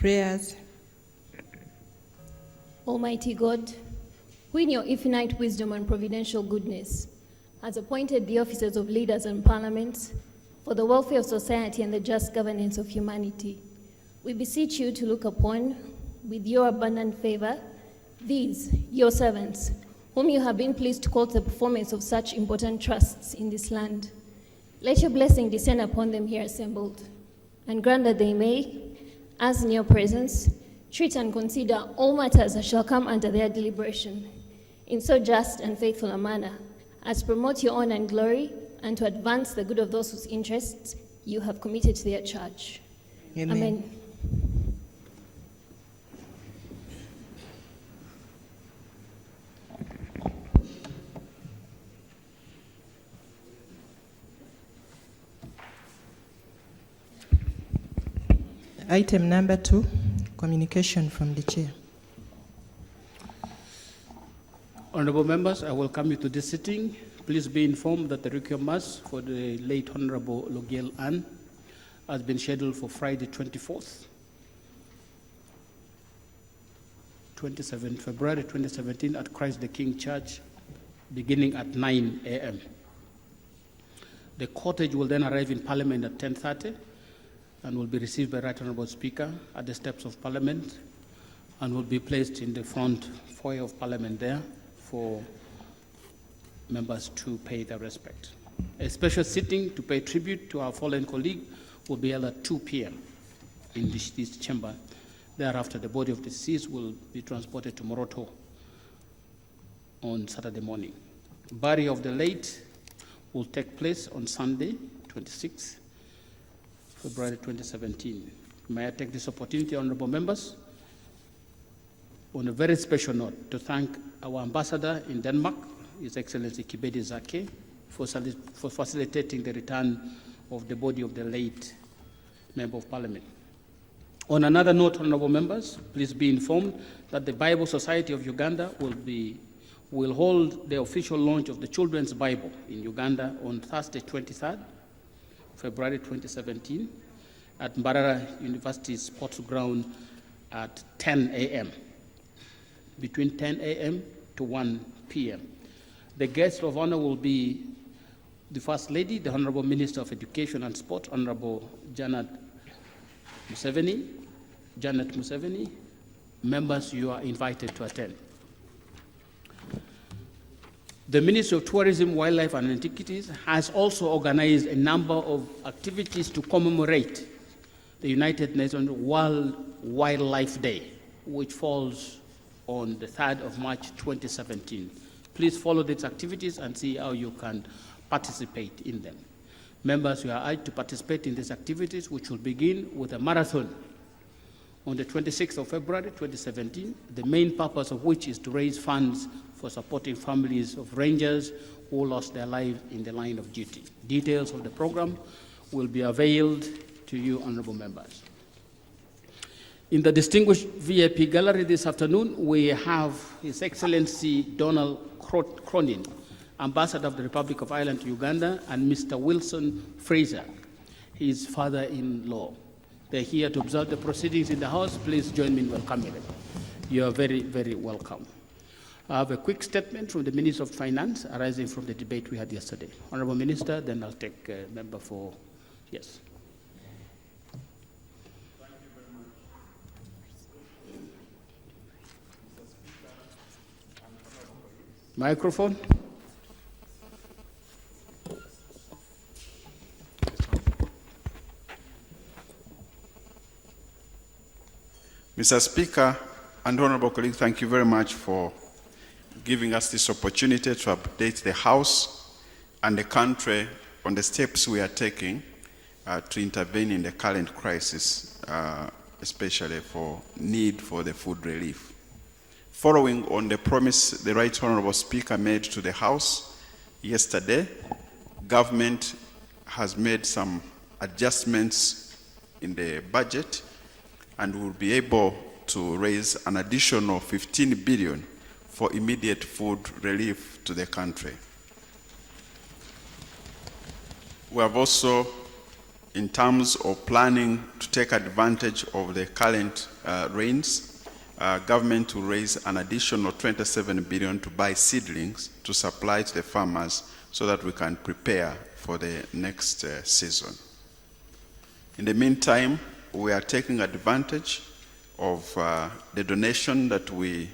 Prayers. Almighty God, who in your infinite wisdom and providential goodness has appointed the offices of leaders and parliaments for the welfare of society and the just governance of humanity, we beseech you to look upon, with your abundant favor, these, your servants, whom you have been pleased to call to the performance of such important trusts in this land. Let your blessing descend upon them here assembled, and grant that they may, as in your presence, treat and consider all matters that shall come under their deliberation, in so just and faithful a manner as to promote your honor and glory, and to advance the good of those whose interests you have committed to their charge. Amen. Amen. Item number 2, communication from the chair. Honorable members, I welcome you to this sitting. Please be informed that the requiem mass for the late Honorable Logiel Ann has been scheduled for Friday 24th, 27 February 2017 at Christ the King Church, beginning at 9 a.m. The cortege will then arrive in Parliament at 10:30 and will be received by Right Honorable Speaker at the steps of Parliament and will be placed in the front foyer of Parliament there for members to pay their respect. A special sitting to pay tribute to our fallen colleague will be held at 2 p.m. in this chamber. Thereafter, the body of the deceased will be transported to Moroto on Saturday morning. Burial of the late will take place on Sunday, 26 February 2017. May I take this opportunity, honorable members, on a very special note, to thank our ambassador in Denmark, His Excellency Kibedi Zake, for facilitating the return of the body of the late Member of Parliament. On another note, honorable members, please be informed that the Bible Society of Uganda will hold the official launch of the Children's Bible in Uganda on Thursday, 23rd February 2017 at Mbarara University Sports Ground at 10 a.m., between 10 a.m. to 1 p.m. The guest of honor will be the First Lady, the Honorable Minister of Education and Sport, Honorable Janet Museveni. Members, you are invited to attend. The Ministry of Tourism, Wildlife and Antiquities has also organized a number of activities to commemorate the United Nations World Wildlife Day, which falls on the 3rd of March 2017. Please follow these activities and see how you can participate in them. Members, you are urged to participate in these activities, which will begin with a marathon on the 26th of February 2017, the main purpose of which is to raise funds for supporting families of rangers who lost their lives in the line of duty. Details of the program will be availed to you, honorable members. In the distinguished VIP gallery this afternoon, we have His Excellency Donald Cronin, Ambassador of the Republic of Ireland to Uganda, and Mr. Wilson Fraser, his father-in-law. They're here to observe the proceedings in the House. Please join me in welcoming them. You are very, very welcome. I have a quick statement from the Minister of Finance arising from the debate we had yesterday. Honorable Minister, then I'll take a member for, yes. Thank you very much. Microphone. Mr. Speaker and honorable colleagues, thank you very much for giving us this opportunity to update the House and the country on the steps we are taking to intervene in the current crisis, especially for need for the food relief. Following on the promise the Right Honorable Speaker made to the House yesterday, government has made some adjustments in the budget and will be able to raise an additional 15 billion for immediate food relief to the country. We have also in terms of planning to take advantage of the current rains, government will raise an additional 27 billion to buy seedlings to supply to the farmers so that we can prepare for the next season. In the meantime, we are taking advantage of the donation that we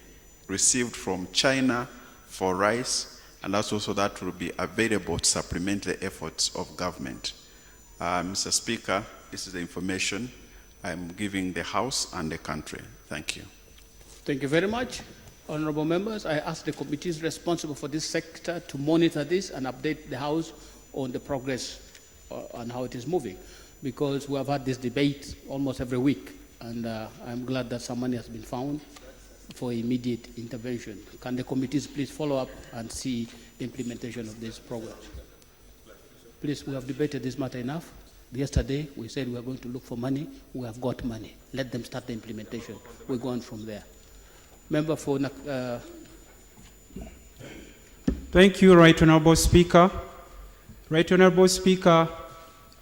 received from China for rice, and that's also that will be available to supplement the efforts of government. Mr. Speaker, this is the information I'm giving the House and the country. Thank you. Thank you very much. Honorable members, I ask the committees responsible for this sector to monitor this and update the House on the progress and how it is moving, because we have had this debate almost every week, and I'm glad that some money has been found for immediate intervention. Can the committees please follow up and see the implementation of this program? Please, we have debated this matter enough. Yesterday, we said we are going to look for money. We have got money. Let them start the implementation. We're going from there. Member for... Thank you, Right Honorable Speaker. Right Honorable Speaker,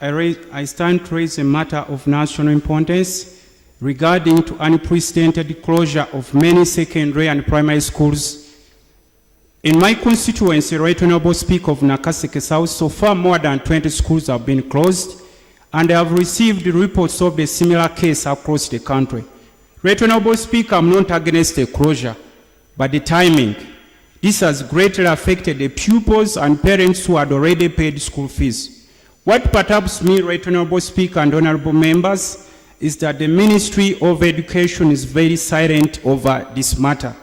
I stand to raise a matter of national importance regarding to unprecedented closure of many secondary and primary schools. In my constituency, Right Honorable Speaker of Nakaseke South, so far more than 20 schools have been closed, and I have received reports of the similar case across the country. Right Honorable Speaker, I'm not against the closure, but the timing. This has greatly affected the pupils and parents who had already paid school fees. What perturbs me, Right Honorable Speaker and honorable members, is that the Ministry of Education is very silent over this matter.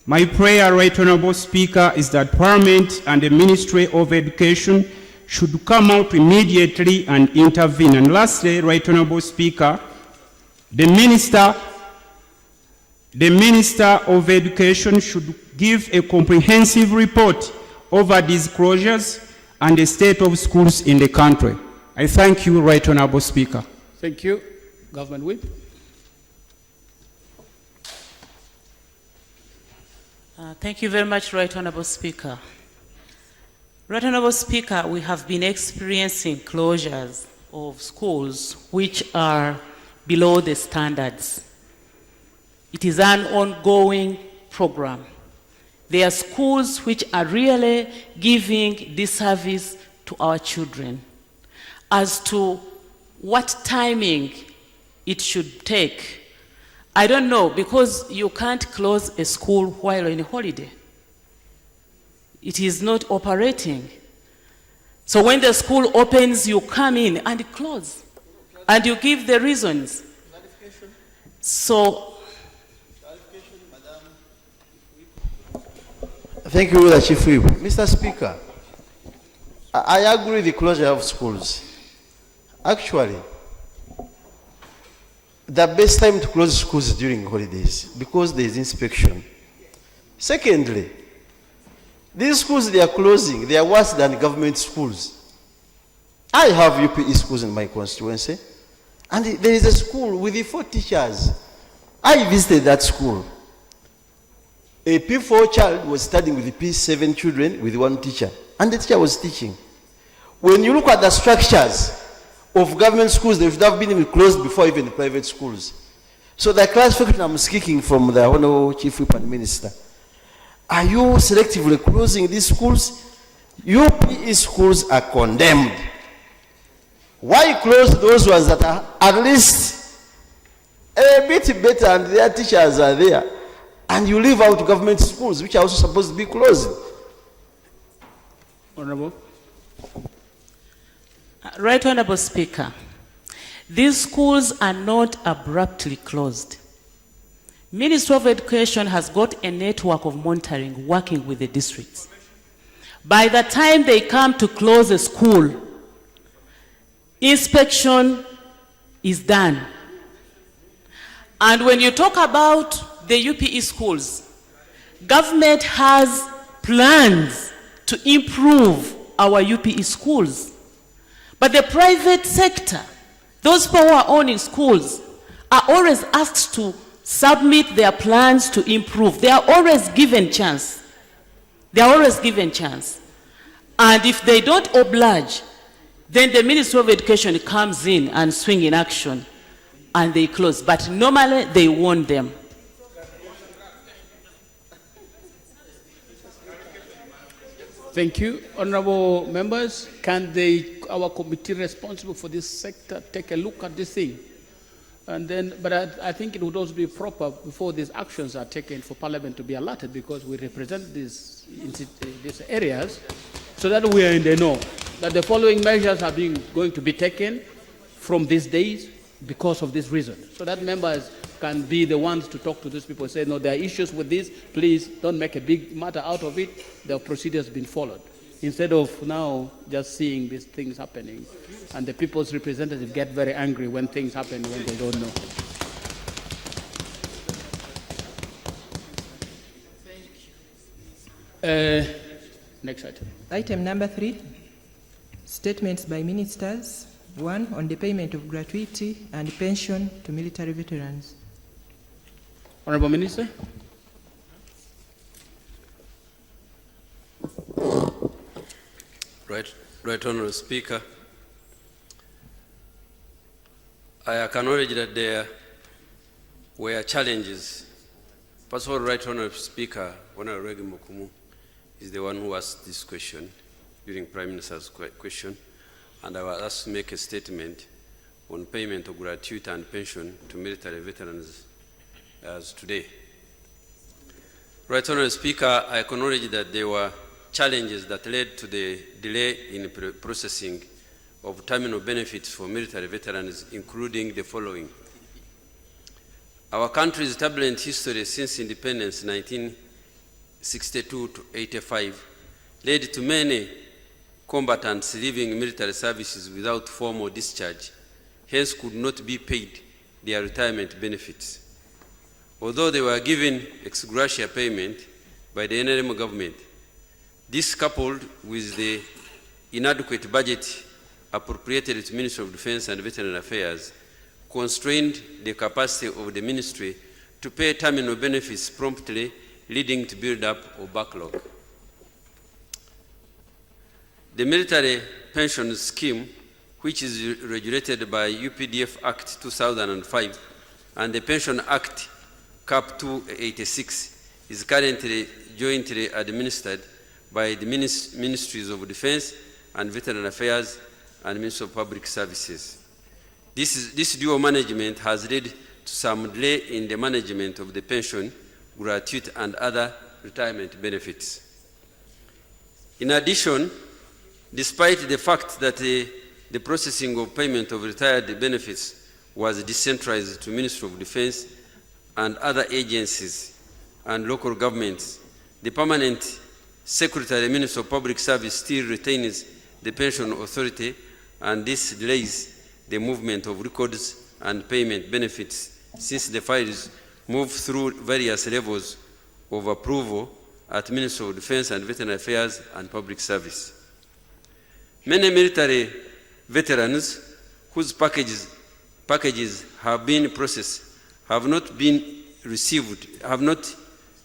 My prayer, Right Honorable Speaker, is that Parliament and the Ministry of Education should come out immediately and intervene. And lastly, Right Honorable Speaker, the Minister of Education should give a comprehensive report over these closures and the state of schools in the country. I thank you, Right Honorable Speaker. Thank you. Government Whip. Thank you very much, Right Honorable Speaker. Right Honorable Speaker, we have been experiencing closures of schools which are below the standards. It is an ongoing program. There are schools which are really giving this service to our children. As to what timing it should take, I don't know, because you can't close a school while on a holiday. It is not operating. So when the school opens, you come in and close, and you give the reasons. So, thank you, the Chief Whip. Mr. Speaker, I agree with the closure of schools. Actually, the best time to close schools is during holidays because there is inspection. Secondly, these schools they are closing, they are worse than government schools. I have UPE schools in my constituency, and there is a school with 4 teachers. I visited that school. A P4 child was studying with P7 children with 1 teacher, and the teacher was teaching. When you look at the structures of government schools, they should have been closed before even the private schools. So the clarification I'm seeking from the Honorable Chief Whip and Minister, are you selectively closing these schools? UPE schools are condemned. Why close those ones that are at least a bit better and their teachers are there, and you leave out government schools which are also supposed to be closed? Honorable. Right Honorable Speaker, these schools are not abruptly closed. Ministry of Education has got a network of monitoring working with the districts. By the time they come to close a school, inspection is done. And when you talk about the UPE schools, government has plans to improve our UPE schools. But the private sector, those who are owning schools, are always asked to submit their plans to improve. They are always given chance. They are always given chance. And if they don't oblige, Then the Ministry of Education comes in and swing in action, and they close. But normally they warn them. Thank you. Honorable members, can our committee responsible for this sector take a look at this thing? And then, but I think it would also be proper before these actions are taken for Parliament to be alerted, because we represent these areas, so that we are in the know that the following measures are going to be taken from these days because of this reason. So that members can be the ones to talk to these people and say, no, there are issues with this, please don't make a big matter out of it, the procedure has been followed. Instead of now just seeing these things happening, and the people's representatives get very angry when things happen when they don't know. Next item. Item number 3, statements by ministers. 1, on the payment of gratuity and pension to military veterans. Honorable Minister. Right Honorable Speaker, I acknowledge that there were challenges. First of all, Right Honorable Speaker, Honorable Regi Mukumu is the one who asked this question during Prime Minister's question, and I was asked to make a statement on payment of gratuity and pension to military veterans as today. Right Honorable Speaker, I acknowledge that there were challenges that led to the delay in processing of terminal benefits for military veterans, including the following. Our country's turbulent history since independence 1962 to 85 led to many combatants leaving military services without formal discharge, hence could not be paid their retirement benefits. Although they were given ex gratia payment by the NRM government, this coupled with the inadequate budget appropriated to Ministry of Defense and Veteran Affairs constrained the capacity of the ministry to pay terminal benefits promptly, leading to build-up of backlog. The Military Pension Scheme, which is regulated by UPDF Act 2005 and the Pension Act Cap 286, is currently jointly administered by the Ministries of Defense and Veteran Affairs and Ministry of Public Services. This dual management has led to some delay in the management of the pension, gratuity, and other retirement benefits. In addition, despite the fact that the processing of payment of retired benefits was decentralized to Ministry of Defense and other agencies and local governments, the permanent Secretary, Minister of Public Service still retains the pension authority, and this delays the movement of records and payment benefits since the files move through various levels of approval at Ministry of Defense and Veteran Affairs and Public Service. Many military veterans whose packages have been processed have not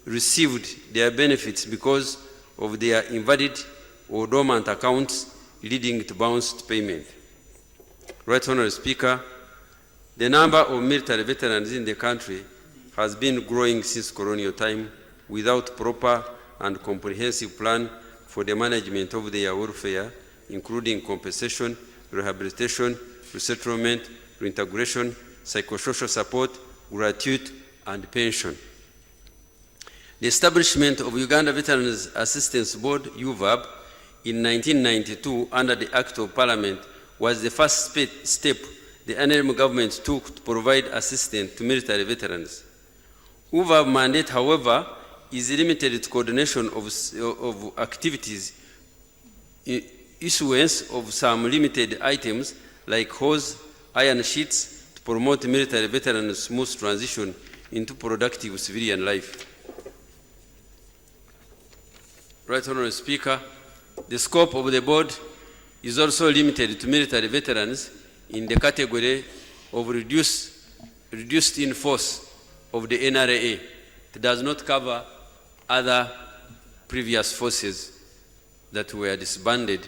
received their benefits because of their invalid or dormant accounts, leading to bounced payment. Right Honorable Speaker, the number of military veterans in the country has been growing since colonial time without proper and comprehensive plan for the management of their welfare, including compensation, rehabilitation, resettlement, reintegration, psychosocial support, gratuity, and pension. The establishment of Uganda Veterans Assistance Board, UVAB, in 1992 under the Act of Parliament was the first step the NRM government took to provide assistance to military veterans. UVAB mandate, however, is limited to coordination of activities, issuance of some limited items like hose, iron sheets to promote military veterans' smooth transition into productive civilian life. Right Honorable Speaker, the scope of the board is also limited to military veterans in the category of reduced in force of the NRA. It does not cover other previous forces that were disbanded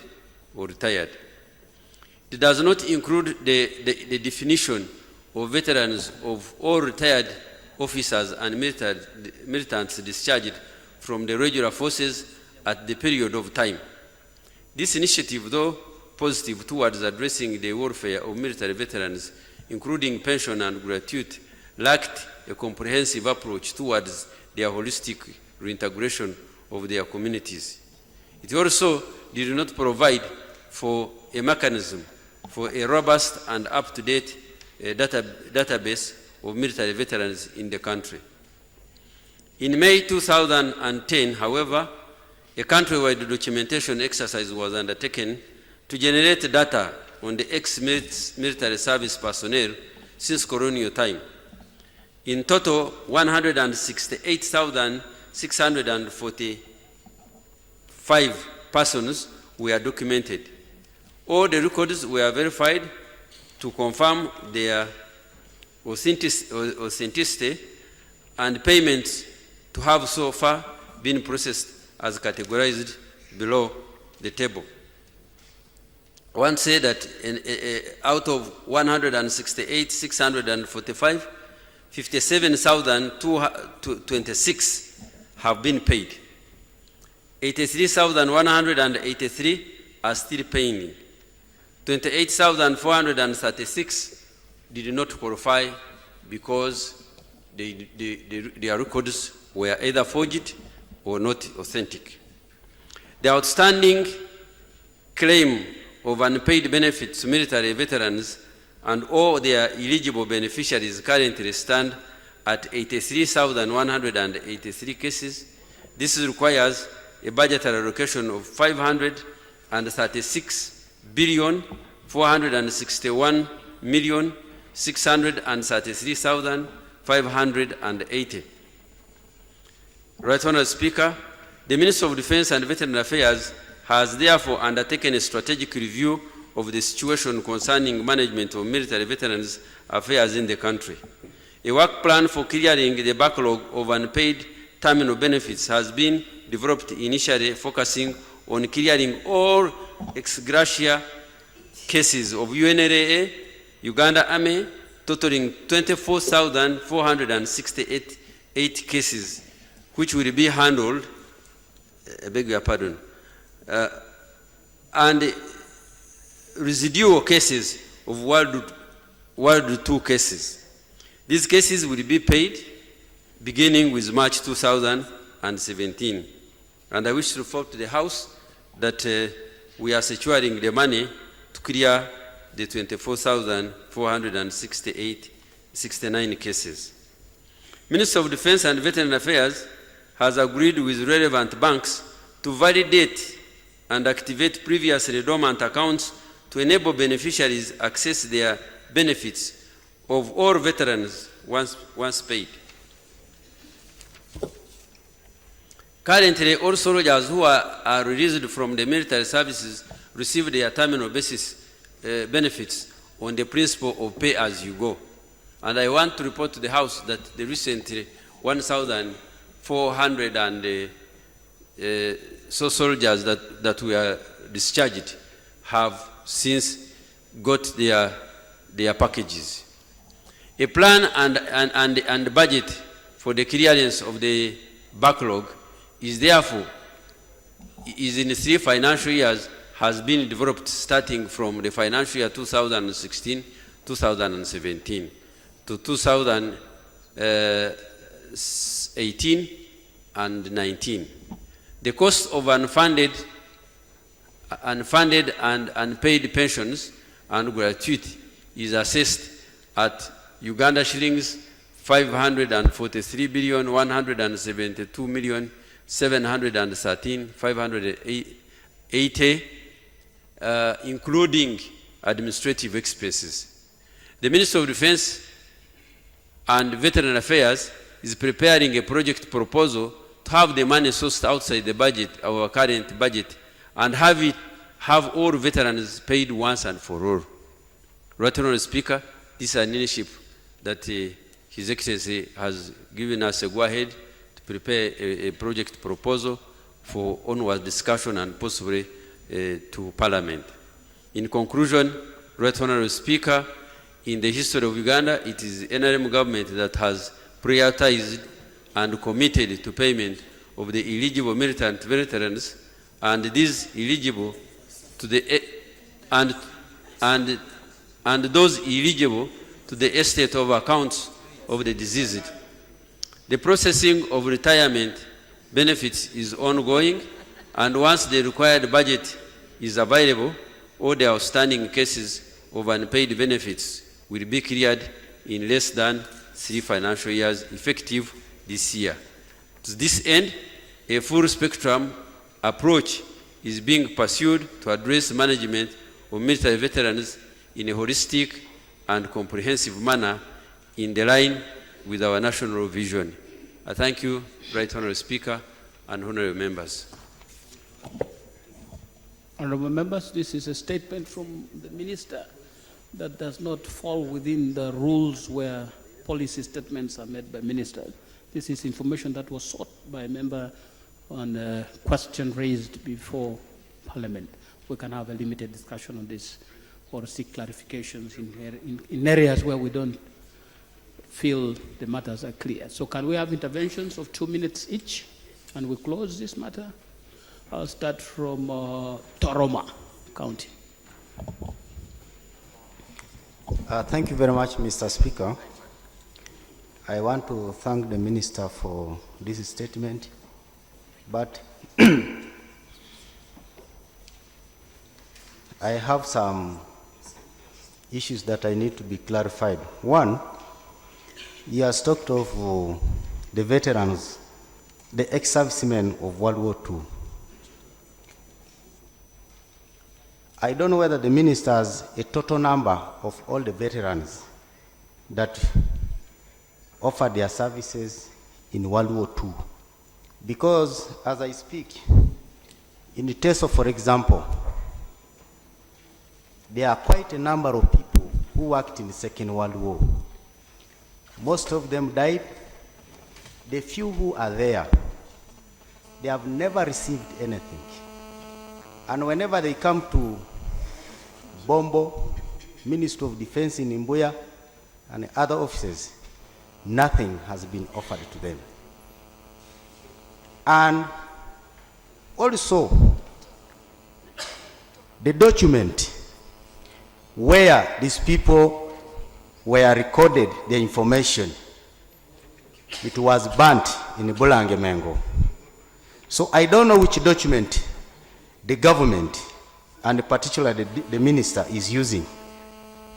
or retired. It does not include the definition of veterans of all retired officers and militants discharged from the regular forces at the period of time. This initiative, though positive towards addressing the welfare of military veterans, including pension and gratuity, lacked a comprehensive approach towards their holistic reintegration of their communities. It also did not provide for a mechanism for a robust and up-to-date database of military veterans in the country. In May 2010, however, a countrywide documentation exercise was undertaken to generate data on the ex-military service personnel since colonial time. In total, 168,645 persons were documented. All the records were verified to confirm their authenticity, and payments to have so far been processed as categorized below the table. One said that out of 168,645, 57,226 have been paid. 83,183 are still paying. 28,436 did not qualify because their records were either forged or not authentic. The outstanding claim of unpaid benefits to military veterans and all their eligible beneficiaries currently stand at 83,183 cases. This requires a budgetary allocation of 536,461,633,580. Right Honourable Speaker, the Minister of Defence and Veteran Affairs has therefore undertaken a strategic review of the situation concerning management of military veterans affairs in the country. A work plan for clearing the backlog of unpaid terminal benefits has been developed, initially focusing on clearing all ex gratia cases of UNRA, Uganda Army, totaling 24,468 cases, which will be handled, I beg your pardon, and residual cases of World War II cases. These cases will be paid beginning with March 2017. And I wish to report to the House that we are securing the money to clear the 24,469 cases. Minister of Defence and Veteran Affairs has agreed with relevant banks to validate and activate previously dormant accounts to enable beneficiaries access their benefits of all veterans once paid. Currently, all soldiers who are released from the military services receive their terminal basis benefits on the principle of pay as you go. And I want to report to the House that the recently 1,400 and so soldiers that were discharged have since got their packages. A plan and budget for the clearance of the backlog is therefore in 3 financial years has been developed starting from the financial year 2016-2017 to 2018 and 19. The cost of unfunded and unpaid pensions and gratuity is assessed at Uganda shillings 543,172,713,580, including administrative expenses. The Minister of Defence and Veteran Affairs is preparing a project proposal to have the money sourced outside the budget, our current budget, and have all veterans paid once and for all. Right Honourable Speaker, this is an initiative that His Excellency has given us a go-ahead to prepare a project proposal for onward discussion and possibly to Parliament. In conclusion, Right Honorable Speaker, in the history of Uganda, it is the NRM government that has prioritized and committed to payment of the eligible militant veterans, and these eligible to the and those eligible to the estate of accounts of the deceased. The processing of retirement benefits is ongoing, and once the required budget is available, all the outstanding cases of unpaid benefits will be cleared in less than 3 financial years, effective this year. To this end, a full spectrum approach is being pursued to address management of military veterans in a holistic and comprehensive manner in the line with our national vision. I thank you, Right Honourable Speaker and honourable members. Honourable members, this is a statement from the Minister that does not fall within the rules where policy statements are made by ministers. This is information that was sought by a member on a question raised before Parliament. We can have a limited discussion on this or seek clarifications in areas where we don't feel the matters are clear. So can we have interventions of 2 minutes each and we close this matter? I'll start from Toroma County. Thank you very much, Mr. Speaker. I want to thank the Minister for this statement, but I have some issues that I need to be clarified. One, he has talked of the veterans, the ex-servicemen of World War II. I don't know whether the minister has a total number of all the veterans that offered their services in World War II. Because as I speak, in the case of, for example, there are quite a number of people who worked in the Second World War. Most of them died. The few who are there, they have never received anything. And whenever they come to Bombo, Ministry of Defense in Imbuya, and other offices, nothing has been offered to them. And also, the document where these people were recorded their information, it was burnt in Bulange Mengo. So I don't know which document the government and particularly the minister is using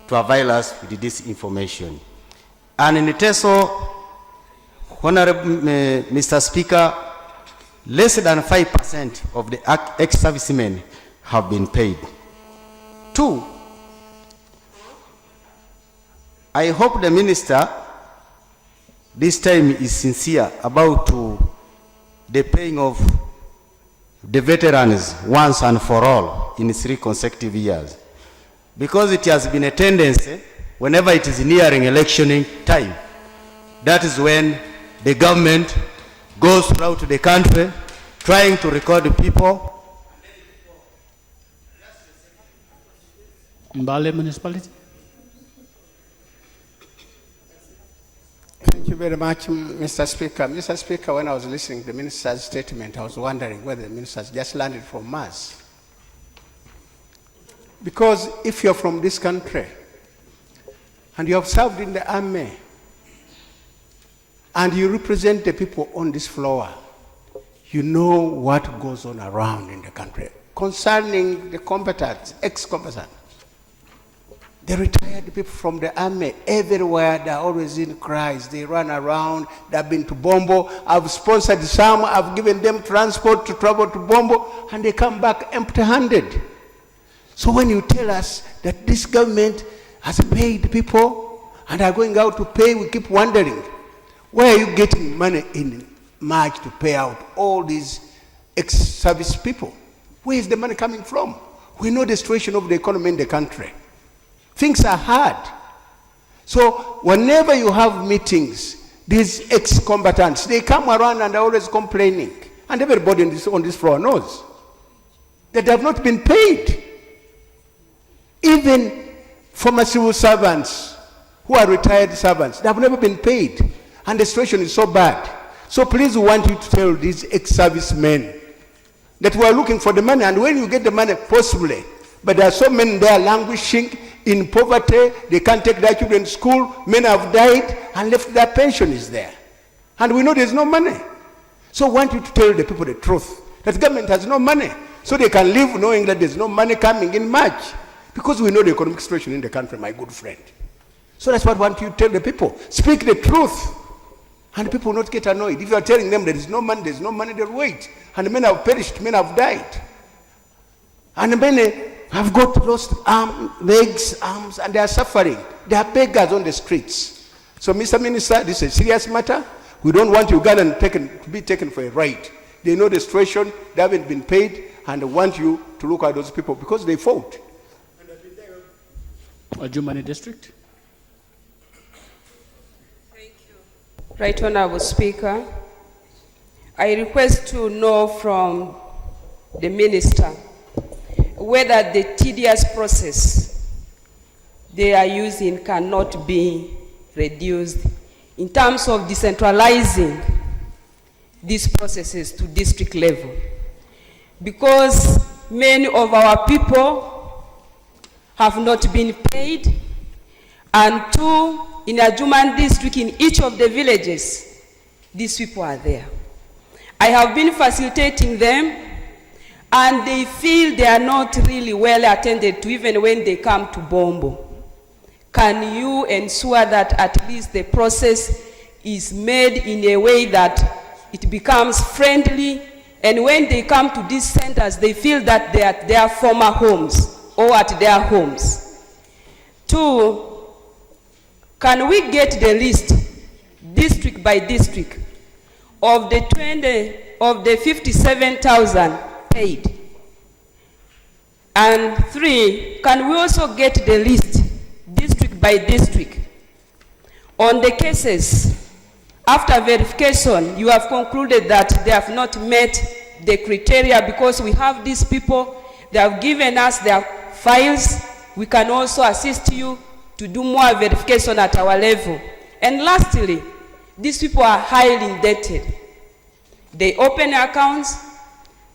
to avail us with this information. And in the case of Honorable Mr. Speaker, less than 5% of the ex-servicemen have been paid. Two, I hope the minister this time is sincere about the paying of the veterans once and for all in 3 consecutive years. Because it has been a tendency, whenever it is nearing electioning time, that is when the government goes throughout the country trying to record the people. Mbale Municipality. Thank you very much, Mr. Speaker. Mr. Speaker, when I was listening to the minister's statement, I was wondering whether the minister has just landed from Mars. Because if you're from this country and you have served in the army and you represent the people on this floor, you know what goes on around in the country concerning the combatants, ex-combatants. The retired people from the army, everywhere, they're always in cries. They run around, they've been to Bombo. I've sponsored some, I've given them transport to travel to Bombo, and they come back empty-handed. So when you tell us that this government has paid people and are going out to pay, we keep wondering, where are you getting money in March to pay out all these ex-service people? Where is the money coming from? We know the situation of the economy in the country. Things are hard. So whenever you have meetings, these ex-combatants, they come around and are always complaining. And everybody on this floor knows that they have not been paid. Even former civil servants who are retired servants. They have never been paid, and the situation is so bad. So please, we want you to tell these ex-servicemen that we are looking for the money, and when you get the money, possibly. But there are so many there languishing in poverty. They can't take their children to school. Many have died and left their pension is there. And we know there's no money. So I want you to tell the people the truth, that government has no money, so they can live knowing that there's no money coming in March. Because we know the economic situation in the country, my good friend. So that's what I want you to tell the people. Speak the truth. And people will not get annoyed. If you are telling them there is no money, they'll wait. And many have perished, many have died. And many have got lost legs, arms, and they are suffering. They are beggars on the streets. So, Mr. Minister, this is a serious matter. We don't want Uganda to be taken for a ride. They know the situation, they haven't been paid, and they want you to look at those people because they fought. Jumani District. Right Honorable Speaker, I request to know from the Minister whether the tedious process they are using cannot be reduced in terms of decentralizing these processes to district level. Because many of our people have not been paid, and two, in Ajuman district, in each of the villages, these people are there. I have been facilitating them, and they feel they are not really well attended to even when they come to Bombo. Can you ensure that at least the process is made in a way that it becomes friendly, and when they come to these centers, they feel that they are at their former homes or at their homes? Two, can we get the list, district by district, of the 57,000 paid? And three, can we also get the list, district by district, on the cases after verification you have concluded that they have not met the criteria? Because we have these people, they have given us their files, we can also assist you to do more verification at our level. And lastly, these people are highly indebted. They open accounts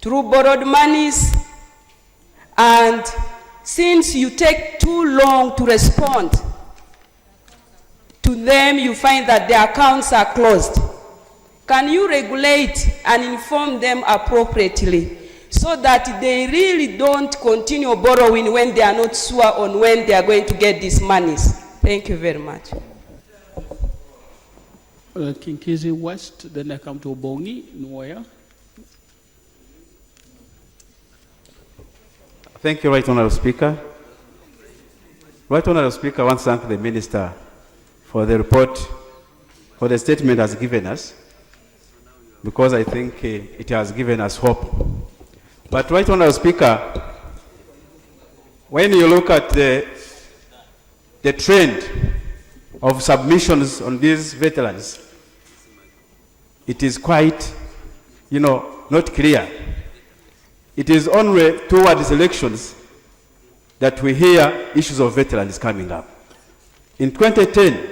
through borrowed monies, and since you take too long to respond to them, you find that their accounts are closed. Can you regulate and inform them appropriately so that they really don't continue borrowing when they are not sure on when they are going to get these monies? Thank you very much. Kinkizi West, then I come to Obongi, Nwaya. Thank you, Right Honourable Speaker. Right Honourable Speaker, I want to thank the Minister for the report, for the statement has given us, because I think it has given us hope. But Right Honourable Speaker, when you look at the trend of submissions on these veterans, it is quite, not clear. It is only towards elections that we hear issues of veterans coming up. In 2010,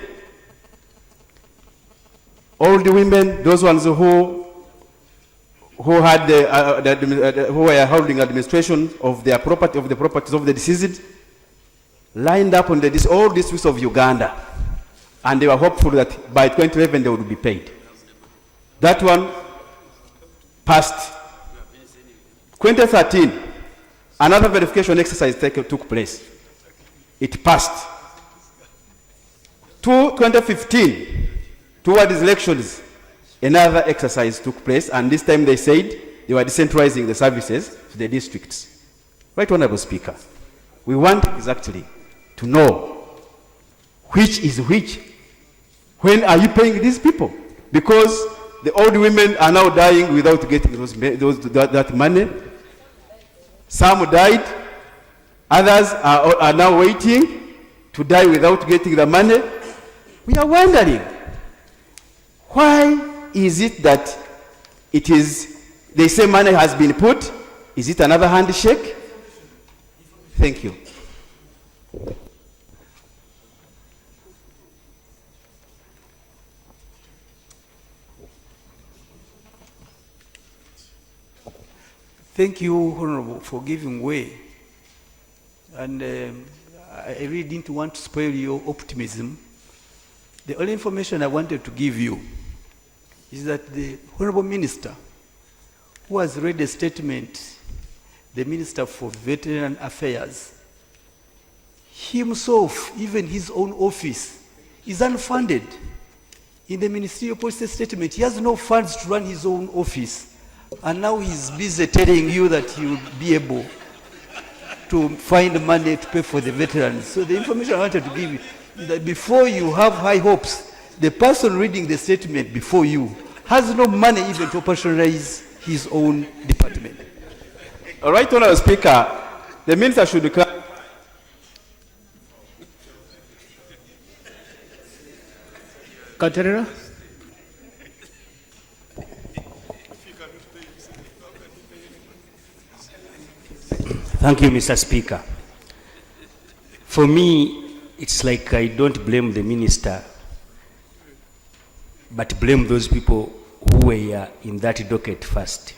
all the women, those ones who had who were holding administration of their property, of the properties of the deceased, lined up on all districts of Uganda, and they were hopeful that by 2011 they would be paid. That one passed. 2013, another verification exercise took place. It passed. 2015, towards elections, another exercise took place, and this time they said they were decentralizing the services to the districts. Right Honourable Speaker, we want exactly to know which is which. When are you paying these people? Because the old women are now dying without getting that money. Some died, others are now waiting to die without getting the money. We are wondering, why is it that they say money has been put? Is it another handshake? Thank you. Thank you, Honorable, for giving way. And I really didn't want to spoil your optimism. The only information I wanted to give you is that the Honorable Minister, who has read a statement, the Minister for Veteran Affairs, himself, even his own office, is unfunded. In the ministerial policy statement, he has no funds to run his own office. And now he's busy telling you that he will be able to find money to pay for the veterans. So the information I wanted to give you is that before you have high hopes, the person reading the statement before you has no money even to operationalize his own department. All right, Honourable Speaker, the Minister should declare. Katerina? Thank you, Mr. Speaker. For me, it's like I don't blame the minister, but blame those people who were in that docket first.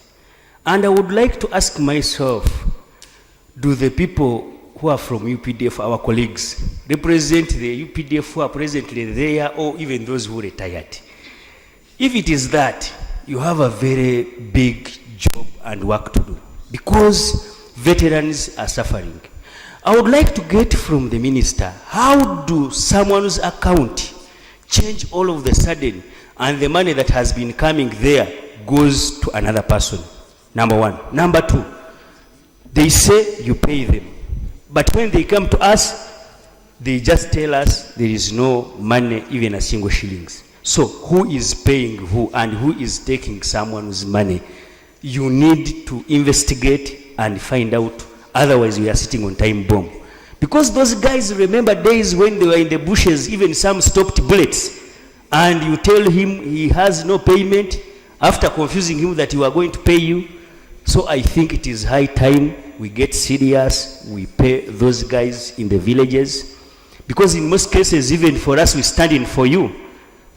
And I would like to ask myself, do the people who are from UPDF, our colleagues, represent the UPDF who are presently there, or even those who retired? If it is that, you have a very big job and work to do, because veterans are suffering. I would like to get from the minister, how do someone's account change all of a sudden and the money that has been coming there goes to another person? Number one. Number two, they say you pay them, but when they come to us, they just tell us there is no money, even a single shillings. So who is paying who and who is taking someone's money? You need to investigate and find out, otherwise we are sitting on time bomb. Because those guys remember days when they were in the bushes, even some stopped bullets, and you tell him he has no payment after confusing him that you are going to pay you. So I think it is high time we get serious, we pay those guys in the villages, because in most cases, even for us, we stand in for you.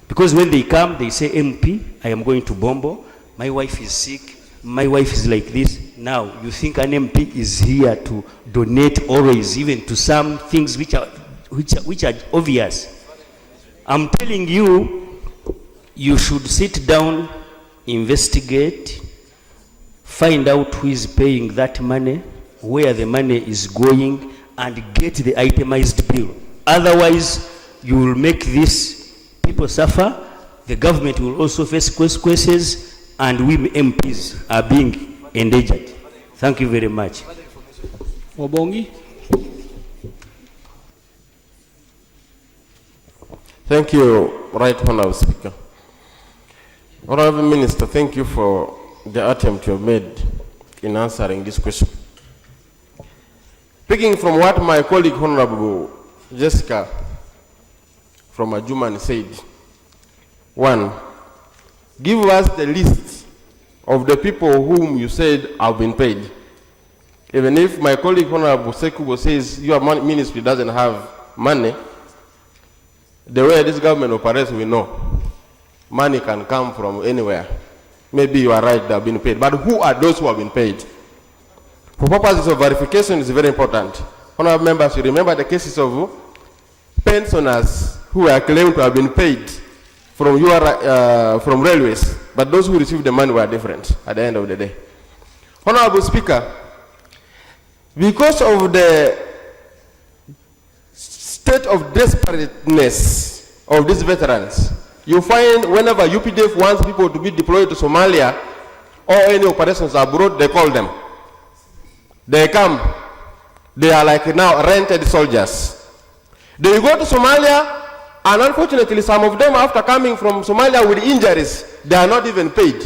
Because when they come, they say, MP, I am going to Bombo, my wife is sick, my wife is like this. Now, you think an MP is here to donate always, even to some things which are obvious. I'm telling you, you should sit down, investigate, find out who is paying that money, where the money is going, and get the itemized bill. Otherwise, you will make these people suffer, the government will also face consequences, and we MPs are being endangered. Thank you very much. Wabongi? Thank you, Right Honourable Speaker. Honourable Minister, thank you for the attempt you have made in answering this question. Picking from what my colleague Honourable Jessica from Ajuman said, one, give us the list of the people whom you said have been paid. Even if my colleague Honorable Sekubo says your ministry doesn't have money, the way this government operates, we know money can come from anywhere. Maybe you are right, they have been paid. But who are those who have been paid? For purposes of verification, it's very important. Honorable members, you remember the cases of pensioners who are claimed to have been paid from from railways, but those who received the money were different at the end of the day. Honorable Speaker, because of the state of desperateness of these veterans, you find whenever UPDF wants people to be deployed to Somalia or any operations abroad, they call them. They come. They are like now rented soldiers. They go to Somalia, and unfortunately some of them, after coming from Somalia with injuries, they are not even paid.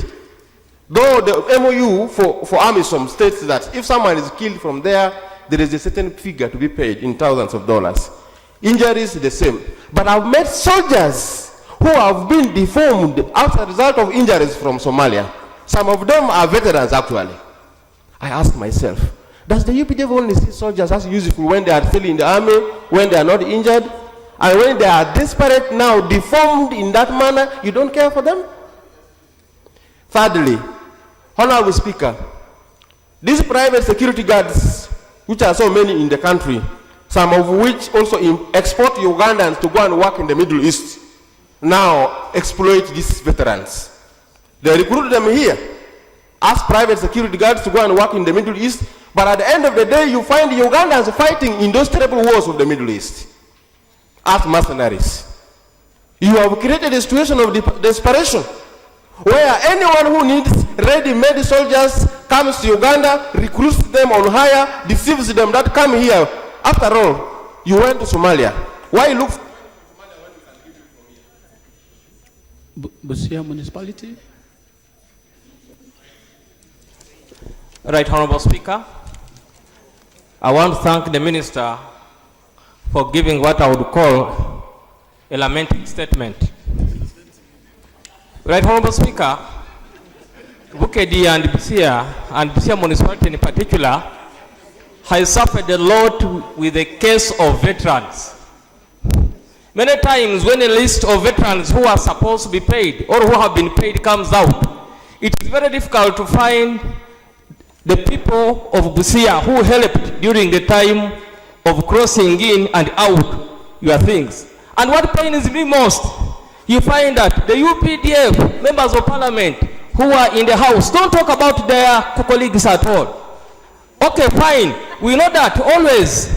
Though the MOU for AMISOM states that if someone is killed from there, there is a certain figure to be paid in thousands of dollars. Injuries, the same. But I've met soldiers who have been deformed as a result of injuries from Somalia. Some of them are veterans, actually. I ask myself, does the UPDF only see soldiers as useful when they are still in the army, when they are not injured? And when they are desperate now, deformed in that manner, you don't care for them? Thirdly, Honorable Speaker, These private security guards, which are so many in the country, some of which also export Ugandans to go and work in the Middle East, now exploit these veterans. They recruit them here as private security guards to go and work in the Middle East, but at the end of the day, you find Ugandans fighting in those terrible wars of the Middle East as mercenaries. You have created a situation of desperation, where anyone who needs ready-made soldiers comes to Uganda, recruits them on hire, deceives them that come here. After all, you went to Somalia. Why look for Busia Municipality? Right Honorable Speaker, I want to thank the Minister for giving what I would call a lamenting statement. Right Honorable Speaker, Bukedi and Busia Municipality in particular has suffered a lot with the case of veterans. Many times when a list of veterans who are supposed to be paid or who have been paid comes out, it is very difficult to find the people of Busia who helped during the time of crossing in and out your things. And what pains me most, you find that the UPDF members of parliament who are in the house don't talk about their colleagues at all. Okay, fine. We know that always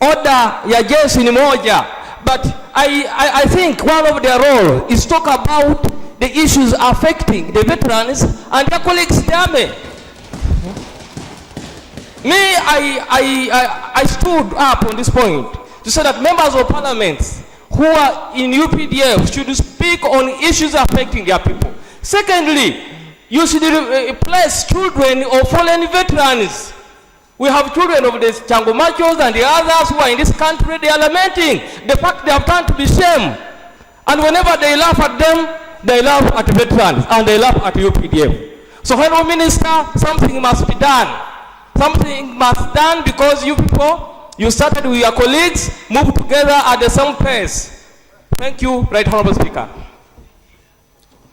order ya jeshi ni moja, but I think one of their role is talk about the issues affecting the veterans and their colleagues in the army. Me, I stood up on this point to say that members of parliament who are in UPDF should speak on issues affecting their people. Secondly, you should place children of fallen veterans. We have children of the Changomachos and the others who are in this country. They are lamenting the fact they have turned to be shame. And whenever they laugh at them, they laugh at veterans and they laugh at UPDF. So, Honourable Minister, something must be done. Something must be done because you people, you started with your colleagues, move together at the same pace. Thank you, Right Honourable Speaker.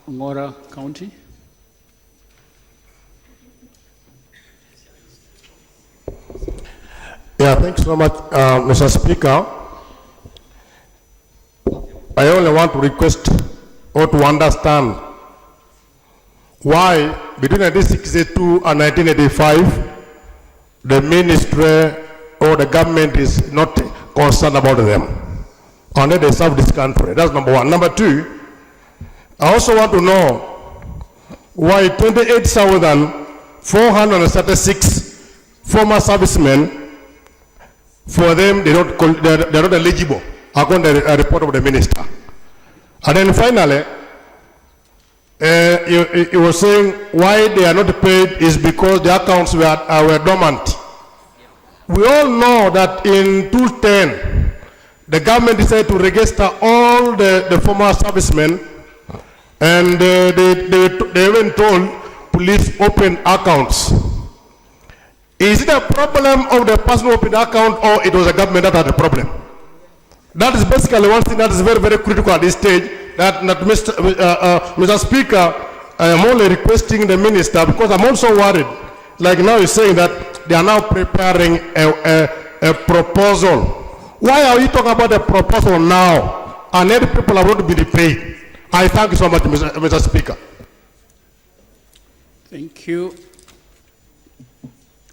Ngora County. Yeah, thanks so much, Mr. Speaker. I only want to request or to understand why between 1962 and 1985, the ministry or the government is not concerned about them. Only they serve this country. That's number one. Number two, I also want to know why 28,436 former servicemen, for them they're not eligible according to the report of the minister. And then finally, you were saying why they are not paid is because the accounts were dormant. We all know that in 2010, the government decided to register all the former servicemen, and they even told police open accounts. Is it a problem of the person who opened the account, or it was the government that had the problem? That is basically one thing that is very, very critical at this stage. That Mr. Speaker, I am only requesting the minister, because I'm also worried. Like now you're saying that they are now preparing a proposal. Why are you talking about a proposal now? And every people are going to be paid. I thank you so much, Mr. Speaker. Thank you.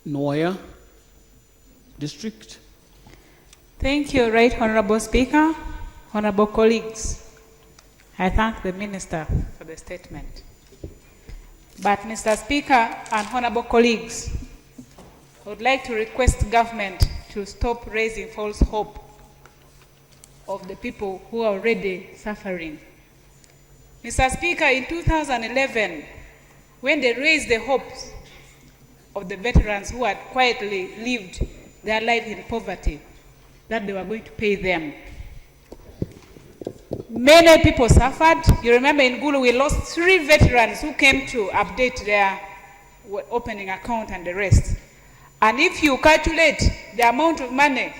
Noya District. Thank you, Right Honourable Speaker, honourable colleagues. I thank the Minister for the statement. But Mr. Speaker and honourable colleagues, I would like to request government to stop raising false hope of the people who are already suffering. Mr. Speaker, in 2011, when they raised the hopes of the veterans who had quietly lived their life in poverty, that they were going to pay them, many people suffered. You remember in Gulu, we lost 3 veterans who came to update their opening account and the rest. And if you calculate the amount of money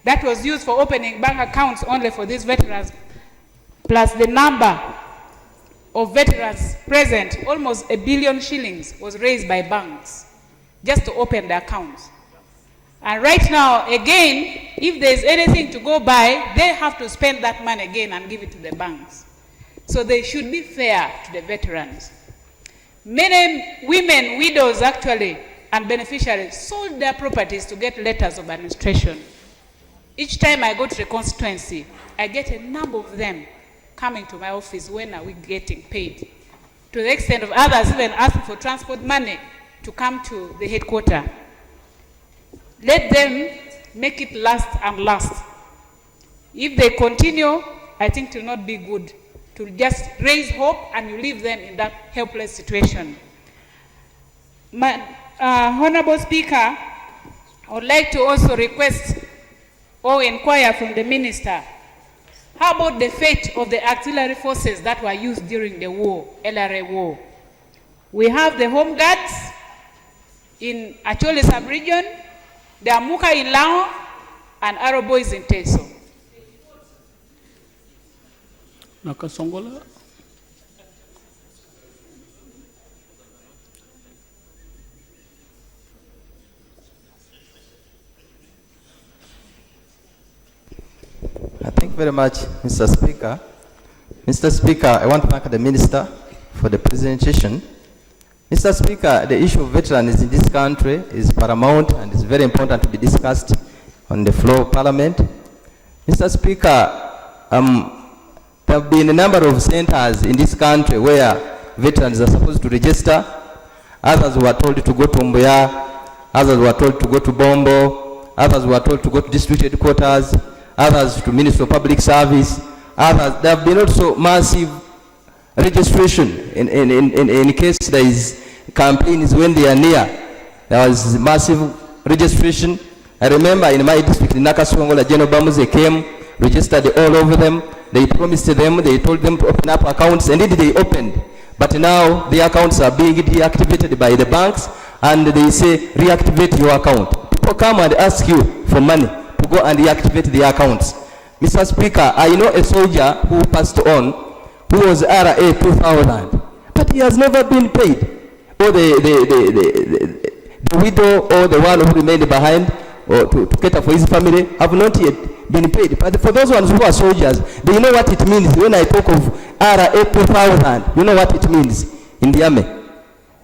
that was used for opening bank accounts only for these veterans, plus the number of veterans present, almost 1 billion shillings was raised by banks. just to open the accounts. And right now, again, if there's anything to go by, they have to spend that money again and give it to the banks. So they should be fair to the veterans. Many women, widows actually, and beneficiaries sold their properties to get letters of administration. Each time I go to the constituency, I get a number of them coming to my office, when are we getting paid? To the extent of others even asking for transport money to come to the headquarters. Let them make it last and last. If they continue, I think it will not be good to just raise hope and you leave them in that helpless situation. Honorable Speaker, I would like to also request or inquire from the Minister, how about the fate of the auxiliary forces that were used during the war, LRA war? We have the Home Guards in Achole sub-region, the Amuka in Lao, and Arrow Boys in Teso. Nakasongola. Thank you very much, Mr. Speaker. Mr. Speaker, I want to thank the Minister for the presentation. Mr. Speaker, the issue of veterans in this country is paramount and is very important to be discussed on the floor of Parliament. Mr. Speaker, there have been a number of centers in this country where veterans are supposed to register. Others were told to go to Mbuya, others were told to go to Bombo, others were told to go to district headquarters, others to Ministry of Public Service, others. There have been also massive registration in case there is campaigns when they are near. There was massive registration. I remember in my district in Nakasongola, General Bamuze came, registered all over them. They promised them, they told them to open up accounts, and indeed they opened. But now the accounts are being deactivated by the banks, and they say, reactivate your account. People come and ask you for money to go and deactivate the accounts. Mr. Speaker, I know a soldier who passed on, who was RA 2000, but he has never been paid. Or the widow or the one who remained behind or to cater for his family have not yet been paid. But for those ones who are soldiers, they know what it means. When I talk of RA 2000, you know what it means in the army.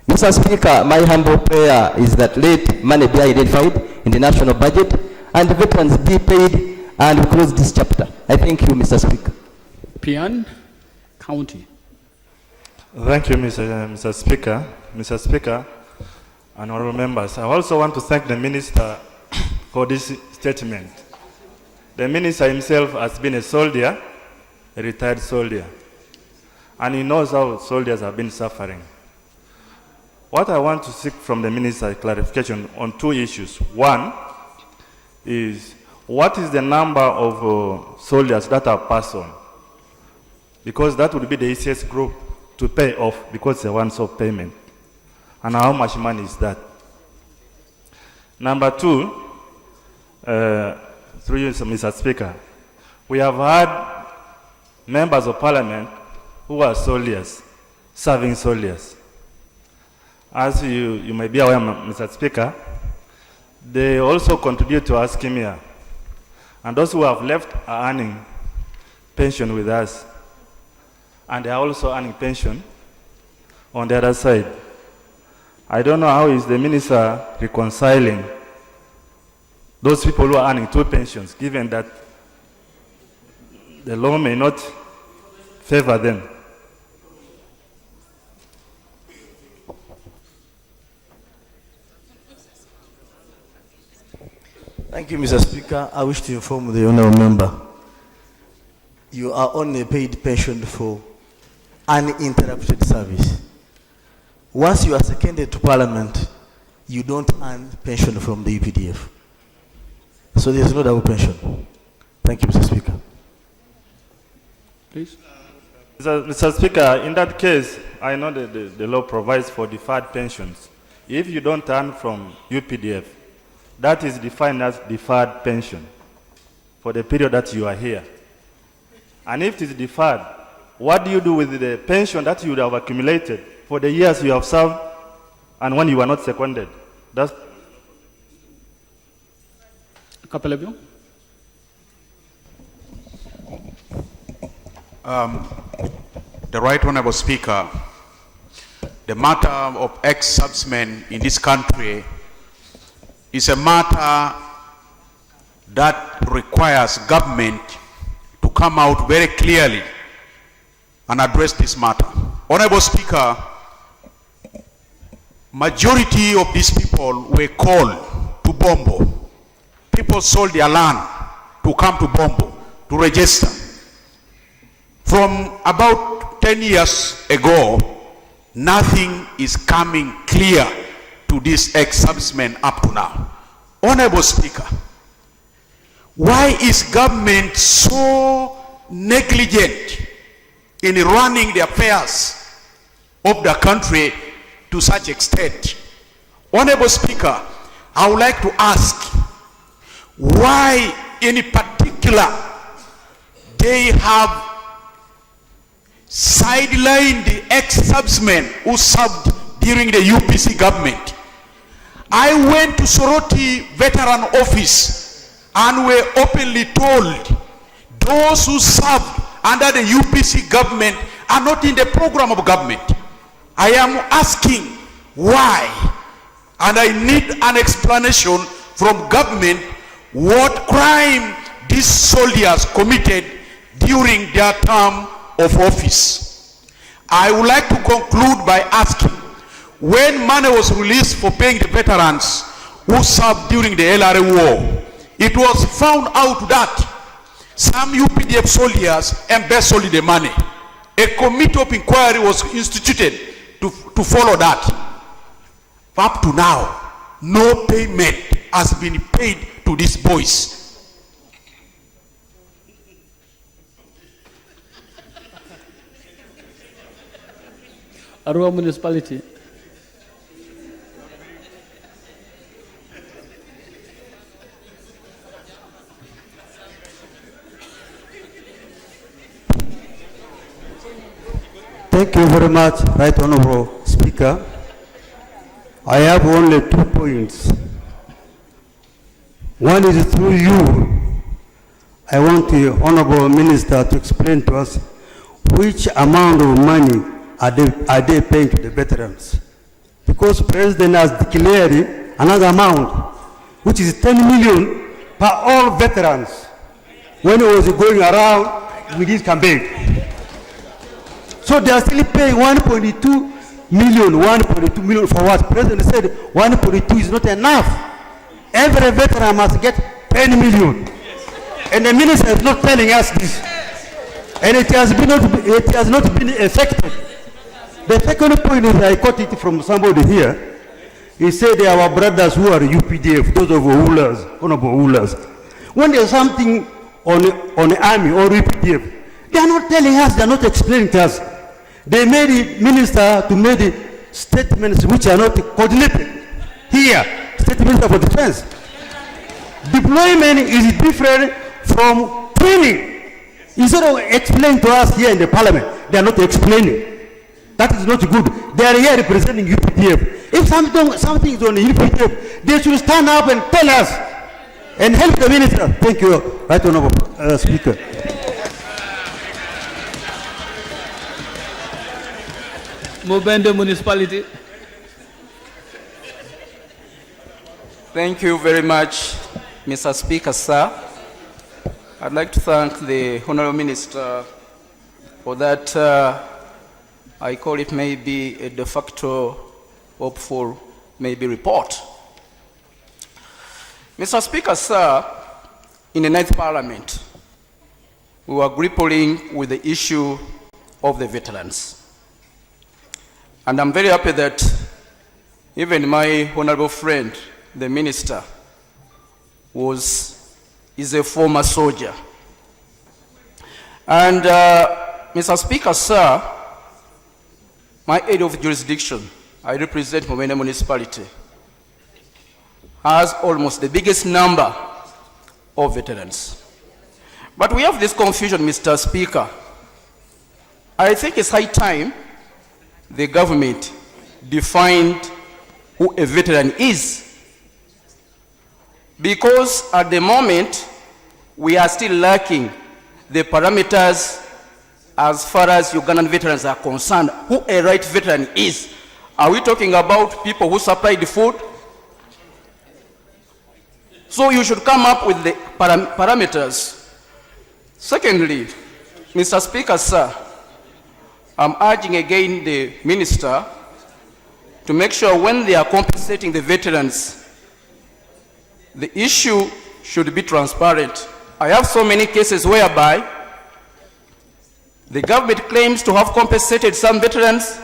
Mr. Speaker, my humble prayer is that let money be identified in the national budget and the veterans be paid and we close this chapter. I thank you, Mr. Speaker. Pian County. Thank you, Mr. Speaker. Mr. Speaker, and honorable members, I also want to thank the Minister for this statement. The Minister himself has been a soldier, a retired soldier, and he knows how soldiers have been suffering. What I want to seek from the Minister is clarification on two issues. One is, what is the number of soldiers that are passed on? Because that would be the easiest group to pay off, because it's a once-off payment. And how much money is that? Number two, through you, Mr. Speaker, we have had members of Parliament who are soldiers, serving soldiers. As you may be aware, Mr. Speaker, they also contribute to our scheme here. And those who have left are earning pension with us. And they are also earning pension on the other side. I don't know how is the Minister reconciling those people who are earning two pensions, given that the law may not favor them. Thank you, Mr. Speaker. I wish to inform the honourable member. You are only paid pension for uninterrupted service. Once you are seconded to Parliament, you don't earn pension from the UPDF. So there is no double pension. Thank you, Mr. Speaker. Please. Mr. Speaker, in that case, I know that the law provides for deferred pensions. If you don't earn from UPDF, that is defined as deferred pension for the period that you are here. And if it is deferred, what do you do with the pension that you would have accumulated for the years you have served and when you were not seconded? That's A couple of you. The Right Honorable Speaker, the matter of ex-servicemen in this country is a matter that requires government to come out very clearly and address this matter. Honorable Speaker, majority of these people were called to Bombo. People sold their land to come to Bombo to register. From about 10 years ago, nothing is coming clear to these ex-servicemen up to now. Honorable Speaker, why is government so negligent in running the affairs of the country to such extent? Honorable Speaker, I would like to ask why in particular they have sidelined the ex-servicemen who served during the UPC government. I went to Soroti Veteran Office and were openly told those who served under the UPC government are not in the program of government. I am asking why, and I need an explanation from government what crime these soldiers committed during their term of office. I would like to conclude by asking, when money was released for paying the veterans who served during the LRA war, it was found out that some UPDF soldiers embezzled the money. A committee of inquiry was instituted to follow that. Up to now, no payment has been paid to these boys. Arua Municipality. Thank you very much, Right Honorable Speaker. I have only 2 points. One is through you. I want the Honorable Minister to explain to us which amount of money are they paying to the veterans. Because President has declared another amount, which is 10 million per all veterans, when he was going around with his campaign. So they are still paying 1.2 million for what? President said 1.2 is not enough. Every veteran must get 10 million. And the minister is not telling us this. And it has not been effective. The second point is, I caught it from somebody here. He said they are our brothers who are UPDF, those of rulers, honorable rulers. When there's something on the army or UPDF, they are not telling us, they are not explaining to us. They made the minister to make the statements which are not coordinated. Here, State Minister for Defense. Deployment is different from training. Instead of explaining to us here in the parliament, they are not explaining. That is not good. They are here representing UPDF. If something is on the UPDF, they should stand up and tell us and help the minister. Thank you, Right Honorable Speaker. Mubende Municipality. Thank you very much, Mr. Speaker, sir. I'd like to thank the Honorable Minister for that, I call it maybe a de facto hopeful maybe report. Mr. Speaker, sir, in the 9th Parliament, we were grappling with the issue of the veterans. And I'm very happy that even my honorable friend, the minister, is a former soldier. And Mr. Speaker, sir, my area of jurisdiction, I represent Mubende Municipality, has almost the biggest number of veterans. But we have this confusion, Mr. Speaker. I think it's high time the government defined who a veteran is. Because at the moment, we are still lacking the parameters as far as Ugandan veterans are concerned, who a right veteran is. Are we talking about people who supplied food? So you should come up with the parameters. Secondly, Mr. Speaker, sir, I'm urging again the minister to make sure when they are compensating the veterans, the issue should be transparent. I have so many cases whereby the government claims to have compensated some veterans,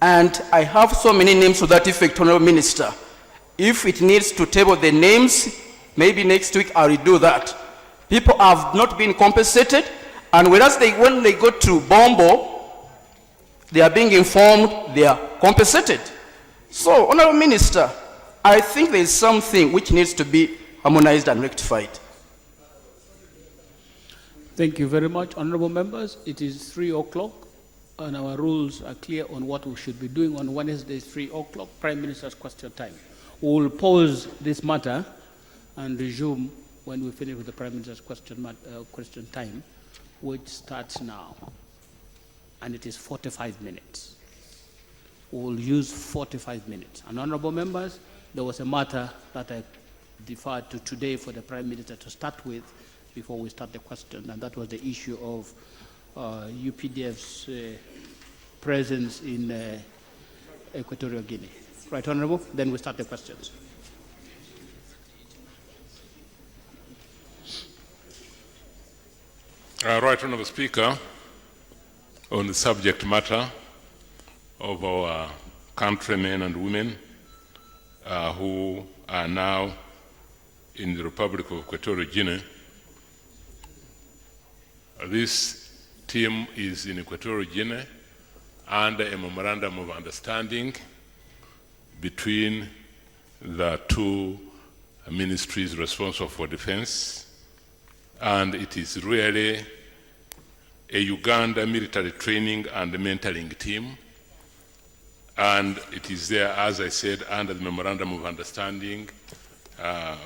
and I have so many names to that effect, Honorable Minister. If it needs to table the names, maybe next week I will do that. People have not been compensated, and whereas when they go to Bombo, they are being informed they are compensated. So, Honorable Minister, I think there is something which needs to be harmonized and rectified. Thank you very much, honorable members. It is 3 o'clock, and our rules are clear on what we should be doing on Wednesday, 3 o'clock, Prime Minister's question time. We will pause this matter and resume when we finish with the Prime Minister's question time, which starts now, and it is 45 minutes. We will use 45 minutes. And honorable members, there was a matter that I deferred to today for the Prime Minister to start with before we start the question, and that was the issue of UPDF's presence in Equatorial Guinea. Right, Honorable? Then we start the questions. Right, Honorable Speaker, on the subject matter of our countrymen and women who are now in the Republic of Equatorial Guinea. This team is in Equatorial Guinea under a memorandum of understanding between the two ministries responsible for defense, and it is really a Uganda military training and mentoring team, and it is there, as I said, under the memorandum of understanding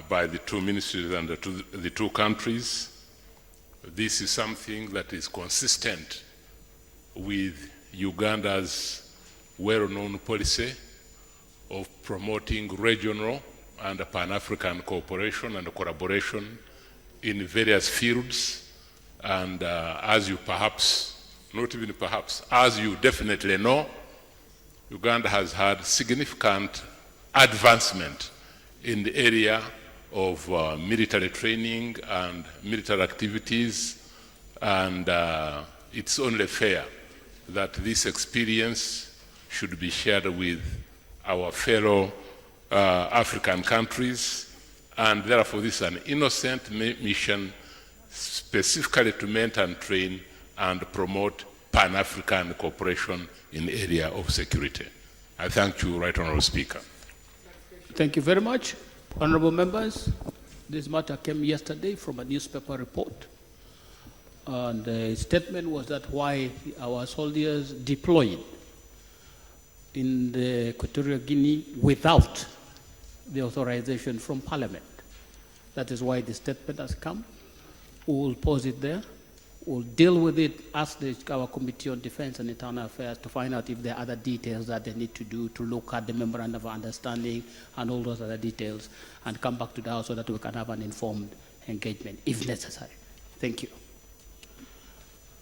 by the two ministries and the two countries. This is something that is consistent with Uganda's well-known policy of promoting regional and Pan-African cooperation and collaboration in various fields. And as you perhaps, not even perhaps, as you definitely know, Uganda has had significant advancement in the area of military training and military activities, and it's only fair that this experience should be shared with our fellow African countries, and therefore this is an innocent mission specifically to mentor and train and promote Pan-African cooperation in the area of security. I thank you, Right Honourable Speaker. Thank you very much. Honorable members, this matter came yesterday from a newspaper report, and the statement was that why our soldiers deployed in the Equatorial Guinea without the authorization from Parliament. That is why the statement has come. We will pause it there. We'll deal with it, ask our Committee on Defense and Internal Affairs to find out if there are other details that they need to do to look at the memorandum of understanding and all those other details, and come back to the House so that we can have an informed engagement if necessary. Thank you.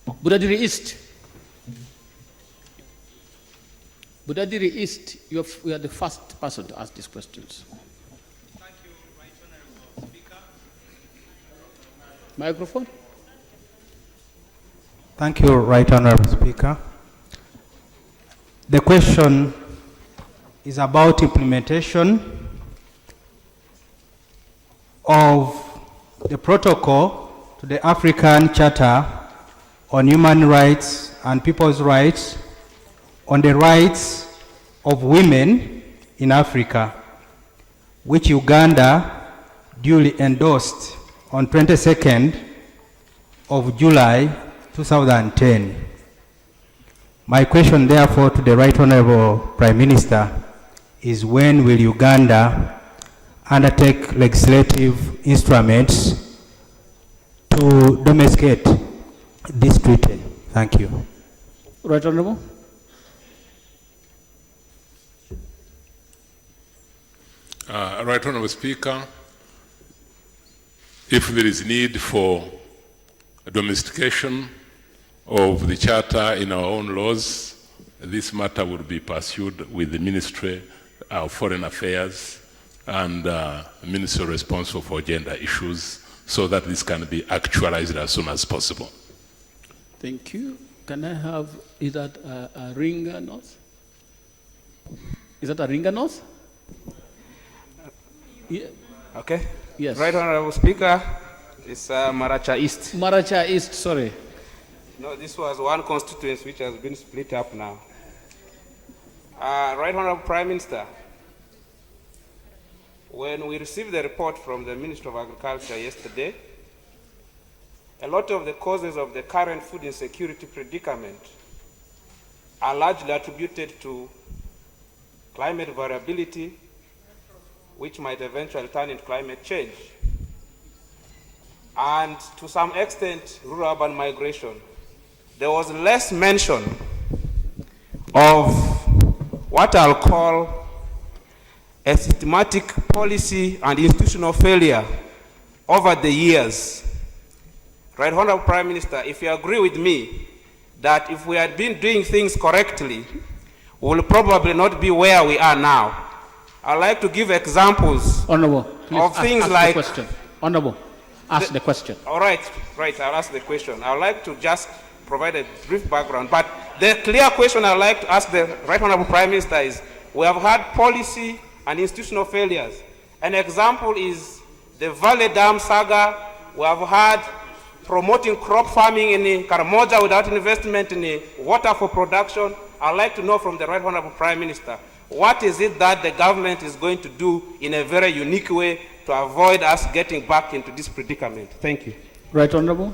Budadiri East. Budadiri East, you are the first person to ask these questions. Thank you, Right Honourable Speaker. Microphone. Thank you, Right Honourable Speaker. The question is about implementation of the protocol to the African Charter on Human Rights and People's Rights on the rights of women in Africa, which Uganda duly endorsed on 22nd of July 2010. My question, therefore, to the Right Honourable Prime Minister is when will Uganda undertake legislative instruments to domesticate this treaty. Thank you. Right Honorable. Right Honorable Speaker, if there is need for domestication of the Charter in our own laws, this matter will be pursued with the Ministry of Foreign Affairs and Ministry responsible for gender issues so that this can be actualized as soon as possible. Thank you. Can I have, is that a Ringa North? Is that a Ringa North? Yeah. Okay. Yes. Right Honorable Speaker, it's Maracha East. Maracha East, sorry. No, this was one constituency which has been split up now. Right Honorable Prime Minister, when we received the report from the Minister of Agriculture yesterday, a lot of the causes of the current food insecurity predicament are largely attributed to climate variability, which might eventually turn into climate change, and to some extent rural-urban migration. There was less mention of what I'll call a systematic policy and institutional failure over the years. Right Honorable Prime Minister, if you agree with me that if we had been doing things correctly, we will probably not be where we are now. I'd like to give examples Honorable, please of things ask like... the question. Honorable, ask the question. All right, I'll ask the question. I would like to just provide a brief background, but the clear question I'd like to ask the Right Honorable Prime Minister is, we have had policy and institutional failures. An example is the Valley Dam saga. We have had promoting crop farming in Karamoja without investment in water for production. I'd like to know from the Right Honorable Prime Minister, what is it that the government is going to do in a very unique way to avoid us getting back into this predicament? Thank you. Right Honorable.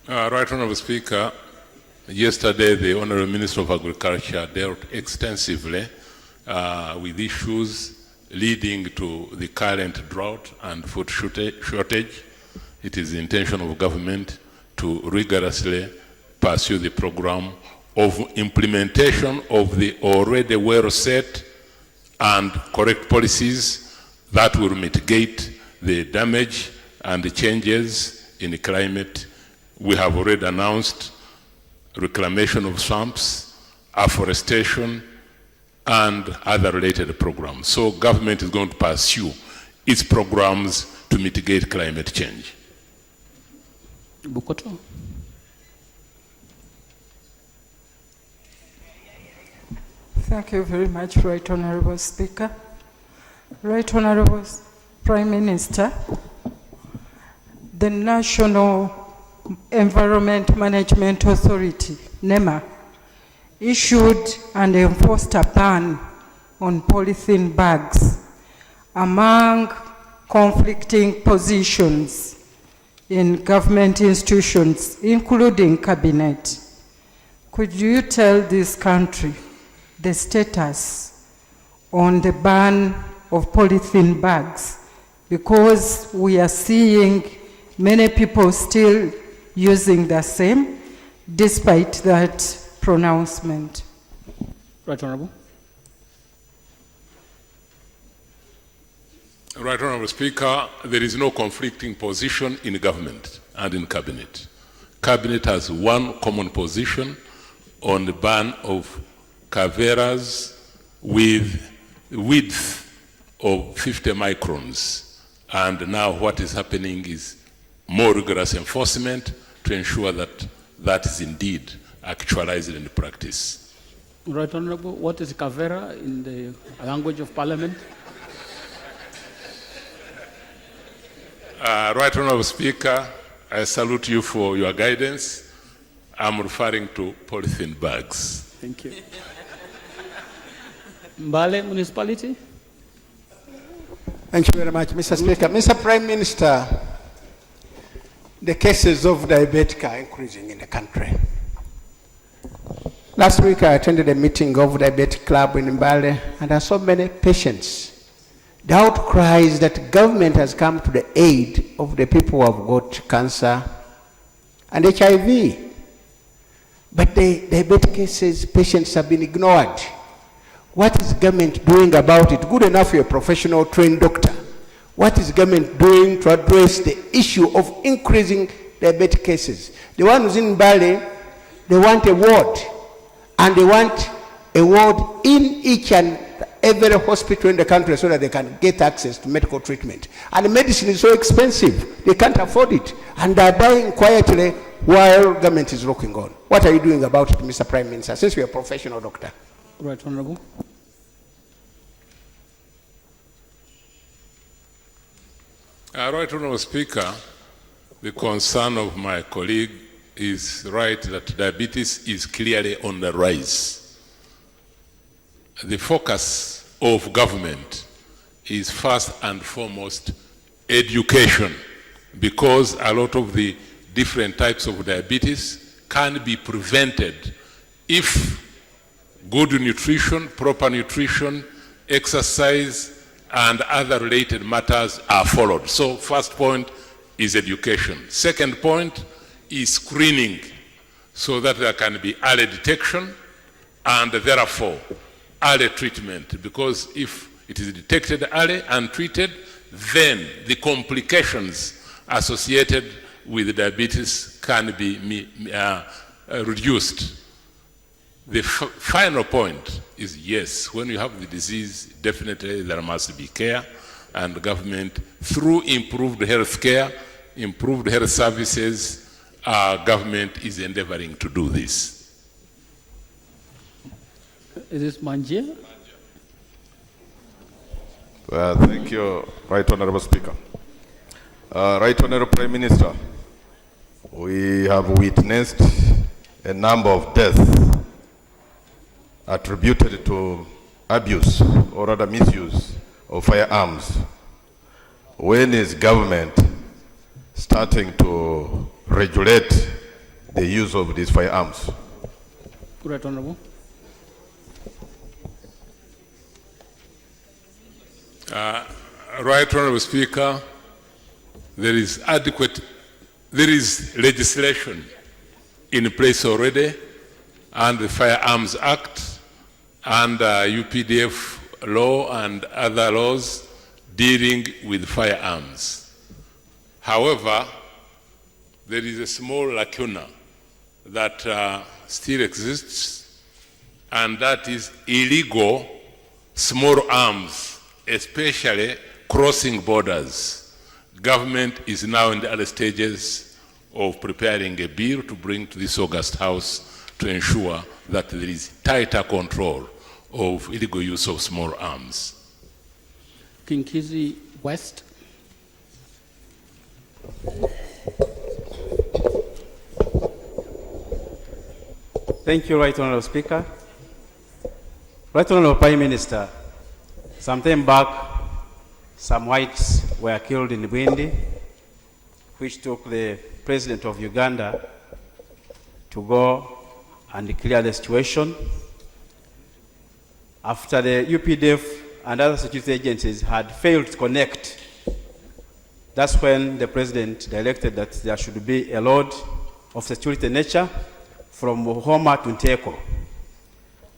Right Honorable Speaker, yesterday the Honorable Minister of Agriculture dealt extensively with issues leading to the current drought and food shortage. It is the intention of government to rigorously pursue the program of implementation of the already well set and correct policies that will mitigate the damage and the changes in the climate. We have already announced reclamation of swamps, afforestation, and other related programs. So government is going to pursue its programs to mitigate climate change. Bukoto. Thank you very much, Right Honorable Speaker. Right Honorable Prime Minister, the National Environment Management Authority, NEMA, issued and enforced a ban on polythene bags among conflicting positions in government institutions, including cabinet. Could you tell this country the status on the ban of polythene bags? Because we are seeing many people still using the same despite that pronouncement. Right Honorable. Right Honorable Speaker, there is no conflicting position in government and in cabinet. Cabinet has one common position on the ban of caveras with width of 50 microns. And now what is happening is more rigorous enforcement to ensure that that is indeed actualized in practice. Right Honorable, what is cavera in the language of Parliament? Right Honorable Speaker, I salute you for your guidance. I'm referring to polythene bags. Thank you. Mbale Municipality. Thank you very much, Mr. Speaker. Mr. Prime Minister, the cases of diabetes are increasing in the country. Last week I attended a meeting of the Diabetes Club in Mbale, and I saw many patients. The outcry is that government has come to the aid of the people who have got cancer and HIV. But the diabetic cases, patients have been ignored. What is government doing about it? Good enough you're a professional trained doctor. What is government doing to address the issue of increasing diabetic cases? The ones in Mbale, they want a ward. And they want a ward in each and every hospital in the country so that they can get access to medical treatment. And medicine is so expensive, they can't afford it. And they're dying quietly while government is looking on. What are you doing about it, Mr. Prime Minister, since you're a professional doctor? Right, Honorable. Right, Honorable Speaker, the concern of my colleague is right that diabetes is clearly on the rise. The focus of government is first and foremost education, because a lot of the different types of diabetes can be prevented if good nutrition, proper nutrition, exercise, and other related matters are followed. So first point is education. Second point is screening, so that there can be early detection and therefore early treatment, because if it is detected early and treated, then the complications associated with diabetes can be reduced. The final point is, yes, when you have the disease, definitely there must be care, and government, through improved health care, improved health services, government is endeavoring to do this. Is this Manjia? Well, thank you, Right Honorable Speaker. Right Honorable Prime Minister, we have witnessed a number of deaths attributed to abuse or rather misuse of firearms. When is government starting to regulate the use of these firearms? Right, Honorable. Right Honorable Speaker, there is legislation in place already, and the Firearms Act and UPDF law and other laws dealing with firearms. However, there is a small lacuna that still exists, and that is illegal small arms, especially crossing borders. Government is now in the early stages of preparing a bill to bring to this August House to ensure that there is tighter control of illegal use of small arms. Kinkizi West. Thank you, Right Honorable Speaker. Right Honorable Prime Minister, some time back, some whites were killed in Bwindi, which took the President of Uganda to go and clear the situation. After the UPDF and other security agencies had failed to connect, that's when the President directed that there should be a load of security nature from Homa to Nteko.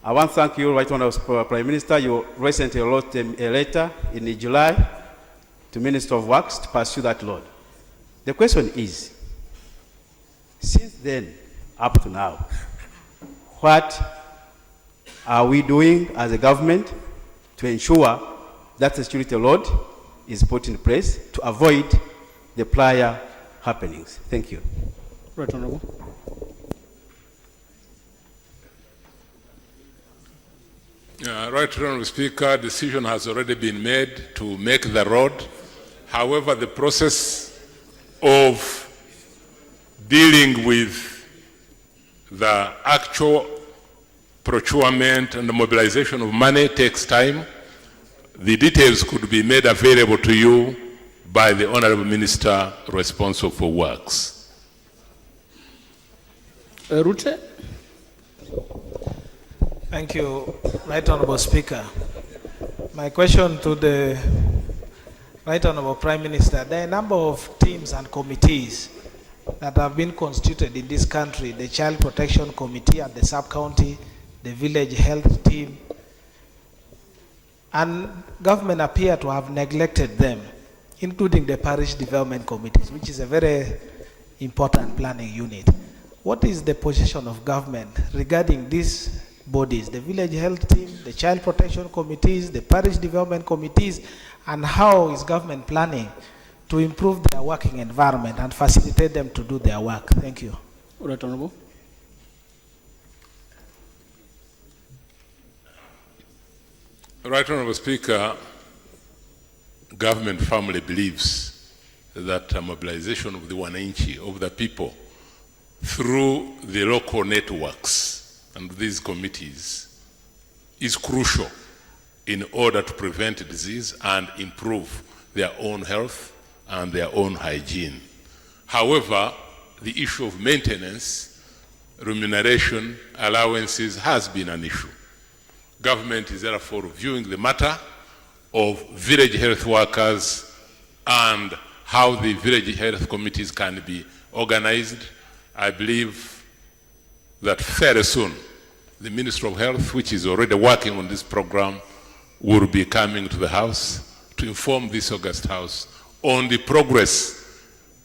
I want to thank you, Right Honorable Prime Minister. You recently wrote a letter in July to Minister of Works to pursue that load. The question is, since then up to now, what are we doing as a government to ensure that the security load is put in place to avoid the prior happenings? Thank you. Right, Honorable. Right Honorable Speaker, decision has already been made to make the road. However, the process of dealing with the actual procurement and the mobilization of money takes time. The details could be made available to you by the Honorable Minister responsible for works. Rute? Thank you, Right Honorable Speaker. My question to the Right Honorable Prime Minister, there are a number of teams and committees that have been constituted in this country, the Child Protection Committee at the sub-county, the Village Health Team, and government appear to have neglected them, including the Parish Development Committees, which is a very important planning unit. What is the position of government regarding these bodies, the Village Health Team, the Child Protection Committees, the Parish Development Committees, and how is government planning to improve their working environment and facilitate them to do their work? Thank you. Right Honorable. Right Honorable Speaker, government firmly believes that mobilization of the wananchi, of the people, through the local networks and these committees is crucial in order to prevent disease and improve their own health and their own hygiene. However, the issue of maintenance, remuneration, allowances has been an issue. Government is therefore reviewing the matter of village health workers and how the village health committees can be organized. I believe that fairly soon, the Minister of Health, which is already working on this program, will be coming to the House to inform this August House on the progress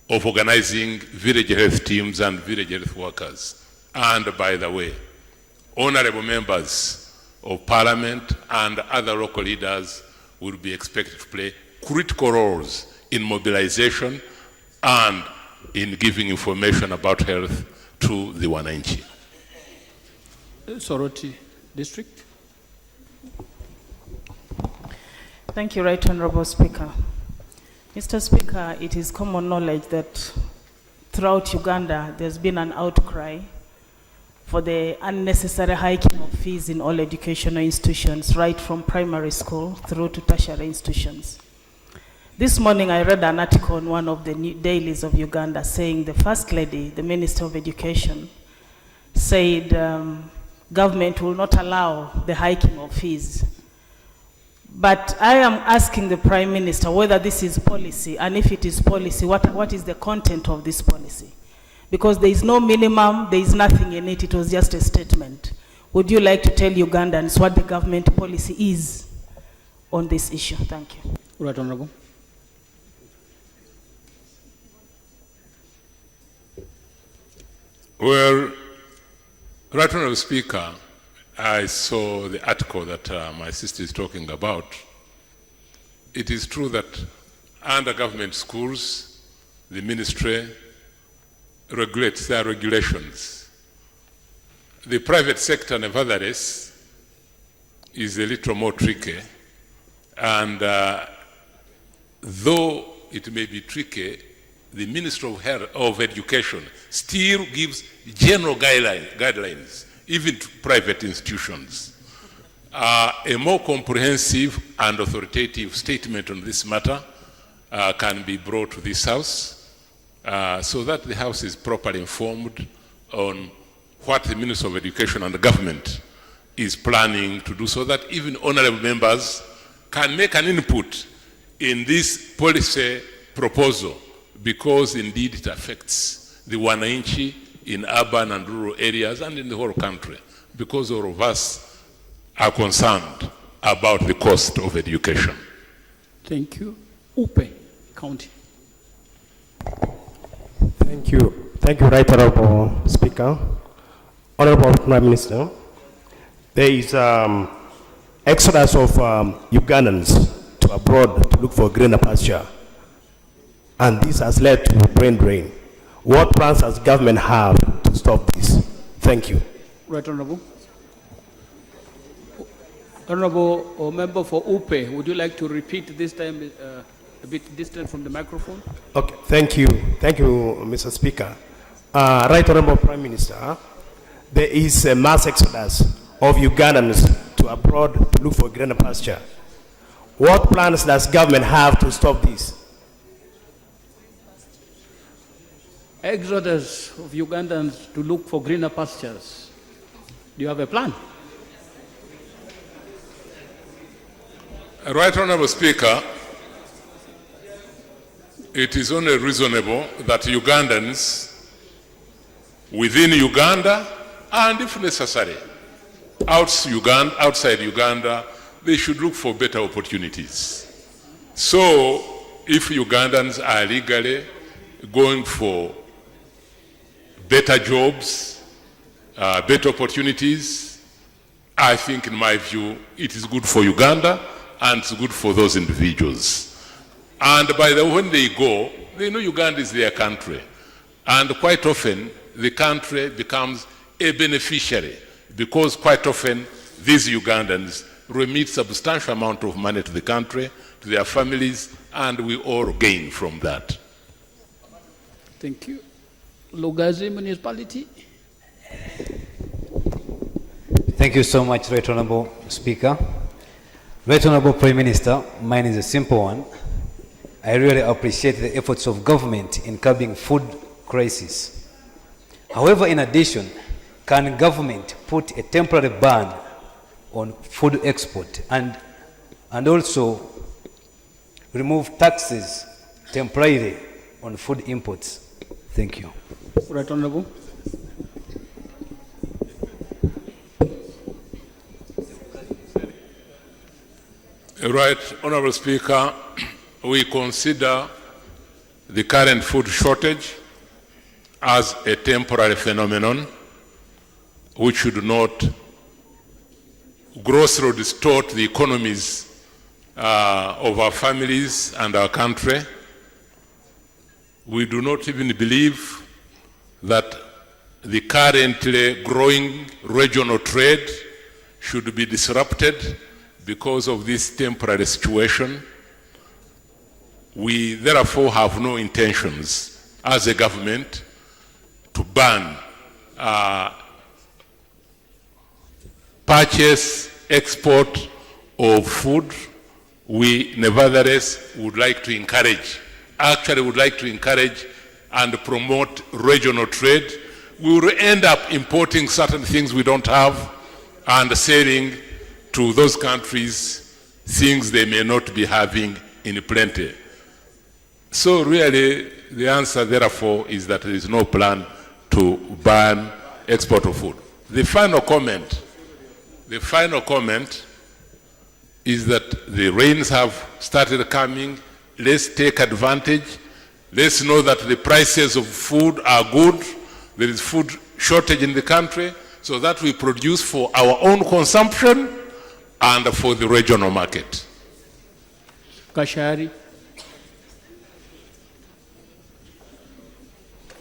of organizing village health teams and village health workers. And by the way, honorable members of Parliament and other local leaders will be expected to play critical roles in mobilization and in giving information about health to the wananchi. Soroti District. Thank you, Right Honorable Speaker. Mr. Speaker, it is common knowledge that throughout Uganda there's been an outcry for the unnecessary hiking of fees in all educational institutions, right from primary school through to tertiary institutions. This morning I read an article on one of the dailies of Uganda saying the First Lady, the Minister of Education, said government will not allow the hiking of fees. But I am asking the Prime Minister whether this is policy, and if it is policy, what is the content of this policy? Because there is no minimum, there is nothing in it, it was just a statement. Would you like to tell Ugandans what the government policy is on this issue? Thank you. Right Honorable. Well, Right Honorable Speaker, I saw the article that my sister is talking about. It is true that under government schools, the ministry regulates their regulations. The private sector, nevertheless, is a little more tricky. And though it may be tricky, the Ministry of Education still gives general guidelines, even to private institutions. A more comprehensive and authoritative statement on this matter can be brought to this House so that the House is properly informed on what the Minister of Education and the government is planning to do, so that even honorable members can make an input in this policy proposal, because indeed it affects the wananchi in urban and rural areas and in the whole country, because all of us are concerned about the cost of education. Thank you. Upe County. Thank you. Thank you, Right Honorable Speaker. Honorable Prime Minister, there is exodus of Ugandans to abroad to look for greener pasture, and this has led to brain drain. What plans does government have to stop this? Thank you. Right Honorable. Honorable member for Upe, would you like to repeat this time a bit distant from the microphone? Okay, thank you. Thank you, Mr. Speaker. Right Honorable Prime Minister, there is a mass exodus of Ugandans to abroad to look for greener pasture. What plans does government have to stop this? Exodus of Ugandans to look for greener pastures. Do you have a plan? Right Honorable Speaker, it is only reasonable that Ugandans within Uganda and if necessary outside Uganda, they should look for better opportunities. So if Ugandans are legally going for better jobs, better opportunities, I think in my view it is good for Uganda and it's good for those individuals. And by the way, when they go, they know Uganda is their country. And quite often, the country becomes a beneficiary because quite often these Ugandans remit substantial amount of money to the country, to their families, and we all gain from that. Thank you. Lugazi Municipality. Thank you so much, Right Honorable Speaker. Right Honorable Prime Minister, mine is a simple one. I really appreciate the efforts of government in curbing food crisis. However, in addition, can government put a temporary ban on food export and also remove taxes temporarily on food imports? Thank you. Right Honorable. Right Honorable Speaker, we consider the current food shortage as a temporary phenomenon which should not grossly distort the economies of our families and our country. We do not even believe that the currently growing regional trade should be disrupted because of this temporary situation. We therefore have no intentions as a government to ban purchase, export of food. We nevertheless would like to encourage and promote regional trade. We will end up importing certain things we don't have and selling to those countries things they may not be having in plenty. So really, the answer therefore is that there is no plan to ban export of food. The final comment is that the rains have started coming. Let's take advantage. Let's know that the prices of food are good. There is food shortage in the country, so that we produce for our own consumption and for the regional market. Kashari.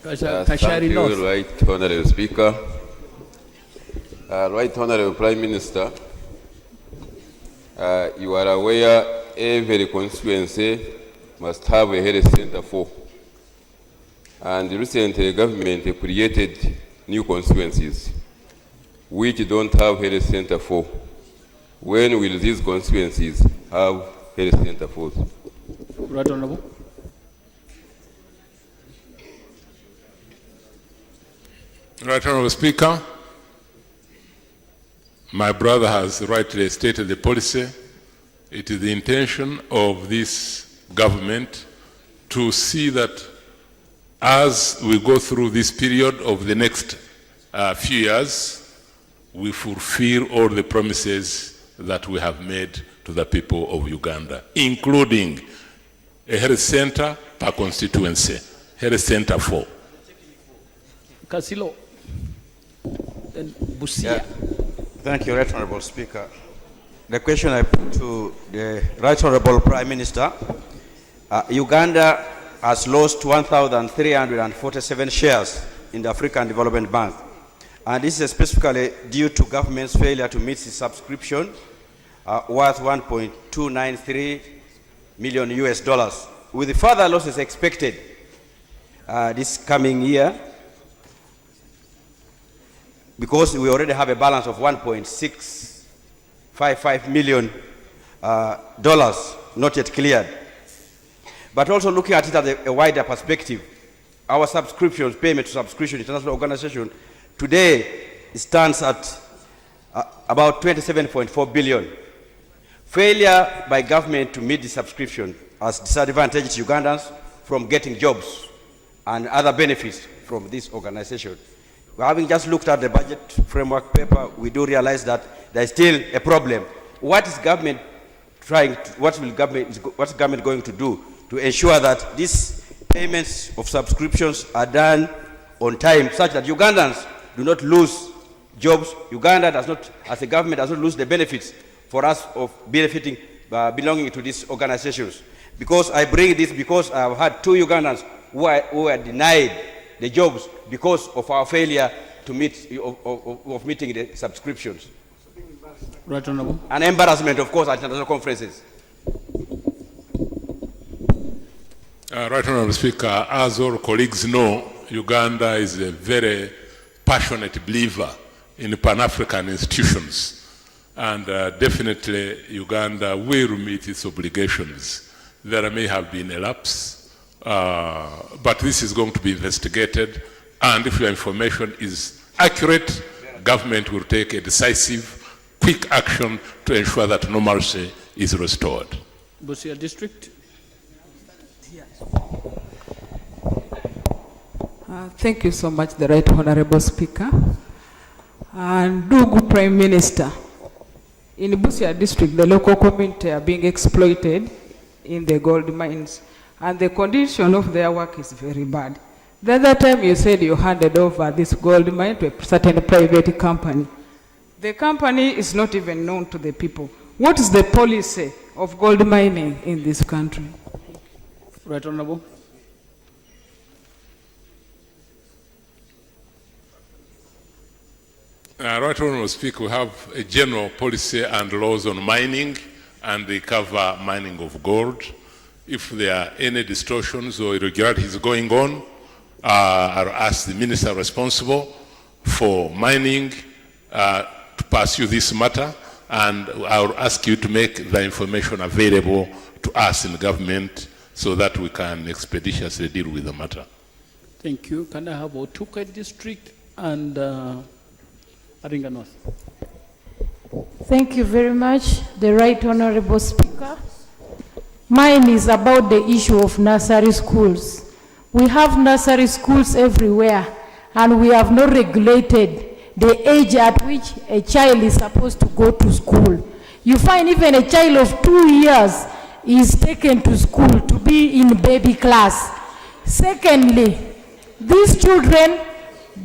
Thank you, Right Honorable Speaker. Right Honorable Prime Minister, you are aware every constituency must have a health center for. And recently the government created new constituencies which don't have health center for. When will these constituencies have health center for? Right Honorable. Right Honorable Speaker, my brother has rightly stated the policy. It is the intention of this government to see that as we go through this period of the next few years, we fulfill all the promises that we have made to the people of Uganda, including a health center per constituency, health center for. Kasilo. Then Busia. Thank you, Right Honorable Speaker. The question I put to the Right Honorable Prime Minister, Uganda has lost 1,347 shares in the African Development Bank. And this is specifically due to government's failure to meet its subscription worth $1.293 million US. With further losses expected this coming year, because we already have a balance of $1.655 million not yet cleared. But also looking at it at a wider perspective, our subscriptions, payment to subscription, international organization, today stands at about $27.4 billion. Failure by government to meet the subscription has disadvantaged Ugandans from getting jobs and other benefits from this organization. Having just looked at the budget framework paper, we do realize that there is still a problem. What is government what's government going to do to ensure that these payments of subscriptions are done on time, such that Ugandans do not lose jobs? Uganda does not, as a government, does not lose the benefits for us of benefiting, belonging to these organizations. Because I bring this because I've had 2 Ugandans who were denied the jobs because of our failure to meet, of meeting the subscriptions. Right, Honorable. An embarrassment, of course, at international conferences. Right, Honorable Speaker, as all colleagues know, Uganda is a very passionate believer in Pan-African institutions. And definitely Uganda will meet its obligations. There may have been a lapse, but this is going to be investigated. And if your information is accurate, government will take a decisive, quick action to ensure that normalcy is restored. Busia District. Thank you so much, the Right Honorable Speaker. And Ndugu Prime Minister, in Busia District, the local community are being exploited in the gold mines, and the condition of their work is very bad. The other time you said you handed over this gold mine to a certain private company. The company is not even known to the people. What is the policy of gold mining in this country? Right, Honorable. Right, Honorable Speaker, we have a general policy and laws on mining, and they cover mining of gold. If there are any distortions or irregularities going on, I'll ask the minister responsible for mining to pursue this matter, and I'll ask you to make the information available to us in government so that we can expeditiously deal with the matter. Thank you. Can I have Otuka District and Aringa North? Thank you very much, the Right Honorable Speaker. Mine is about the issue of nursery schools. We have nursery schools everywhere, and we have not regulated the age at which a child is supposed to go to school. You find even a child of 2 years is taken to school to be in baby class. Secondly, these children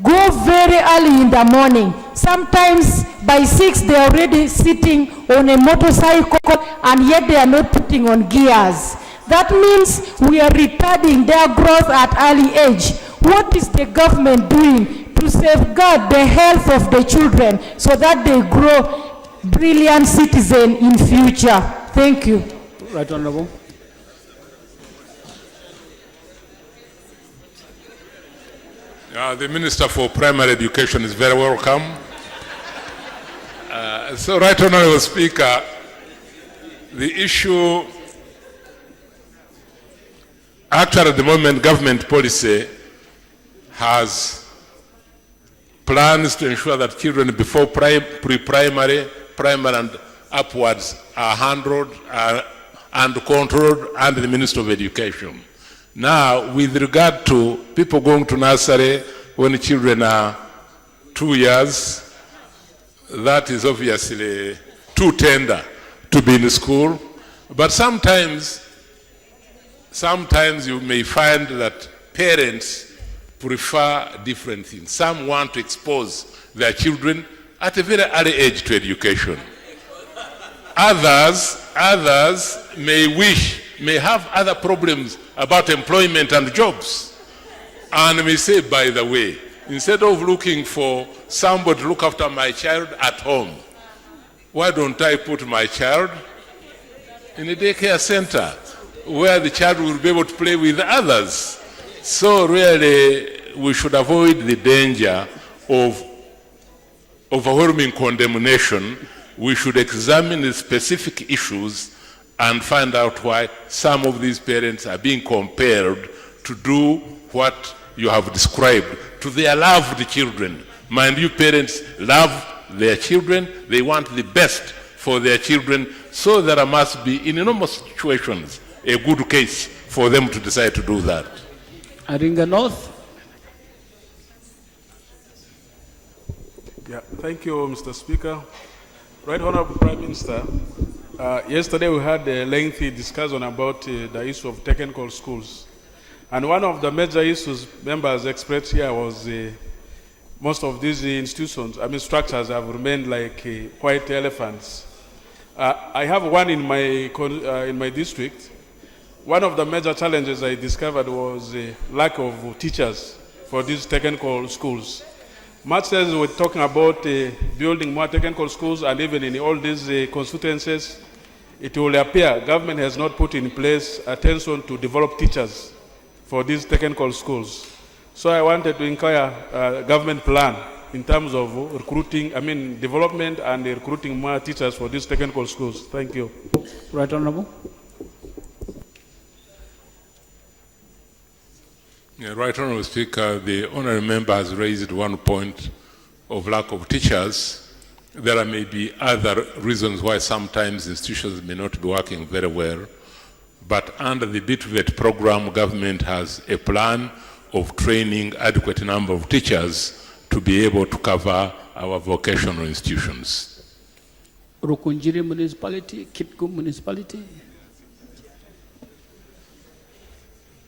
go very early in the morning. Sometimes by 6 they are already sitting on a motorcycle, and yet they are not putting on gears. That means we are retarding their growth at early age. What is the government doing to safeguard the health of the children so that they grow brilliant citizens in future? Thank you. Right, Honorable. The Minister for Primary Education is very welcome. So, Right Honorable Speaker, the issue, actually at the moment, government policy has plans to ensure that children before pre-primary, primary and upwards are handled and controlled under the Ministry of Education. Now, with regard to people going to nursery when the children are 2 years, that is obviously too tender to be in school. But sometimes you may find that parents prefer different things. Some want to expose their children at a very early age to education. Others may have other problems about employment and jobs, and may say, by the way, instead of looking for somebody to look after my child at home, why don't I put my child in a daycare center where the child will be able to play with others? So really, we should avoid the danger of overwhelming condemnation. We should examine the specific issues and find out why some of these parents are being compelled to do what you have described to their loved children. Mind you, parents love their children. They want the best for their children, so there must be, in normal situations, a good case for them to decide to do that. Aringa North. Yeah, thank you, Mr. Speaker. Right Honorable Prime Minister, yesterday we had a lengthy discussion about the issue of technical schools. And one of the major issues members expressed here was most of these institutions, structures have remained like white elephants. I have one in my district. One of the major challenges I discovered was lack of teachers for these technical schools. Much as we're talking about building more technical schools, and even in all these constituencies, it will appear government has not put in place attention to develop teachers for these technical schools. So I wanted to inquire government plan in terms of recruiting, development and recruiting more teachers for these technical schools. Thank you. Right Honorable. Yeah, Right Honourable Speaker, the honourable member has raised one point of lack of teachers. There may be other reasons why sometimes institutions may not be working very well, but under the BTVET program, government has a plan of training adequate number of teachers to be able to cover our vocational institutions. Rukunjiri Municipality, Kitgum Municipality.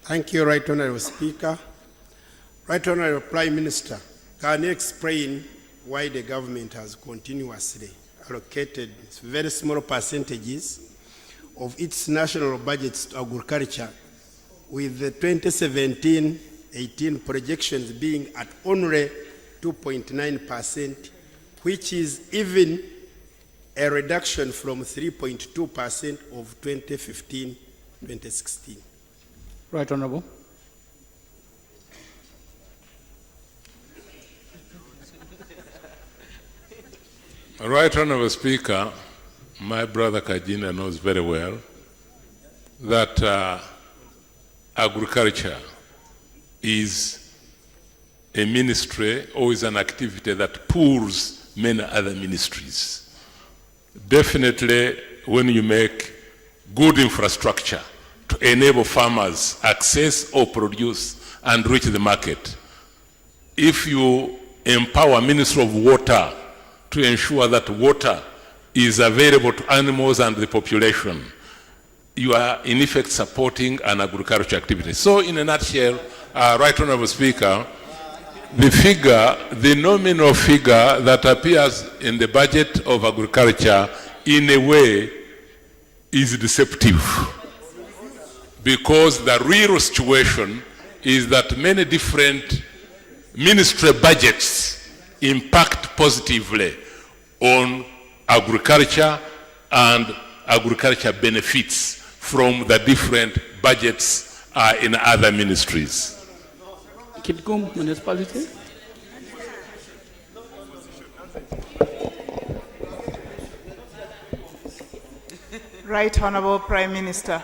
Thank you, Right Honourable Speaker. Right Honourable Prime Minister, can you explain why the government has continuously allocated very small percentages of its national budgets to agriculture, with the 2017-18 projections being at only 2.9%, which is even a reduction from 3.2% of 2015-2016? Right Honourable. Right Honourable Speaker, my brother Kajina knows very well that agriculture is a ministry or is an activity that pulls many other ministries. Definitely, when you make good infrastructure to enable farmers access or produce and reach the market, if you empower Ministry of Water to ensure that water is available to animals and the population, you are in effect supporting an agriculture activity. So in a nutshell, Right Honourable Speaker, the nominal figure that appears in the budget of agriculture in a way is deceptive, because the real situation is that many different ministry budgets impact positively on agriculture and agriculture benefits from the different budgets in other ministries. Kitgum Municipality. Right Honourable Prime Minister,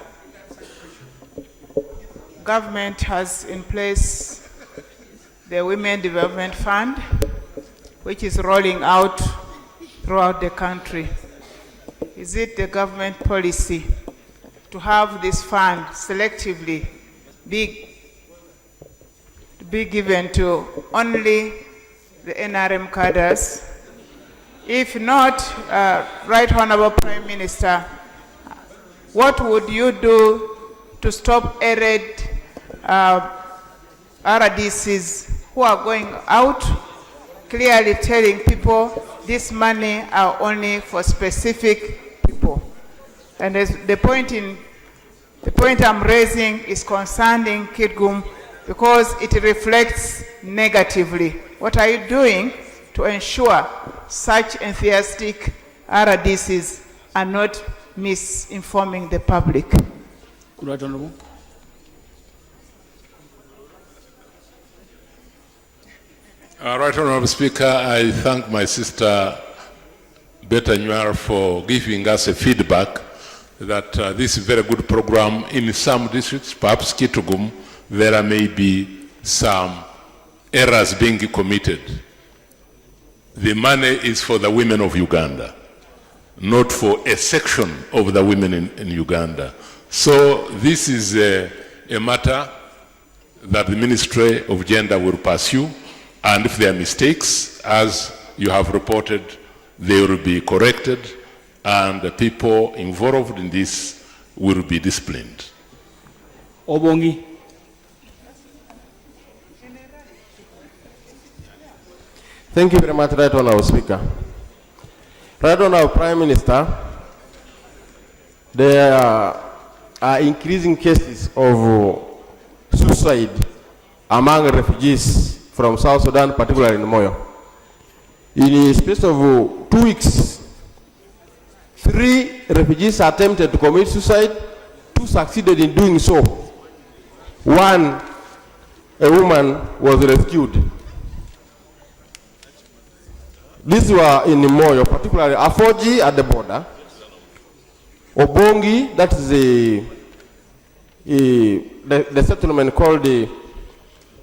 government has in place the Women Development Fund, which is rolling out throughout the country. Is it the government policy to have this fund selectively be given to only the NRM cadres? If not, Right Honourable Prime Minister, what would you do to stop errant RDCs who are going out clearly telling people this money are only for specific people? And the point I'm raising is concerning Kitgum, because it reflects negatively. What are you doing to ensure such enthusiastic RDCs are not misinforming the public? Right Honourable. Right Honourable Speaker, I thank my sister Beta Nywar for giving us a feedback that this is a very good program. In some districts, perhaps Kitgum, there may be some errors being committed. The money is for the women of Uganda. not for a section of the women in Uganda. So this is a matter that the Ministry of Gender will pursue, and if there are mistakes, as you have reported, they will be corrected, and the people involved in this will be disciplined. Obongi. Thank you very much, Right Honourable Speaker. Right Honourable Prime Minister, there are increasing cases of suicide among refugees from South Sudan, particularly in Moyo. In a space of 2 weeks, 3 refugees attempted to commit suicide, 2 succeeded in doing so. 1, a woman, was rescued. These were in Moyo, particularly Afoji at the border, Obongi, that is the settlement called the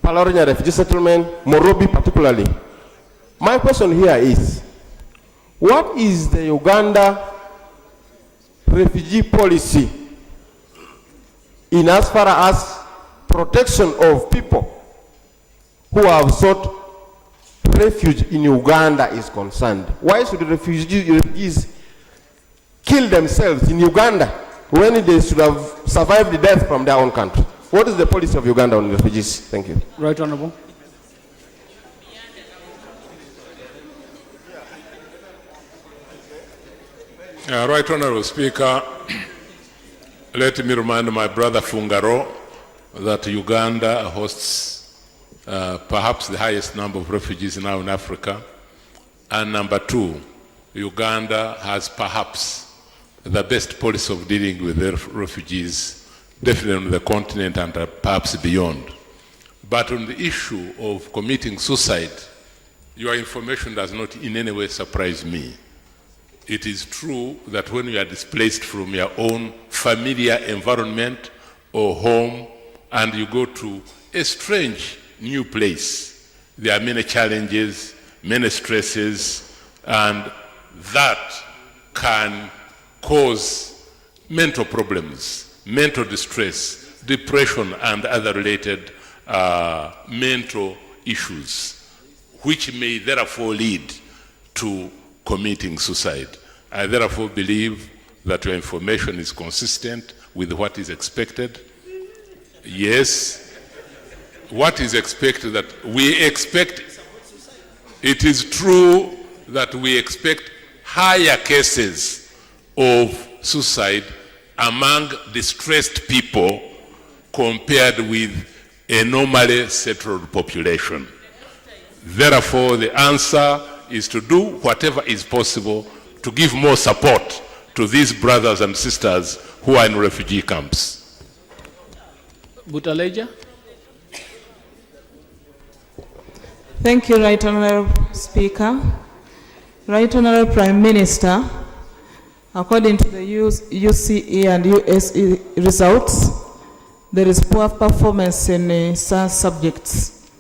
Palorinya Refugee Settlement, Morobi particularly. My question here is, what is the Uganda refugee policy in as far as protection of people who have sought refuge in Uganda is concerned? Why should refugees kill themselves in Uganda when they should have survived the death from their own country? What is the policy of Uganda on refugees? Thank you. Right Honourable. Right Honourable Speaker, let me remind my brother Fungaro that Uganda hosts perhaps the highest number of refugees now in Africa. And number 2, Uganda has perhaps the best policy of dealing with the refugees, definitely on the continent and perhaps beyond. But on the issue of committing suicide, your information does not in any way surprise me. It is true that when you are displaced from your own familiar environment or home and you go to a strange new place, there are many challenges, many stresses, and that can cause mental problems, mental distress, depression, and other related mental issues, which may therefore lead to committing suicide. I therefore believe that your information is consistent with what is expected. Yes, what is expected, that we expect, it is true that we expect higher cases of suicide among distressed people compared with a normally settled population. Therefore, the answer is to do whatever is possible to give more support to these brothers and sisters who are in refugee camps. Butaleja. Thank you, Right Honourable Speaker. Right Honourable Prime Minister, according to the UCE and USE results, there is poor performance in science subjects.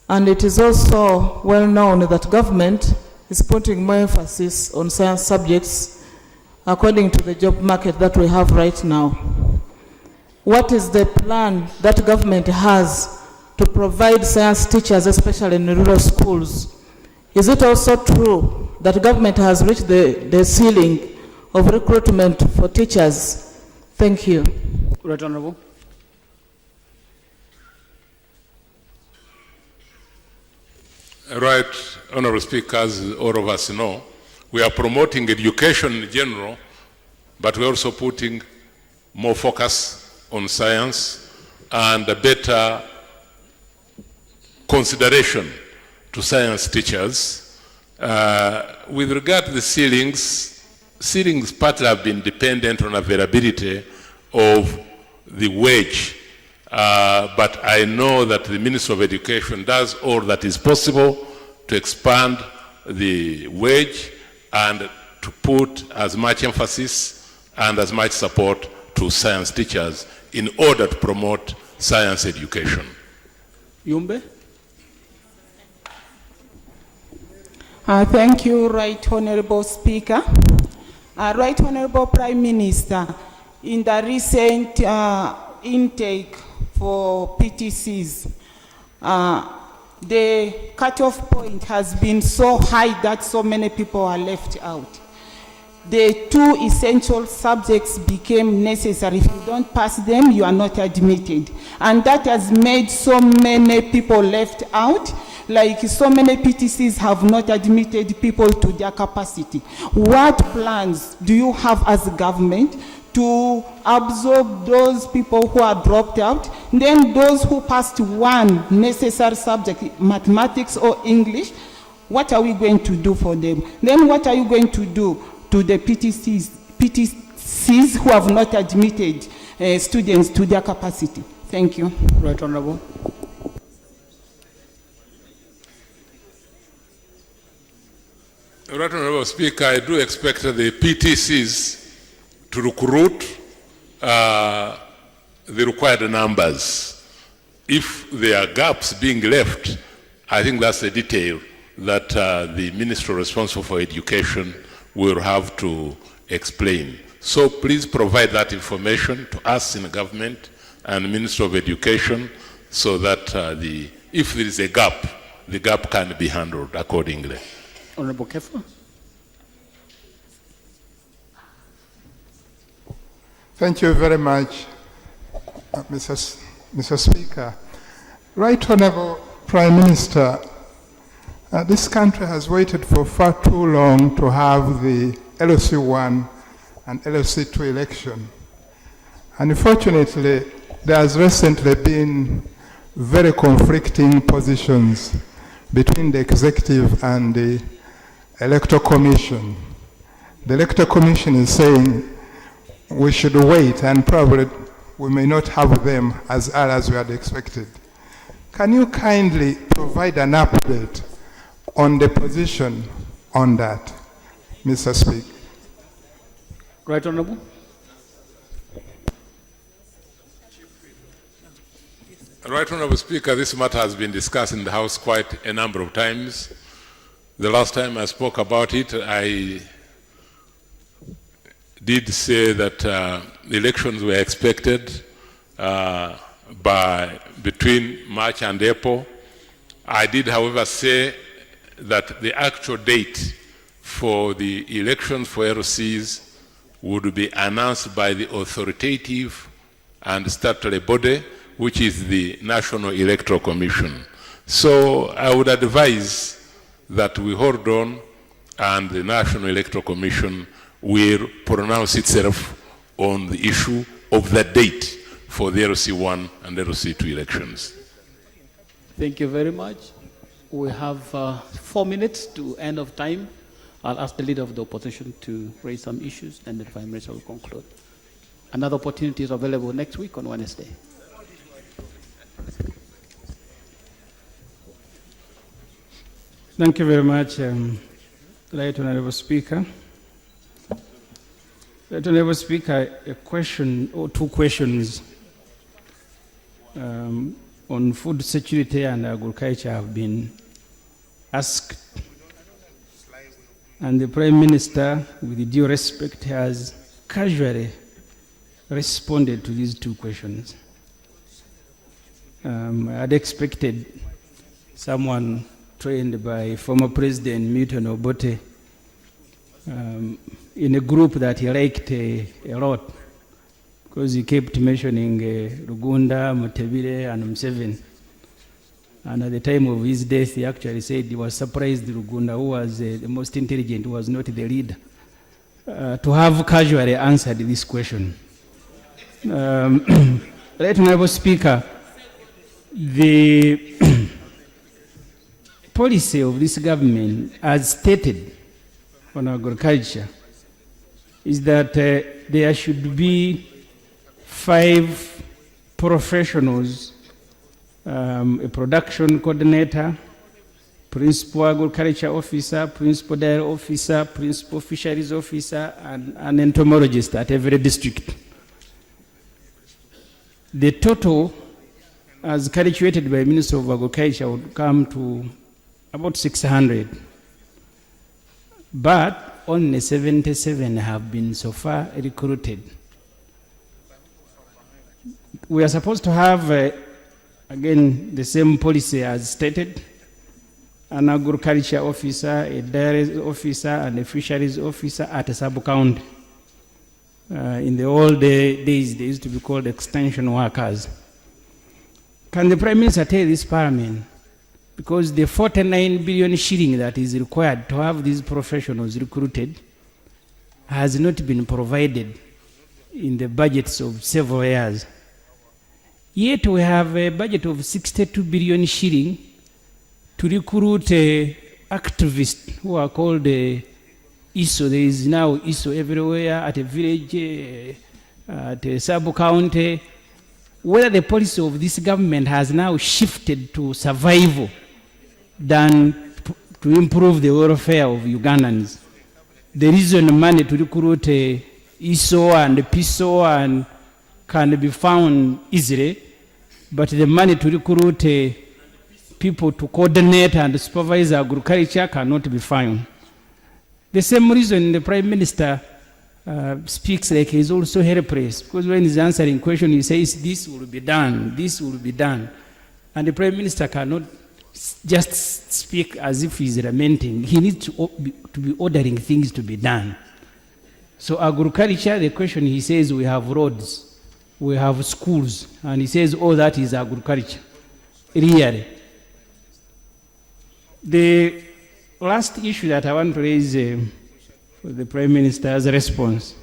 And it is also well known that government is putting more emphasis on science subjects according to the job market that we have right now. What is the plan that government has to provide science teachers, especially in rural schools? Is it also true that government has reached the ceiling of recruitment for teachers? Thank you. Right Honourable. Right, Honourable Speaker, as all of us know, we are promoting education in general, but we're also putting more focus on science and a better consideration to science teachers. With regard to the ceilings partly have been dependent on availability of the wage. But I know that the Ministry of Education does all that is possible to expand the wage and to put as much emphasis and as much support to science teachers in order to promote science education. Yumbe. Thank you, Right Honourable Speaker. Right Honorable Prime Minister, in the recent intake for PTCs, the cutoff point has been so high that so many people are left out. The two essential subjects became necessary. If you don't pass them, you are not admitted. And that has made so many people left out. Like so many PTCs have not admitted people to their capacity. What plans do you have as a government to absorb those people who are dropped out? Then those who passed one necessary subject, mathematics or English, what are we going to do for them? Then what are you going to do to the PTCs who have not admitted students to their capacity? Thank you. Right Honorable. Right Honorable Speaker, I do expect the PTCs to recruit the required numbers. If there are gaps being left, I think that's a detail that the Minister responsible for education will have to explain. So please provide that information to us in the government and the Minister of Education so that if there is a gap, the gap can be handled accordingly. Honorable Kefa. Thank you very much, Mr. Speaker. Right Honorable Prime Minister, this country has waited for far too long to have the LOC1 and LOC2 election. Unfortunately, there has recently been very conflicting positions between the executive and the Electoral Commission. The Electoral Commission is saying we should wait and probably we may not have them as early as we had expected. Can you kindly provide an update on the position on that, Mr. Speaker? Right Honorable. Right Honorable Speaker, this matter has been discussed in the House quite a number of times. The last time I spoke about it, I did say that elections were expected between March and April. I did, however, say that the actual date for the elections for LOCs would be announced by the authoritative and statutory body, which is the National Electoral Commission. So I would advise that we hold on and the National Electoral Commission will pronounce itself on the issue of the date for the LOC1 and LOC2 elections. Thank you very much. We have 4 minutes to end of time. I'll ask the leader of the opposition to raise some issues, and the Prime Minister will conclude. Another opportunity is available next week on Wednesday. Thank you very much, Right Honorable Speaker. Right Honorable Speaker, a question or two questions on food security and agriculture have been asked. And the Prime Minister, with due respect, has casually responded to these two questions. I had expected someone trained by former President Milton Obote in a group that he liked a lot, because he kept mentioning Rugunda, Mutebile, and Museveni. And at the time of his death, he actually said he was surprised Rugunda, who was the most intelligent, was not the leader, to have casually answered this question. Right Honorable Speaker, the policy of this government, as stated on agriculture, is that there should be 5 professionals, a production coordinator, principal agriculture officer, principal dairy officer, principal fisheries officer, and an entomologist at every district. The total, as calculated by Minister of Agriculture, would come to about 600. But only 77 have been so far recruited. We are supposed to have, again, the same policy as stated: an agriculture officer, a dairy officer, and a fisheries officer at a sub-county. In the old days, they used to be called extension workers. Can the Prime Minister tell this Parliament, because the 49 billion shilling that is required to have these professionals recruited has not been provided in the budgets of several years. Yet we have a budget of 62 billion shilling to recruit activists who are called ISO. There is now ISO everywhere, at a village, at a sub-county. Whether the policy of this government has now shifted to survival than to improve the welfare of Ugandans. There is no money to recruit ISO and PISO and can be found easily, but the money to recruit people to coordinate and supervise agriculture cannot be found. The same reason the Prime Minister speaks like he's also helpless, because when he's answering question, he says, this will be done, this will be done. And the Prime Minister cannot just speak as if he's lamenting. He needs to be ordering things to be done. So agriculture, the question he says, we have roads, we have schools, and he says all that is agriculture. Really. The last issue that I want to raise for the Prime Minister's response.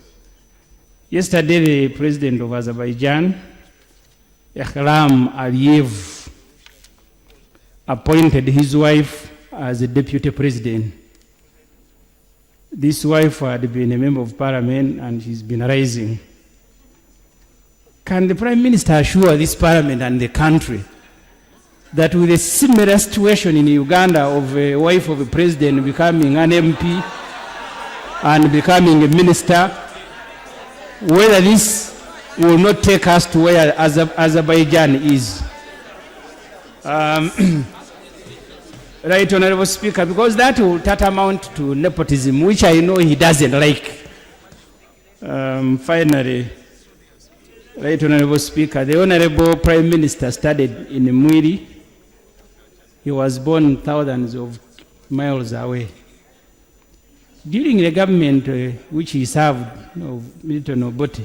Yesterday, the President of Azerbaijan, Ilham Aliyev, appointed his wife as a deputy president. This wife had been a member of parliament and she's been rising. Can the Prime Minister assure this parliament and the country that with a similar situation in Uganda of a wife of a president becoming an MP and becoming a minister, whether this will not take us to where Azerbaijan is? Right, Honorable Speaker, because that will tantamount to nepotism, which I know he doesn't like. Finally, right, Honorable Speaker, the Honorable Prime Minister studied in Mwiri. He was born thousands of miles away. During the government which he served, of Milton Obote,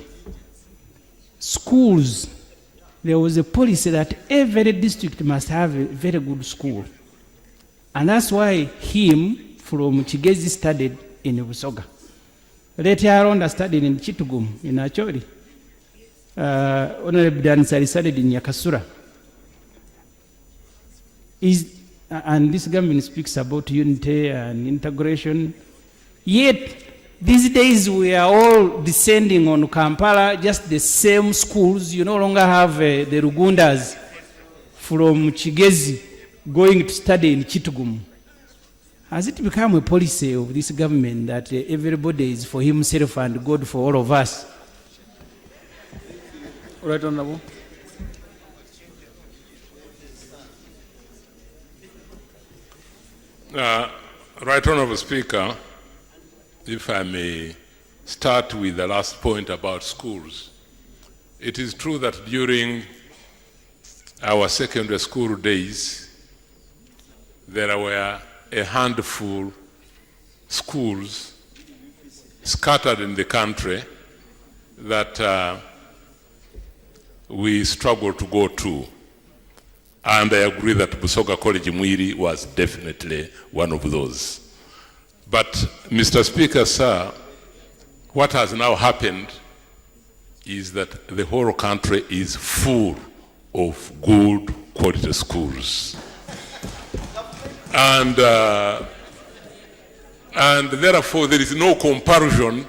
schools, there was a policy that every district must have a very good school. And that's why him from Chigezi studied in Busoga. Later on, I studied in Chitugum, in Acholi. Honorable Dansari studied in Yakasura. And this government speaks about unity and integration. Yet, these days we are all descending on Kampala, just the same schools. You no longer have the Rugundas from Chigezi going to study in Chitugum. Has it become a policy of this government that everybody is for himself and God for all of us? Right, Honorable. Right, Honorable Speaker, if I may start with the last point about schools. It is true that during our secondary school days, there were a handful schools scattered in the country that we struggled to go to. And I agree that Busoga College Mwiri was definitely one of those. But, Mr. Speaker, sir, what has now happened is that the whole country is full of good quality schools. And therefore there is no comparison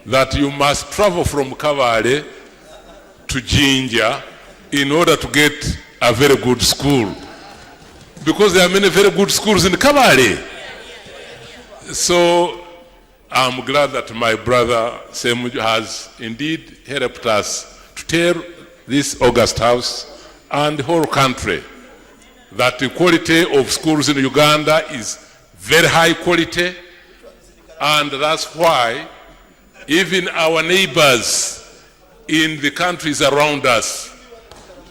that you must travel from Kavale to Jinja in order to get a very good school. Because there are many very good schools in Kavale. So I'm glad that my brother Semuju has indeed helped us to tell this August House and the whole country that the quality of schools in Uganda is very high quality, And that's why even our neighbors in the countries around us,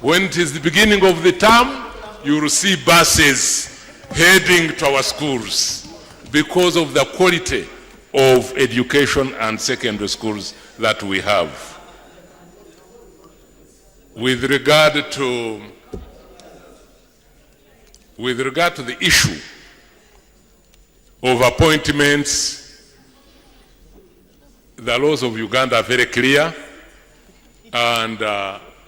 when it is the beginning of the term, you will see buses heading to our schools because of the quality of education and secondary schools that we have. With regard to the issue of appointments, the laws of Uganda are very clear, and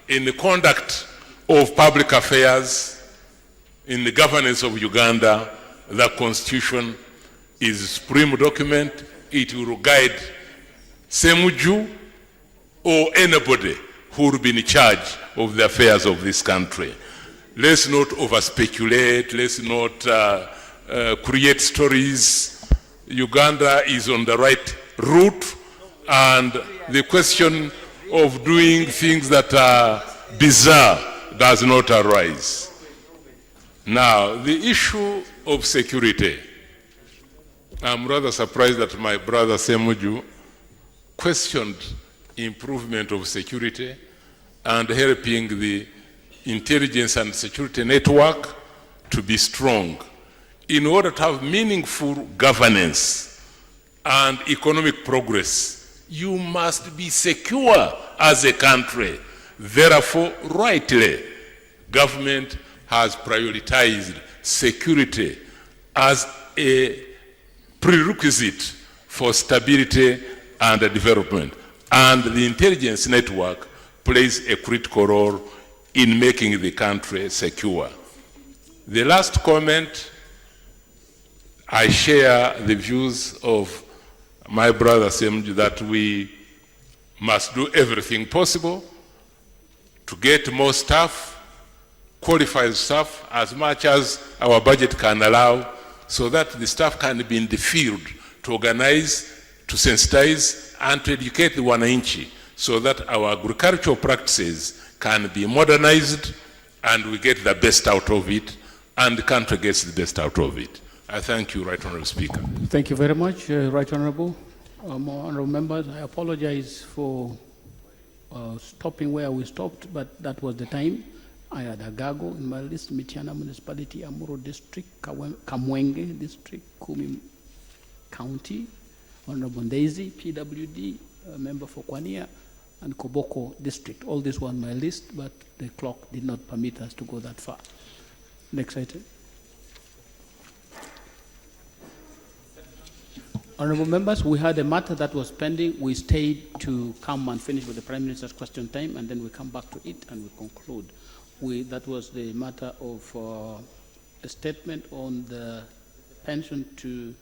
in the conduct of public affairs, in the governance of Uganda, the Constitution is a supreme document. It will guide Semuju or anybody who will be in charge of the affairs of this country. Let's not over-speculate, let's not create stories. Uganda is on the right route, and the question of doing things that are bizarre does not arise. Now, the issue of security. I'm rather surprised that my brother Semuju questioned improvement of security and helping the intelligence and security network to be strong. In order to have meaningful governance and economic progress, you must be secure as a country. Therefore, rightly, government has prioritized security as a prerequisite for stability and development. And the intelligence network plays a critical role in making the country secure. The last comment, I share the views of my brother Semuju that we must do everything possible to get more staff, qualified staff, as much as our budget can allow, so that the staff can be in the field to organize, to sensitize, and to educate the wananchi, so that our agricultural practices can be modernized and we get the best out of it, and the country gets the best out of it. I thank you, Right Honorable Speaker. Thank you very much, Right Honorable. Honorable members, I apologize for stopping where we stopped, but that was the time. I had Agago in my list, Mityana Municipality, Amuro District, Kamwenge District, Kumi County, Honorable Ndezi, PWD, member for Kwania, and Koboko District. All this were on my list, but the clock did not permit us to go that far. Next item. Honorable members, we had a matter that was pending. We stayed to come and finish with the Prime Minister's question time, and then we come back to it and we conclude. That was the matter of a statement on the pension to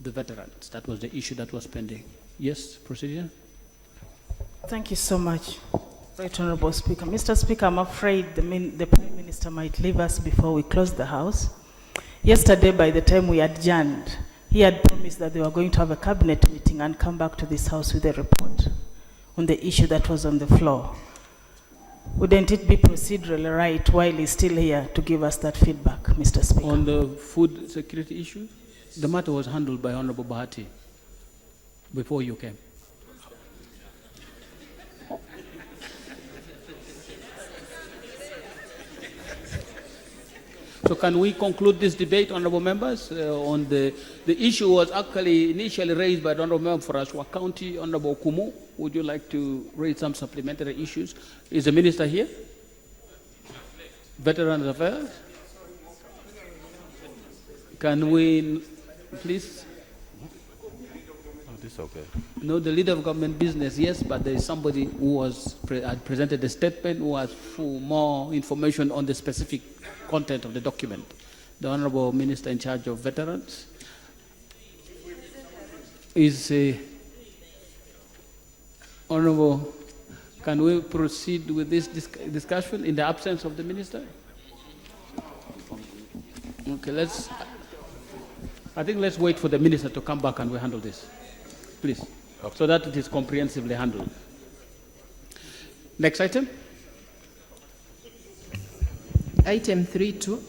the veterans. That was the issue that was pending. Yes, procedure? Thank you so much, Right Honorable Speaker. Mr. Speaker, I'm afraid the Prime Minister might leave us before we close the House. Yesterday, by the time we adjourned, he had promised that they were going to have a cabinet meeting and come back to this House with a report on the issue that was on the floor. Wouldn't it be procedurally right while he's still here to give us that feedback, Mr. Speaker? On the food security issue, the matter was handled by Honorable Bahati before you came. So can we conclude this debate, honorable members? On the issue was actually initially raised by the honorable member for Ashwa County, Honorable Kumu. Would you like to raise some supplementary issues? Is the minister here? Veterans Affairs? Can we please? Oh, this is okay. No, the leader of government business, yes, but there is somebody who had presented a statement who has more information on the specific content of the document. The Honorable Minister in charge of veterans is Honorable. Can we proceed with this discussion in the absence of the minister? Okay, I think let's wait for the minister to come back and we handle this, please, so that it is comprehensively handled. Next item. Item 3.2,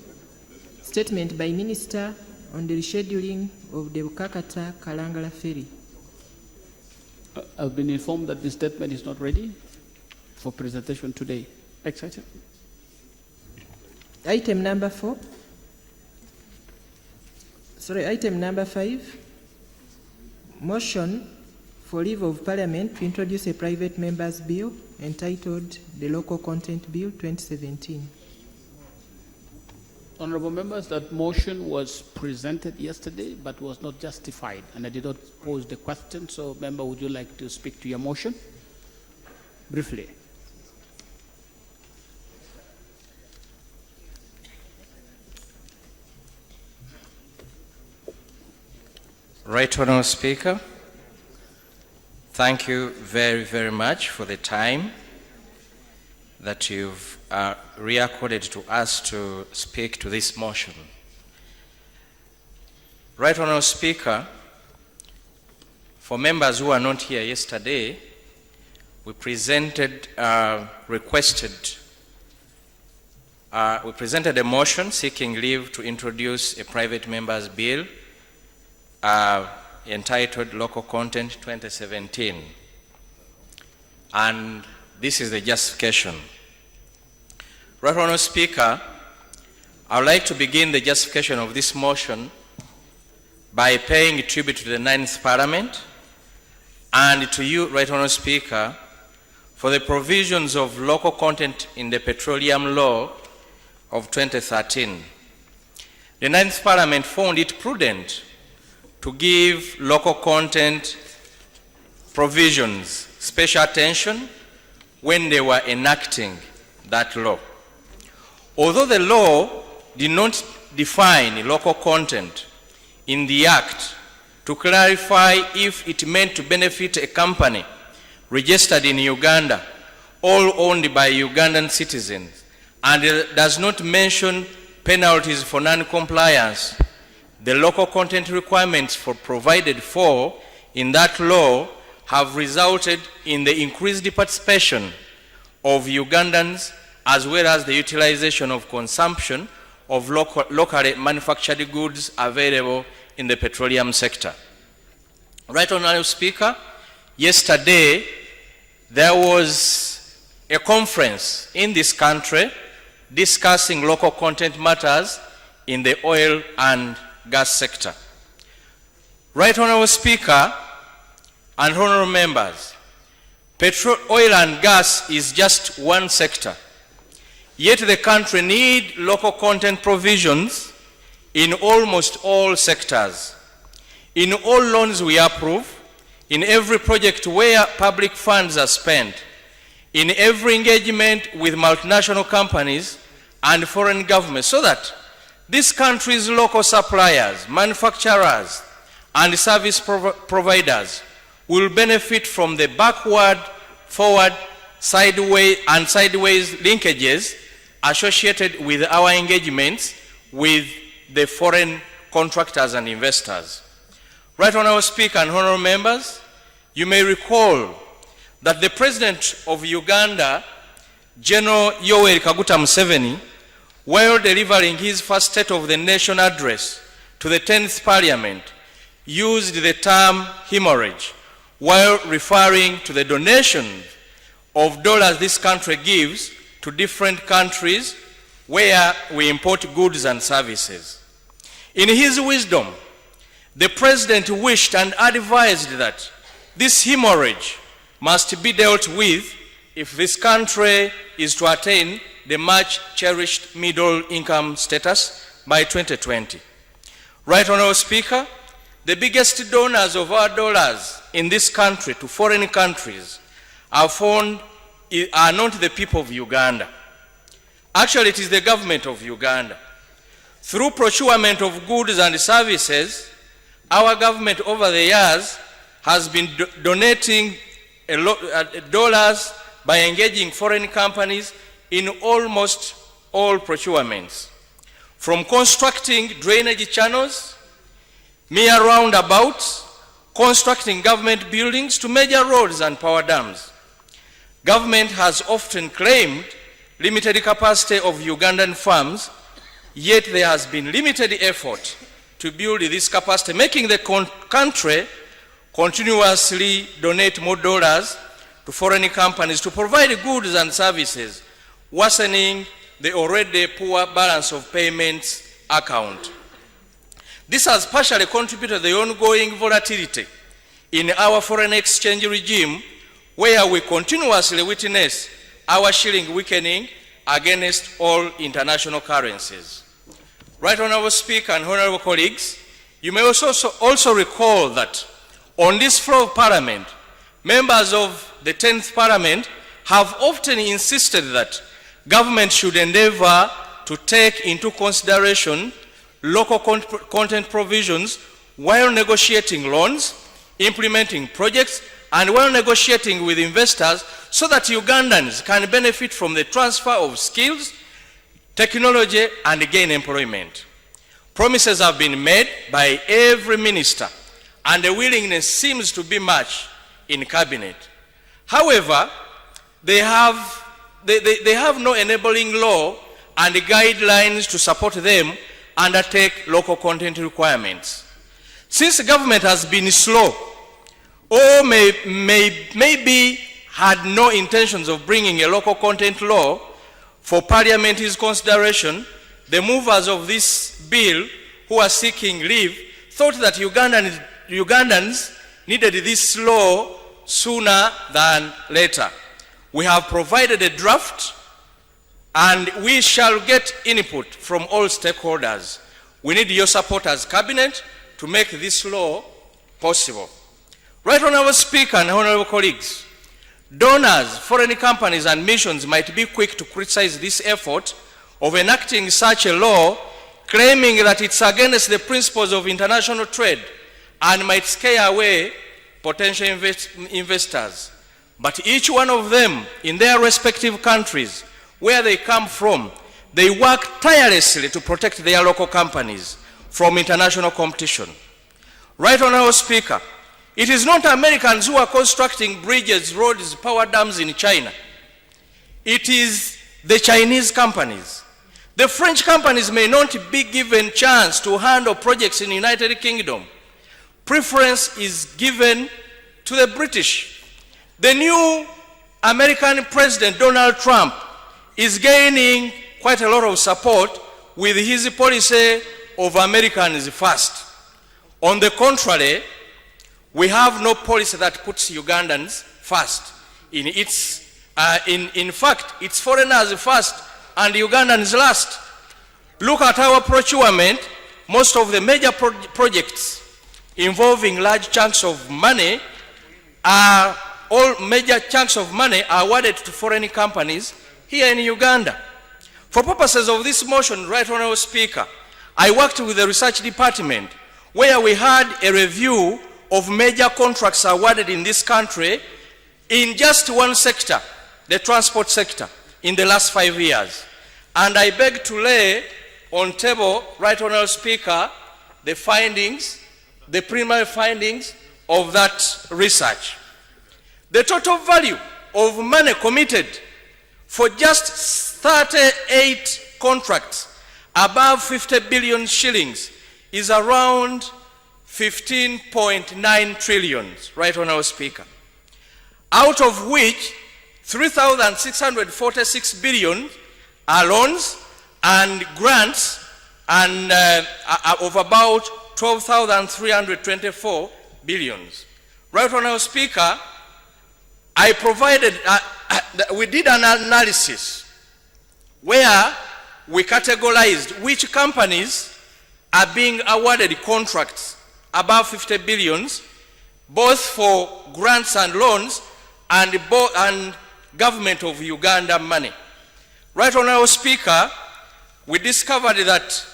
statement by Minister on the rescheduling of the Kakata Kalangala Ferry. I've been informed that the statement is not ready for presentation today. Next item. Item number 4. Sorry, item number 5. Motion for leave of Parliament to introduce a private member's bill entitled the Local Content Bill 2017. Honorable members, that motion was presented yesterday but was not justified, and I did not pose the question. So, member, would you like to speak to your motion? Briefly. Right Honourable Speaker, thank you very, very much for the time that you've reaccorded to us to speak to this motion. Right Honourable Speaker, for members who are not here yesterday, we presented a motion seeking leave to introduce a private member's bill entitled Local Content 2017. And this is the justification. Right Honourable Speaker, I would like to begin the justification of this motion by paying tribute to the 9th Parliament and to you, Right Honourable Speaker, for the provisions of local content in the Petroleum Law of 2013. The 9th Parliament found it prudent to give local content provisions special attention when they were enacting that law. Although the law did not define local content in the Act to clarify if it meant to benefit a company registered in Uganda or owned by Ugandan citizens, and it does not mention penalties for non-compliance, the local content requirements provided for in that law have resulted in the increased participation of Ugandans as well as the utilization of consumption of locally manufactured goods available in the petroleum sector. Right Honourable Speaker, yesterday there was a conference in this country discussing local content matters in the oil and gas sector. Right Honourable Speaker and honourable members, oil and gas is just one sector. Yet the country needs local content provisions in almost all sectors. In all loans we approve, in every project where public funds are spent, in every engagement with multinational companies and foreign governments, so that this country's local suppliers, manufacturers, and service providers will benefit from the backward, forward, sideways linkages associated with our engagements with the foreign contractors and investors. Right Honourable Speaker and honourable members, you may recall that the President of Uganda, General Yoweri Kaguta Museveni, while delivering his first State of the Nation address to the 10th Parliament, used the term hemorrhage while referring to the donation of dollars this country gives to different countries where we import goods and services. In his wisdom, the President wished and advised that this hemorrhage must be dealt with if this country is to attain the much cherished middle income status by 2020. Right Honourable Speaker, the biggest donors of our dollars in this country to foreign countries are not the people of Uganda. Actually, it is the government of Uganda. Through procurement of goods and services, our government over the years has been donating dollars by engaging foreign companies in almost all procurements. From constructing drainage channels, mere roundabouts, constructing government buildings to major roads and power dams. Government has often claimed limited capacity of Ugandan firms, yet there has been limited effort to build this capacity, making the country continuously donate more dollars to foreign companies to provide goods and services, worsening the already poor balance of payments account. This has partially contributed to the ongoing volatility in our foreign exchange regime, where we continuously witness our shilling weakening against all international currencies. Right Honorable Speaker and honorable colleagues, you may also recall that on this floor of Parliament, members of the 10th Parliament have often insisted that government should endeavor to take into consideration local content provisions while negotiating loans, implementing projects, and while negotiating with investors so that Ugandans can benefit from the transfer of skills, technology, and gain employment. Promises have been made by every minister, and the willingness seems to be much in cabinet. However, they have no enabling law and guidelines to support them undertake local content requirements. Since the government has been slow, or maybe had no intentions of bringing a local content law for Parliament's consideration, the movers of this bill who are seeking leave thought that Ugandans needed this law sooner than later. We have provided a draft and we shall get input from all stakeholders. We need your support as cabinet to make this law possible. Right Honorable Speaker and honorable colleagues, donors, foreign companies and missions might be quick to criticize this effort of enacting such a law, claiming that it's against the principles of international trade and might scare away potential investors. But each one of them in their respective countries, where they come from, they work tirelessly to protect their local companies from international competition. Right Honorable Speaker, it is not Americans who are constructing bridges, roads, power dams in China. It is the Chinese companies. The French companies may not be given chance to handle projects in the United Kingdom. Preference is given to the British. The new American President Donald Trump is gaining quite a lot of support with his policy of Americans first. On the contrary, we have no policy that puts Ugandans first. In fact, it's foreigners first and Ugandans last. Look at our procurement. Most of the major projects involving large chunks of money are awarded to foreign companies here in Uganda. For purposes of this motion, Right Honorable Speaker, I worked with the research department where we had a review of major contracts awarded in this country in just one sector, the transport sector, in the last 5 years. And I beg to lay on table, Right Honorable Speaker, the findings, the preliminary findings of that research. The total value of money committed for just 38 contracts above 50 billion shillings is around 15.9 trillion, Right Honorable Speaker, out of which 3,646 billion are loans and grants and of about 12,324 billion. Right Honorable Speaker, I provided, we did an analysis where we categorized which companies are being awarded contracts above 50 billions, both for grants and loans and government of Uganda money. Right Honorable Speaker, we discovered that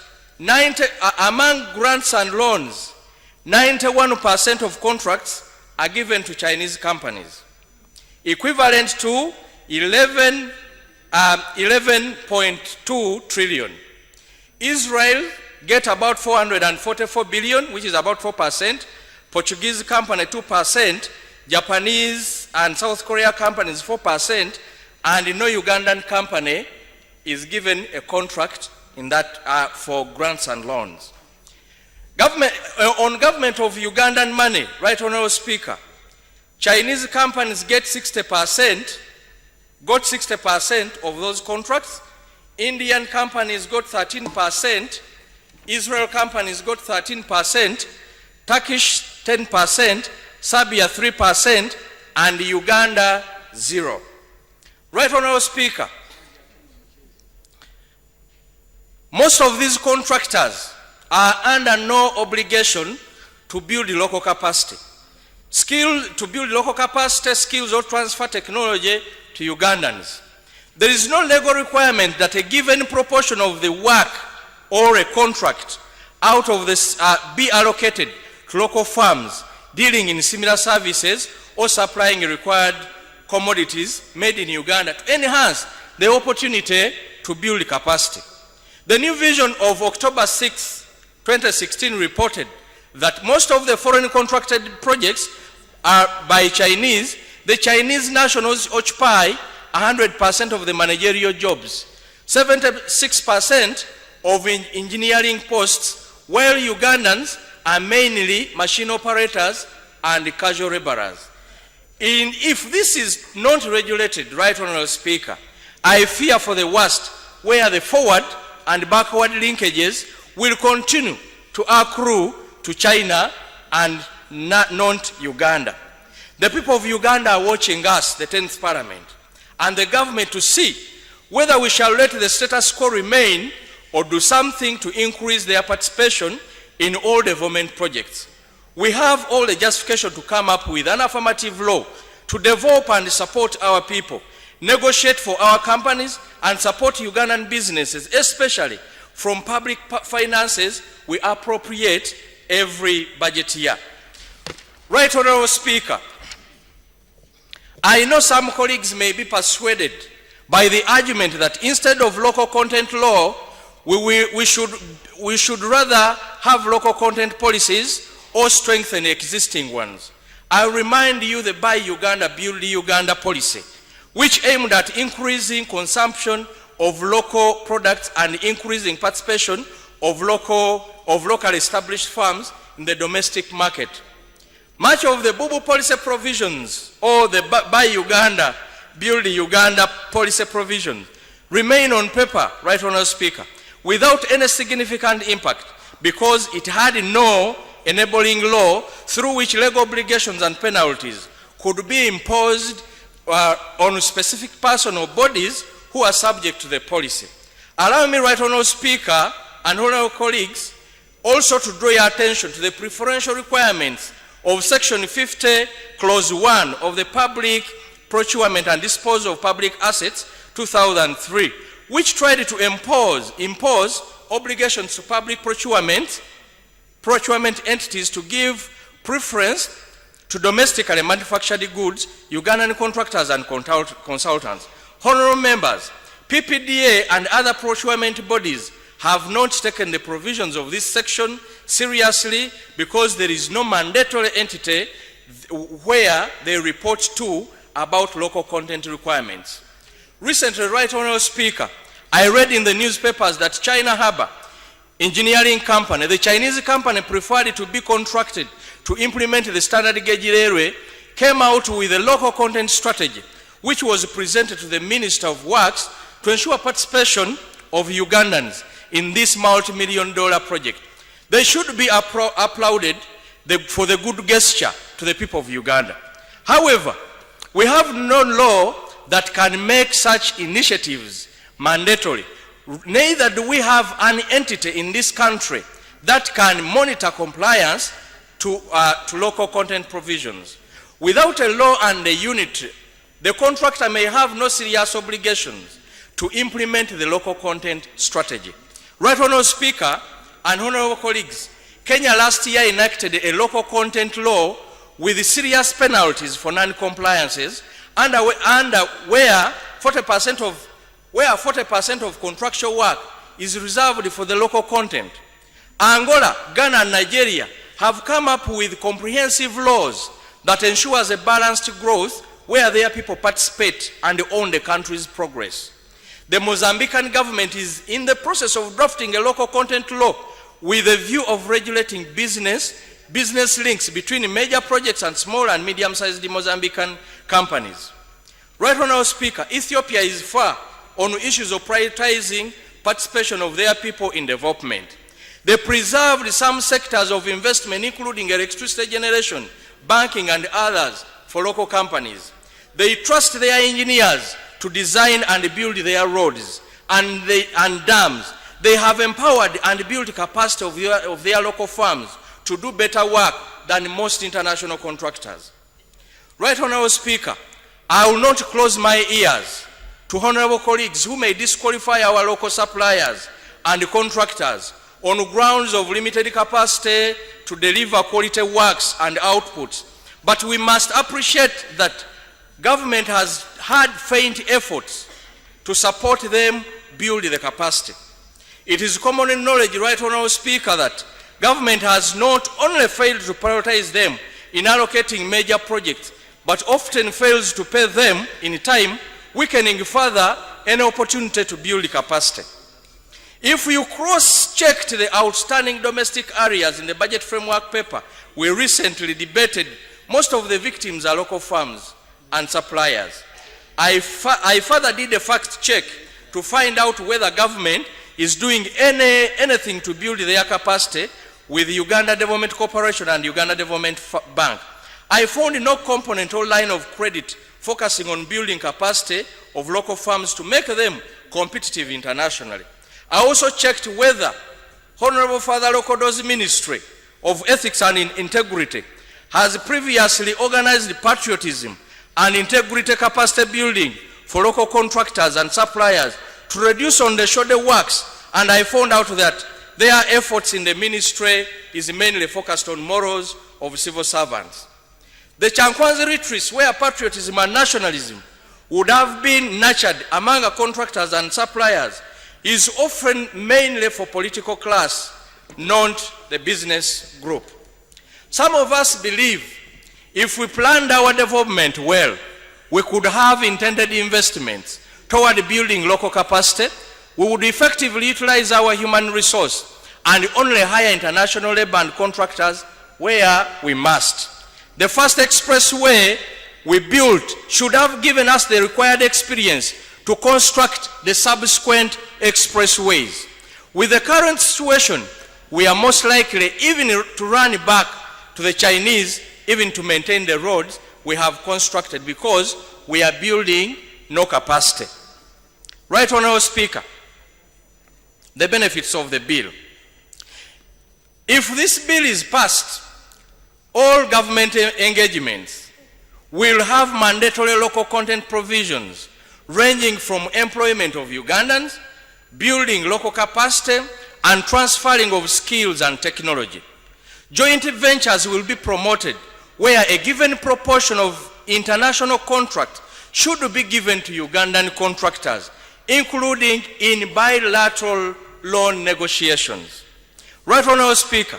among grants and loans, 91% of contracts are given to Chinese companies, equivalent to 11.2 trillion. Israel get about 444 billion, which is about 4%. Portuguese company 2%, Japanese and South Korea companies 4%, and no Ugandan company is given a contract in that for grants and loans. On government of Ugandan money, Right Honorable Speaker, Chinese companies got 60% of those contracts. Indian companies got 13%, Israel companies got 13%, Turkish 10%, Serbia 3%, and Uganda 0%. Right Honorable Speaker, most of these contractors are under no obligation to build local capacity. To build local capacity, skills or transfer technology to Ugandans. There is no legal requirement that a given proportion of the work or a contract out of this be allocated to local firms dealing in similar services or supplying required commodities made in Uganda to enhance the opportunity to build capacity. The new vision of October 6, 2016 reported that most of the foreign contracted projects are by Chinese. The Chinese nationals occupy 100% of the managerial jobs, 76% of engineering posts, while Ugandans are mainly machine operators and casual laborers. If this is not regulated, Right Honorable Speaker, I fear for the worst, where the forward and backward linkages will continue to accrue to China and not Uganda. The people of Uganda are watching us, the 10th Parliament, and the government to see whether we shall let the status quo remain or do something to increase their participation in all development projects. We have all the justification to come up with an affirmative law to develop and support our people, negotiate for our companies, and support Ugandan businesses, especially from public finances we appropriate every budget year. Right Honorable Speaker, I know some colleagues may be persuaded by the argument that instead of local content law, we should rather have local content policies or strengthen existing ones. I remind you the Buy Uganda, Build Uganda policy, which aimed at increasing consumption of local products and increasing participation of local established firms in the domestic market. Much of the BUBU policy provisions or the Buy Uganda, Build Uganda policy provisions remain on paper, Right Honourable Speaker, without any significant impact because it had no enabling law through which legal obligations and penalties could be imposed on specific personnel bodies who are subject to the policy. Allow me, Right Honourable Speaker and honourable colleagues, also to draw your attention to the preferential requirements of Section 50, Clause 1 of the Public Procurement and Disposal of Public Assets 2003, which tried to impose obligations to public procurement entities to give preference to domestically manufactured goods, Ugandan contractors and consultants. Honourable members, PPDA and other procurement bodies have not taken the provisions of this section seriously because there is no mandatory entity where they report to about local content requirements. Recently, Right Honourable Speaker, I read in the newspapers that China Harbour Engineering Company, the Chinese company preferred to be contracted to implement the standard gauge railway, came out with a local content strategy which was presented to the Minister of Works to ensure participation of Ugandans in this multi-million-dollar project. They should be applauded for the good gesture to the people of Uganda. However, we have no law that can make such initiatives mandatory. Neither do we have an entity in this country that can monitor compliance to local content provisions. Without a law and a unit, the contractor may have no serious obligations to implement the local content strategy. Right Honourable Speaker and honourable colleagues, Kenya last year enacted a local content law with serious penalties for non-compliances and where 40% of contractual work is reserved for the local content. Angola, Ghana and Nigeria have come up with comprehensive laws that ensures a balanced growth where their people participate and own the country's progress. The Mozambican government is in the process of drafting a local content law with a view of regulating business links between major projects and small and medium-sized Mozambican companies. Right Honourable Speaker, Ethiopia is far on issues of prioritizing participation of their people in development. They preserved some sectors of investment, including electricity generation, banking, and others for local companies. They trust their engineers to design and build their roads and dams. They have empowered and built capacity of their local firms to do better work than most international contractors. Right Honourable Speaker, I will not close my ears to honourable colleagues who may disqualify our local suppliers and contractors on grounds of limited capacity to deliver quality works and outputs. But we must appreciate that government has had faint efforts to support them build the capacity. It is common knowledge, Right Honourable Speaker, that government has not only failed to prioritize them in allocating major projects, but often fails to pay them in time, weakening further any opportunity to build capacity. If you cross-checked the outstanding domestic areas in the budget framework paper we recently debated, most of the victims are local firms and suppliers. I further did a fact check to find out whether government is doing anything to build their capacity with Uganda Development Corporation and Uganda Development Bank. I found no component or line of credit focusing on building capacity of local firms to make them competitive internationally. I also checked whether Honorable Father Lokodo's Ministry of Ethics and Integrity has previously organized patriotism and integrity capacity building for local contractors and suppliers to reduce on the shoulder works, and I found out that their efforts in the ministry is mainly focused on morals of civil servants. The Chankwanzi retreats, where patriotism and nationalism would have been nurtured among contractors and suppliers, is often mainly for political class, not the business group. Some of us believe if we planned our development well, we could have intended investments toward building local capacity, we would effectively utilize our human resource and only hire international labor and contractors where we must. The first expressway we built should have given us the required experience to construct the subsequent expressways. With the current situation, we are most likely even to run back to the Chinese even to maintain the roads we have constructed because we are building no capacity. Right Honourable Speaker, the benefits of the bill. If this bill is passed, all government engagements will have mandatory local content provisions ranging from employment of Ugandans, building local capacity, and transferring of skills and technology. Joint ventures will be promoted where a given proportion of international contract should be given to Ugandan contractors, including in bilateral loan negotiations. Right Honourable Speaker,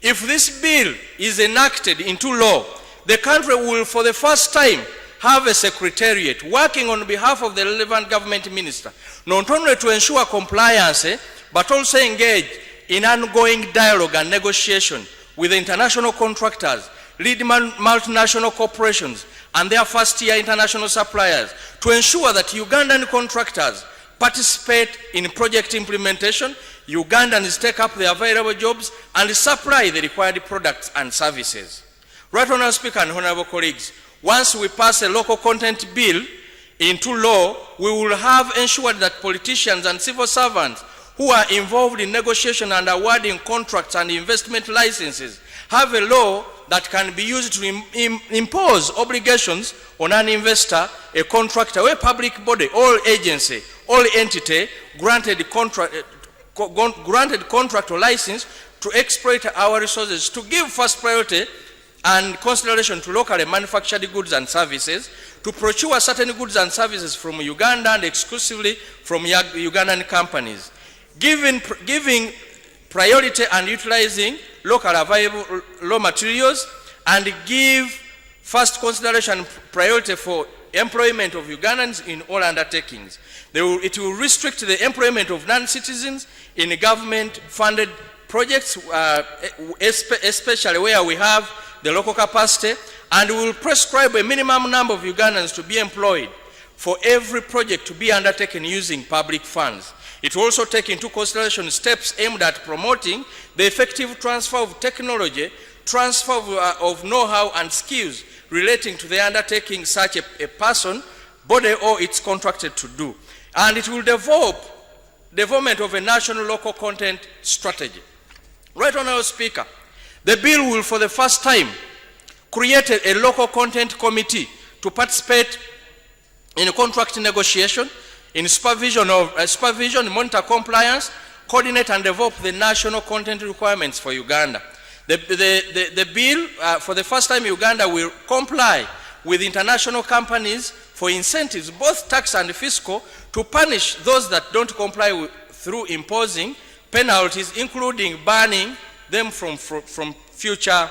if this bill is enacted into law, the country will for the first time have a secretariat working on behalf of the relevant government minister, not only to ensure compliance, but also engage in ongoing dialogue and negotiation with international contractors, leading multinational corporations, and their first-tier international suppliers to ensure that Ugandan contractors participate in project implementation, Ugandans take up the available jobs, and supply the required products and services. Right Honourable Speaker and honourable colleagues, once we pass a local content bill into law, we will have ensured that politicians and civil servants who are involved in negotiation and awarding contracts and investment licenses have a law that can be used to impose obligations on an investor, a contractor, or a public body, or agency, or entity granted contract or license to exploit our resources, to give first priority and consideration to locally manufactured goods and services, to procure certain goods and services from Uganda and exclusively from Ugandan companies, giving priority and utilizing local available raw materials, and give first consideration priority for employment of Ugandans in all undertakings. It will restrict the employment of non-citizens in government-funded projects, especially where we have the local capacity, and we will prescribe a minimum number of Ugandans to be employed for every project to be undertaken using public funds. It will also take into consideration steps aimed at promoting the effective transfer of technology, transfer of know-how and skills relating to the undertaking such a person, body or it's contracted to do. And it will develop development of a national local content strategy. Right, Honourable Speaker, the bill will for the first time create a local content committee to participate in contract negotiation, in supervision, monitor compliance, coordinate and develop the national content requirements for Uganda. The bill, for the first time, Uganda will comply with international companies for incentives, both tax and fiscal, to punish those that don't comply through imposing penalties, including banning them from future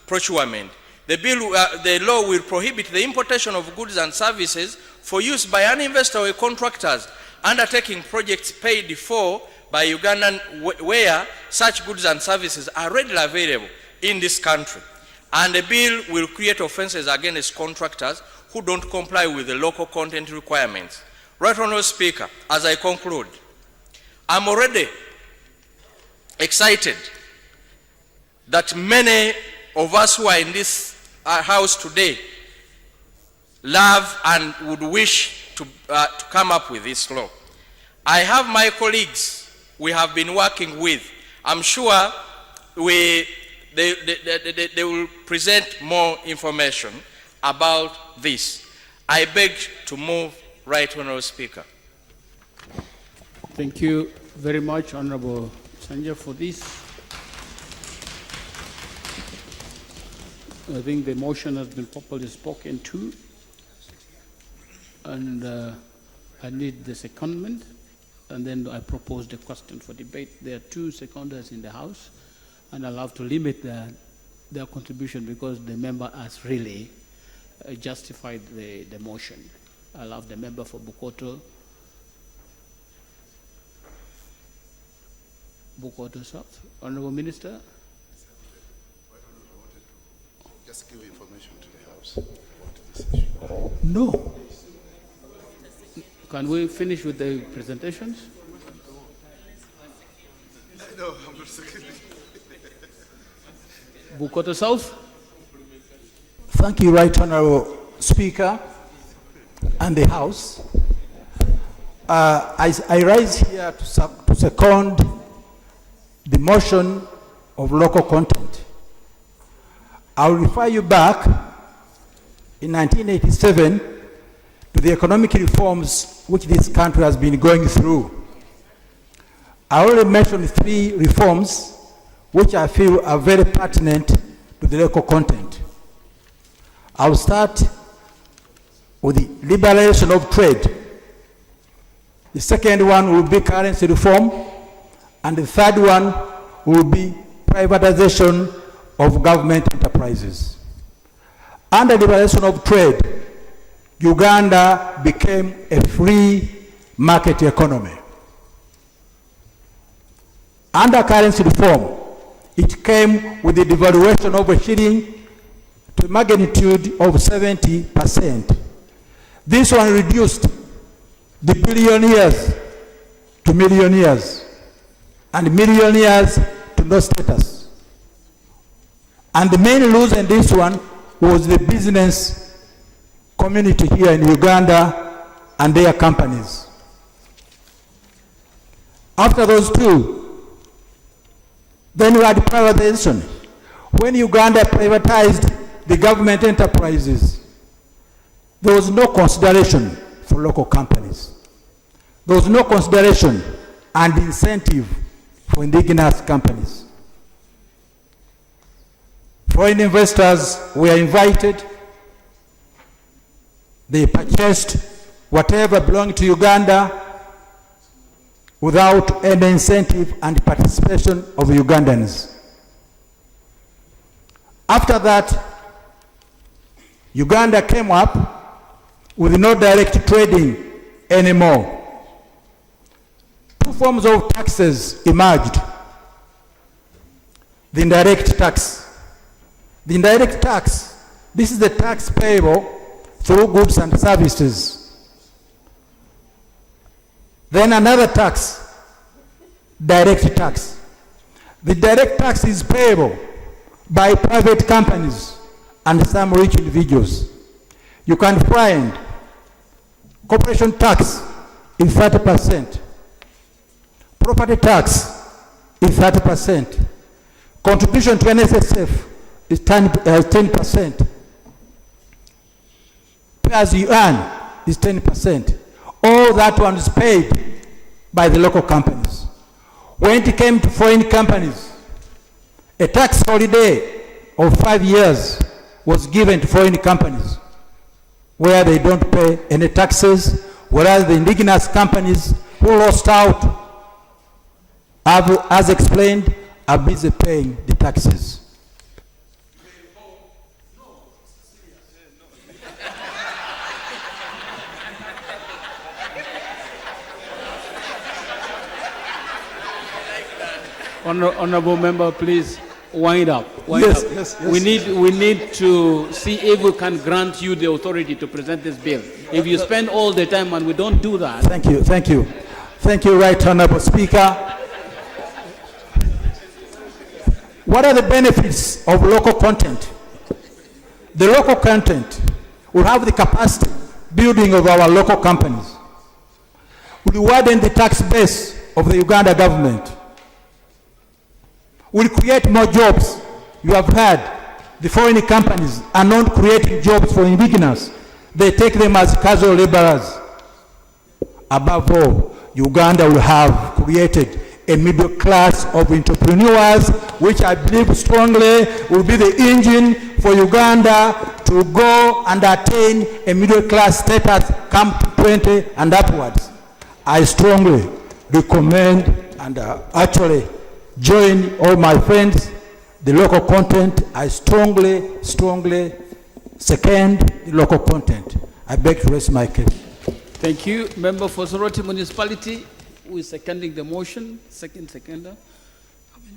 procurement. The law will prohibit the importation of goods and services for use by an investor or contractors undertaking projects paid for by Ugandan where such goods and services are readily available in this country. And the bill will create offenses against contractors who don't comply with the local content requirements. Right, Honourable Speaker, as I conclude, I'm already excited that many of us who are in this house today love and would wish to come up with this law. I have my colleagues we have been working with. I'm sure they will present more information about this. I beg to move, Right Honourable Speaker. Thank you very much, Honourable Sanja, for this. I think the motion has been properly spoken to, and I need the secondment, and then I propose the question for debate. There are two seconders in the House, and I'll have to limit their contribution because the member has really justified the motion. I'll have the member for Bukoto South. Honourable Minister. Just give information to the House about this issue. No. Can we finish with the presentations? No, I'm not saying. Bukoto South. Thank you, Right Honourable Speaker and the House. I rise here to second the motion of local content. I'll refer you back in 1987 to the economic reforms which this country has been going through. I already mentioned 3 reforms which I feel are very pertinent to the local content. I'll start with the liberalization of trade. The second one will be currency reform, and the third one will be privatization of government enterprises. Under liberalization of trade, Uganda became a free market economy. Under currency reform, it came with the devaluation of a shilling to a magnitude of 70%. This one reduced the billionaires to millionaires and millionaires to no status. And the main loser in this one was the business community here in Uganda and their companies. After those two, then we had privatization. When Uganda privatized the government enterprises, there was no consideration for local companies. There was no consideration and incentive for indigenous companies. Foreign investors were invited. They purchased whatever belonged to Uganda without any incentive and participation of Ugandans. After that, Uganda came up with no direct trading anymore. Two forms of taxes emerged. the indirect tax. The indirect tax, this is the tax payable through goods and services. Then another tax, direct tax. The direct tax is payable by private companies and some rich individuals. You can find corporation tax is 30%. Property tax is 30%. Contribution to NSSF is 10%. Pay as you earn is 10%. All that one is paid by the local companies. When it came to foreign companies, a tax holiday of 5 years was given to foreign companies where they don't pay any taxes, whereas the indigenous companies who lost out, as explained, are busy paying the taxes. Honorable member, please wind up. Yes, up. yes, yes. We need to see if we can grant you the authority to present this bill. If you spend all the time and we don't do that. Thank you, thank you. Thank you, Right Honorable Speaker. What are the benefits of local content? The local content will have the capacity building of our local companies, will widen the tax base of the Uganda government, will create more jobs. You have heard the foreign companies are not creating jobs for indigenous. They take them as casual laborers. Above all, Uganda will have created a middle class of entrepreneurs, which I believe strongly will be the engine for Uganda to go and attain a middle class status come 20 and upwards. I strongly recommend and actually join all my friends, the local content. I strongly second the local content. I beg to raise my case. Thank you. Member for Soroti Municipality, who is seconding the motion. Seconder.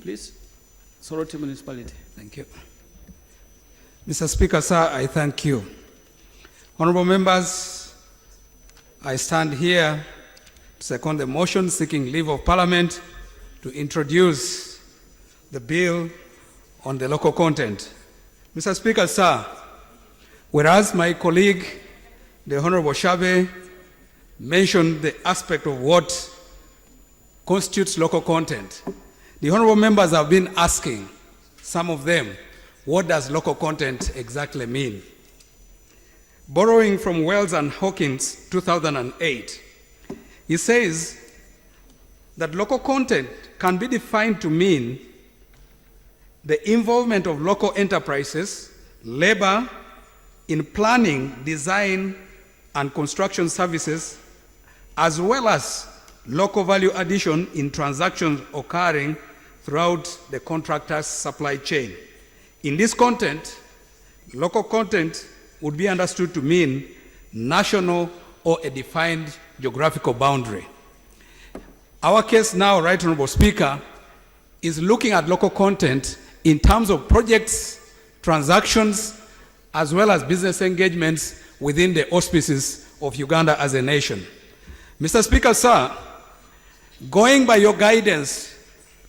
Please. Soroti Municipality. Thank you. Mr. Speaker, sir, I thank you. Honorable members, I stand here to second the motion seeking leave of Parliament to introduce the bill on the local content. Mr. Speaker, sir, whereas my colleague, the Honorable Shabe, mentioned the aspect of what constitutes local content, the honorable members have been asking, some of them, what does local content exactly mean? Borrowing from Wells and Hawkins, 2008, he says that local content can be defined to mean the involvement of local enterprises, labor, in planning, design, and construction services, as well as local value addition in transactions occurring throughout the contractor's supply chain. In this content, local content would be understood to mean national or a defined geographical boundary. Our case now, Right Honorable Speaker, is looking at local content in terms of projects, transactions, as well as business engagements within the auspices of Uganda as a nation. Mr. Speaker, sir, going by your guidance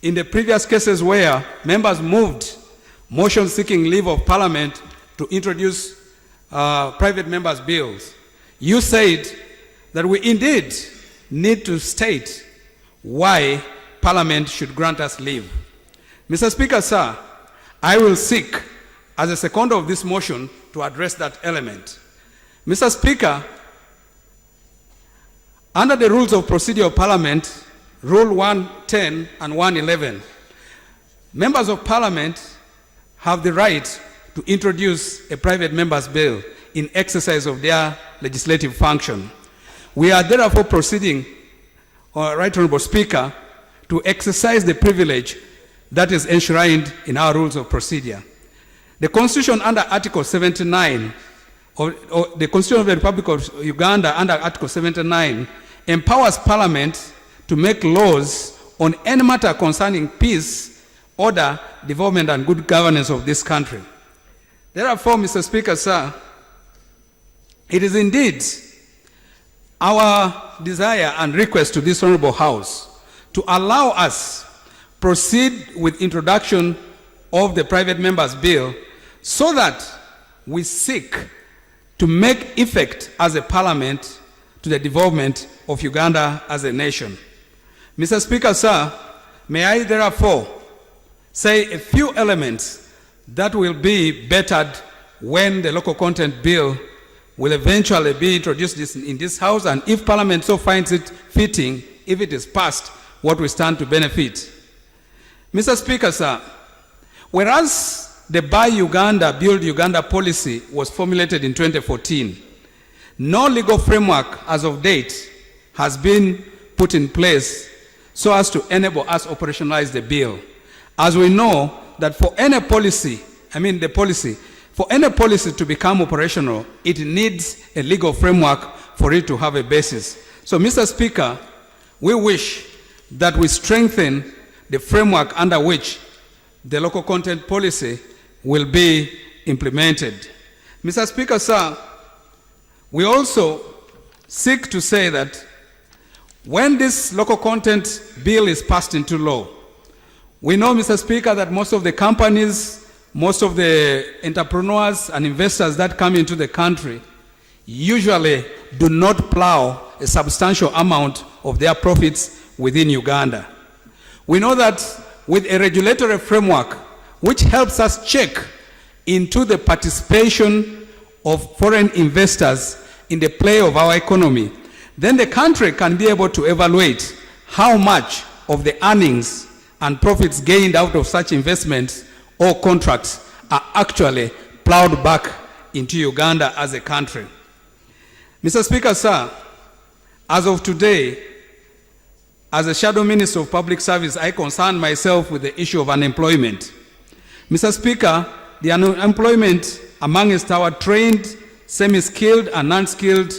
in the previous cases where members moved motion seeking leave of Parliament to introduce private members' bills, you said that we indeed need to state why Parliament should grant us leave. Mr. Speaker, sir, I will seek, as a seconder of this motion, to address that element. Mr. Speaker, under the rules of procedure of Parliament, Rule 110 and 111, members of Parliament have the right to introduce a private member's bill in exercise of their legislative function. We are therefore proceeding, Right Honorable Speaker, to exercise the privilege that is enshrined in our rules of procedure. The Constitution under Article 79, or the Constitution of the Republic of Uganda under Article 79, empowers Parliament to make laws on any matter concerning peace order, development, and good governance of this country. Therefore, Mr. Speaker, sir, it is indeed our desire and request to this Honorable House to allow us proceed with introduction of the Private Members Bill so that we seek to make effect as a parliament to the development of Uganda as a nation. Mr. Speaker, sir, may I therefore say a few elements that will be bettered when the local content bill will eventually be introduced in this House, and if Parliament so finds it fitting, if it is passed, what we stand to benefit. Mr. Speaker, sir, whereas the Buy Uganda, Build Uganda policy was formulated in 2014, no legal framework as of date has been put in place so as to enable us to operationalize the bill. As we know that for any policy, for any policy to become operational, it needs a legal framework for it to have a basis. So, Mr. Speaker, we wish that we strengthen the framework under which the local content policy will be implemented. Mr. Speaker, sir, we also seek to say that when this local content bill is passed into law, we know, Mr. Speaker, that most of the companies, most of the entrepreneurs and investors that come into the country usually do not plow a substantial amount of their profits within Uganda. We know that with a regulatory framework which helps us check into the participation of foreign investors in the play of our economy, then the country can be able to evaluate how much of the earnings and profits gained out of such investments or contracts are actually plowed back into Uganda as a country. Mr. Speaker, sir, as of today, as a Shadow Minister of Public Service, I concern myself with the issue of unemployment. Mr. Speaker, the unemployment amongst our trained, semi-skilled and non-skilled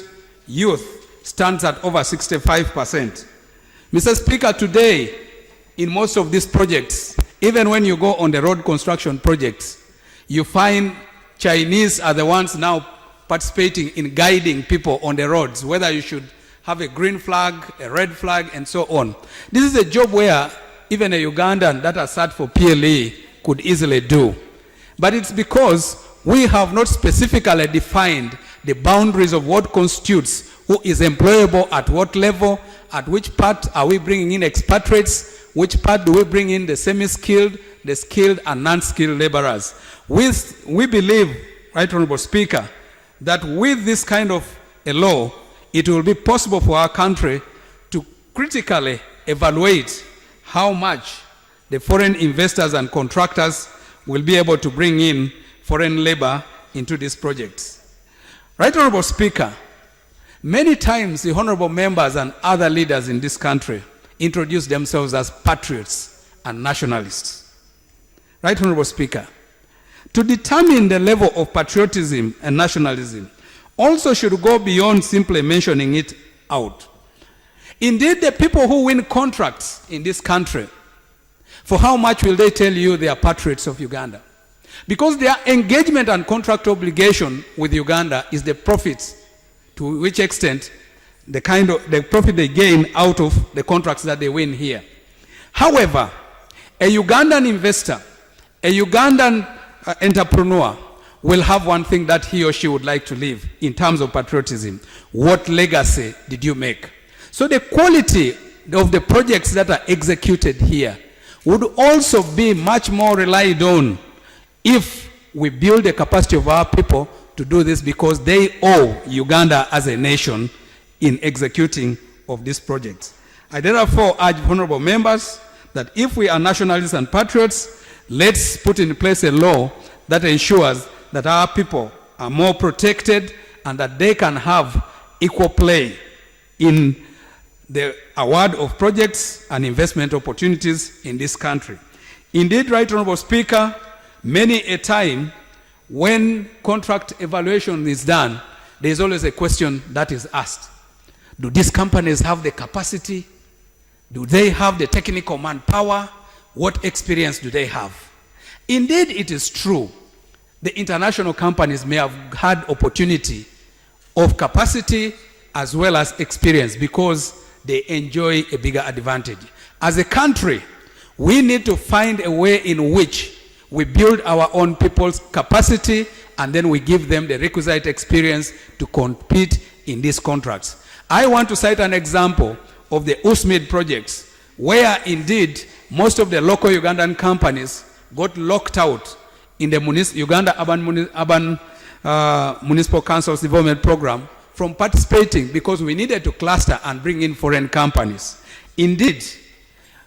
youth stands at over 65%. Mr. Speaker, today, in most of these projects, even when you go on the road construction projects, you find Chinese are the ones now participating in guiding people on the roads, whether you should have a green flag, a red flag, and so on. This is a job where even a Ugandan that has sat for PLE could easily do. But it's because we have not specifically defined the boundaries of what constitutes who is employable at what level, at which part are we bringing in expatriates, which part do we bring in the semi-skilled, the skilled and non-skilled laborers. We believe, Right Honorable Speaker, that with this kind of a law, it will be possible for our country to critically evaluate how much the foreign investors and contractors will be able to bring in foreign labor into these projects. Right Honorable Speaker, many times the honorable members and other leaders in this country introduce themselves as patriots and nationalists. Right Honorable Speaker, to determine the level of patriotism and nationalism also should go beyond simply mentioning it out. Indeed, the people who win contracts in this country, for how much will they tell you they are patriots of Uganda? Because their engagement and contract obligation with Uganda is the profits, to which extent the profit they gain out of the contracts that they win here. However, a Ugandan investor, a Ugandan entrepreneur will have one thing that he or she would like to leave in terms of patriotism. What legacy did you make? So the quality of the projects that are executed here would also be much more relied on if we build the capacity of our people to do this, because they owe Uganda as a nation in executing of these projects. I therefore urge honorable members that if we are nationalists and patriots, let's put in place a law that ensures that our people are more protected and that they can have equal play in the award of projects and investment opportunities in this country. Indeed, Right Honorable Speaker, many a time when contract evaluation is done, there is always a question that is asked. Do these companies have the capacity? Do they have the technical manpower? what experience do they have? Indeed, it is true. The international companies may have had opportunity of capacity as well as experience because they enjoy a bigger advantage. As a country, we need to find a way in which we build our own people's capacity and then we give them the requisite experience to compete in these contracts. I want to cite an example of the USMID projects where indeed most of the local Ugandan companies got locked out in the Uganda Urban Municipal Council's Development Program from participating because we needed to cluster and bring in foreign companies. Indeed,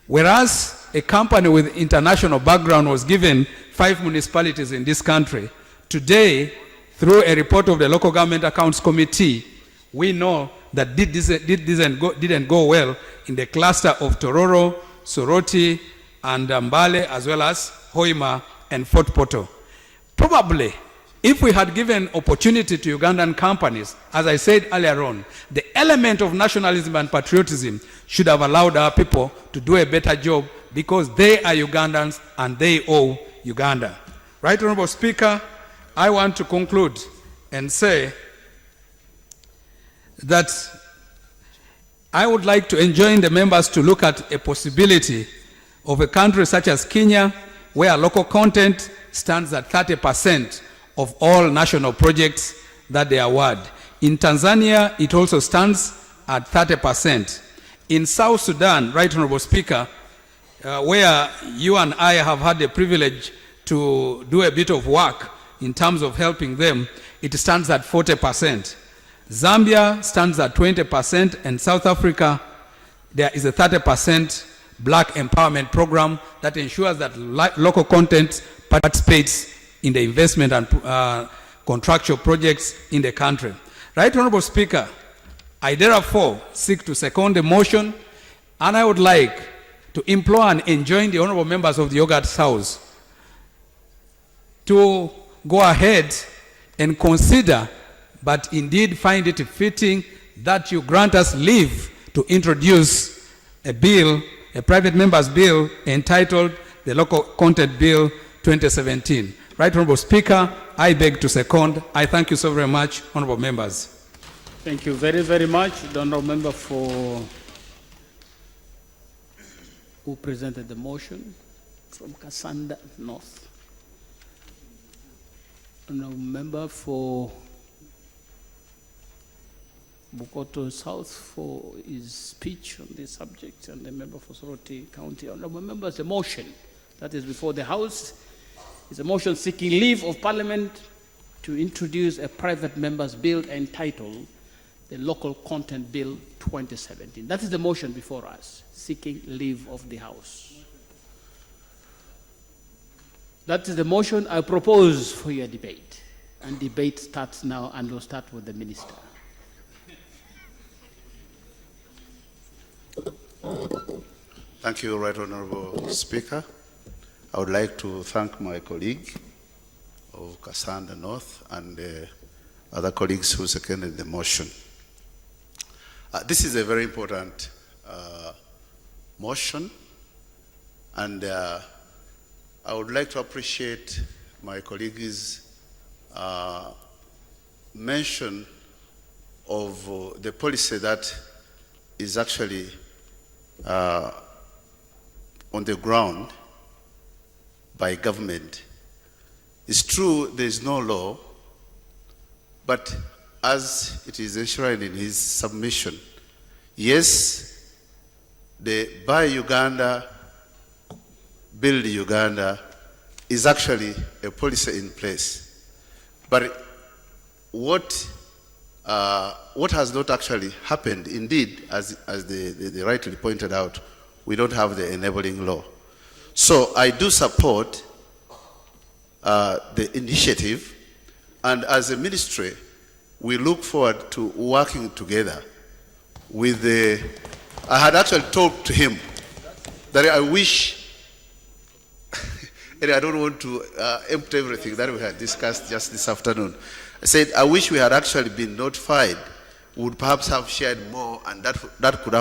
whereas a company with international background was given 5 municipalities in this country, today, through a report of the Local Government Accounts Committee, we know that didn't go well in the cluster of Tororo, Soroti, and Mbale, as well as Hoima and Fort Portal. Probably, if we had given opportunity to Ugandan companies, as I said earlier on, the element of nationalism and patriotism should have allowed our people to do a better job because they are Ugandans and they owe Uganda. Right Honorable Speaker, I want to conclude and say that I would like to enjoin the members to look at a possibility of a country such as Kenya, where local content stands at 30% of all national projects that they award. In Tanzania, it also stands at 30%. In South Sudan, Right Honorable Speaker, where you and I have had the privilege to do a bit of work in terms of helping them, it stands at 40%. Zambia stands at 20%, and South Africa, there is a 30% black empowerment program that ensures that local content participates in the investment and contractual projects in the country. Right Honorable Speaker, I therefore seek to second the motion, and I would like to implore and enjoin the honorable members of the Yogurt House to go ahead and consider, but indeed find it fitting that you grant us leave to introduce a bill, a private member's bill entitled the Local Content Bill 2017. Right Honorable Speaker, I beg to second. I thank you so very much, honorable members. Thank you very, very much. The honorable member for who presented the motion from Kasanda North. Honorable member for Bukoto South for his speech on this subject, and the member for Soroti County. Honorable members, the motion that is before the House is a motion seeking leave of Parliament to introduce a private member's bill entitled the Local Content Bill 2017. That is the motion before us, seeking leave of the House. That is the motion I propose for your debate. And debate starts now, and we'll start with the Minister. Thank you, Right Honorable Speaker. I would like to thank my colleague of Kasanda North and other colleagues who seconded the motion. This is a very important motion, and I would like to appreciate my colleagues' mention of the policy that is actually on the ground by government. It's true there is no law, but as it is enshrined in his submission, yes, the Buy Uganda, Build Uganda is actually a policy in place. But what has not actually happened, indeed, as they rightly pointed out, we don't have the enabling law. So I do support the initiative, and as a ministry, we look forward to working together with the... I had actually talked to him that I wish, and I don't want to empty everything that we had discussed just this afternoon. I said, I wish we had actually been notified, we would perhaps have shared more, and that could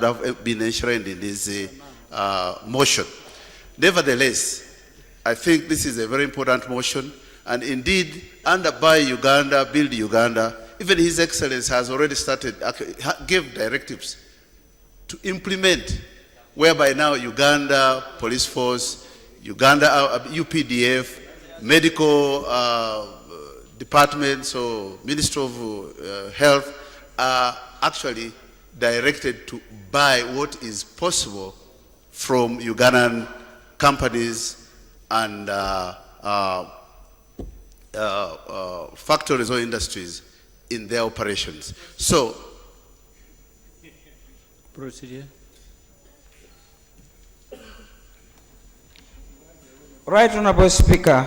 have been enshrined in this motion. Nevertheless, I think this is a very important motion, and indeed, under Buy Uganda, Build Uganda, even His Excellency has already started, gave directives to implement, whereby now Uganda Police Force, Uganda UPDF, medical departments or Ministry of Health are actually directed to buy what is possible from Ugandan companies and factories or industries in their operations. So, procedure. Right Honorable Speaker,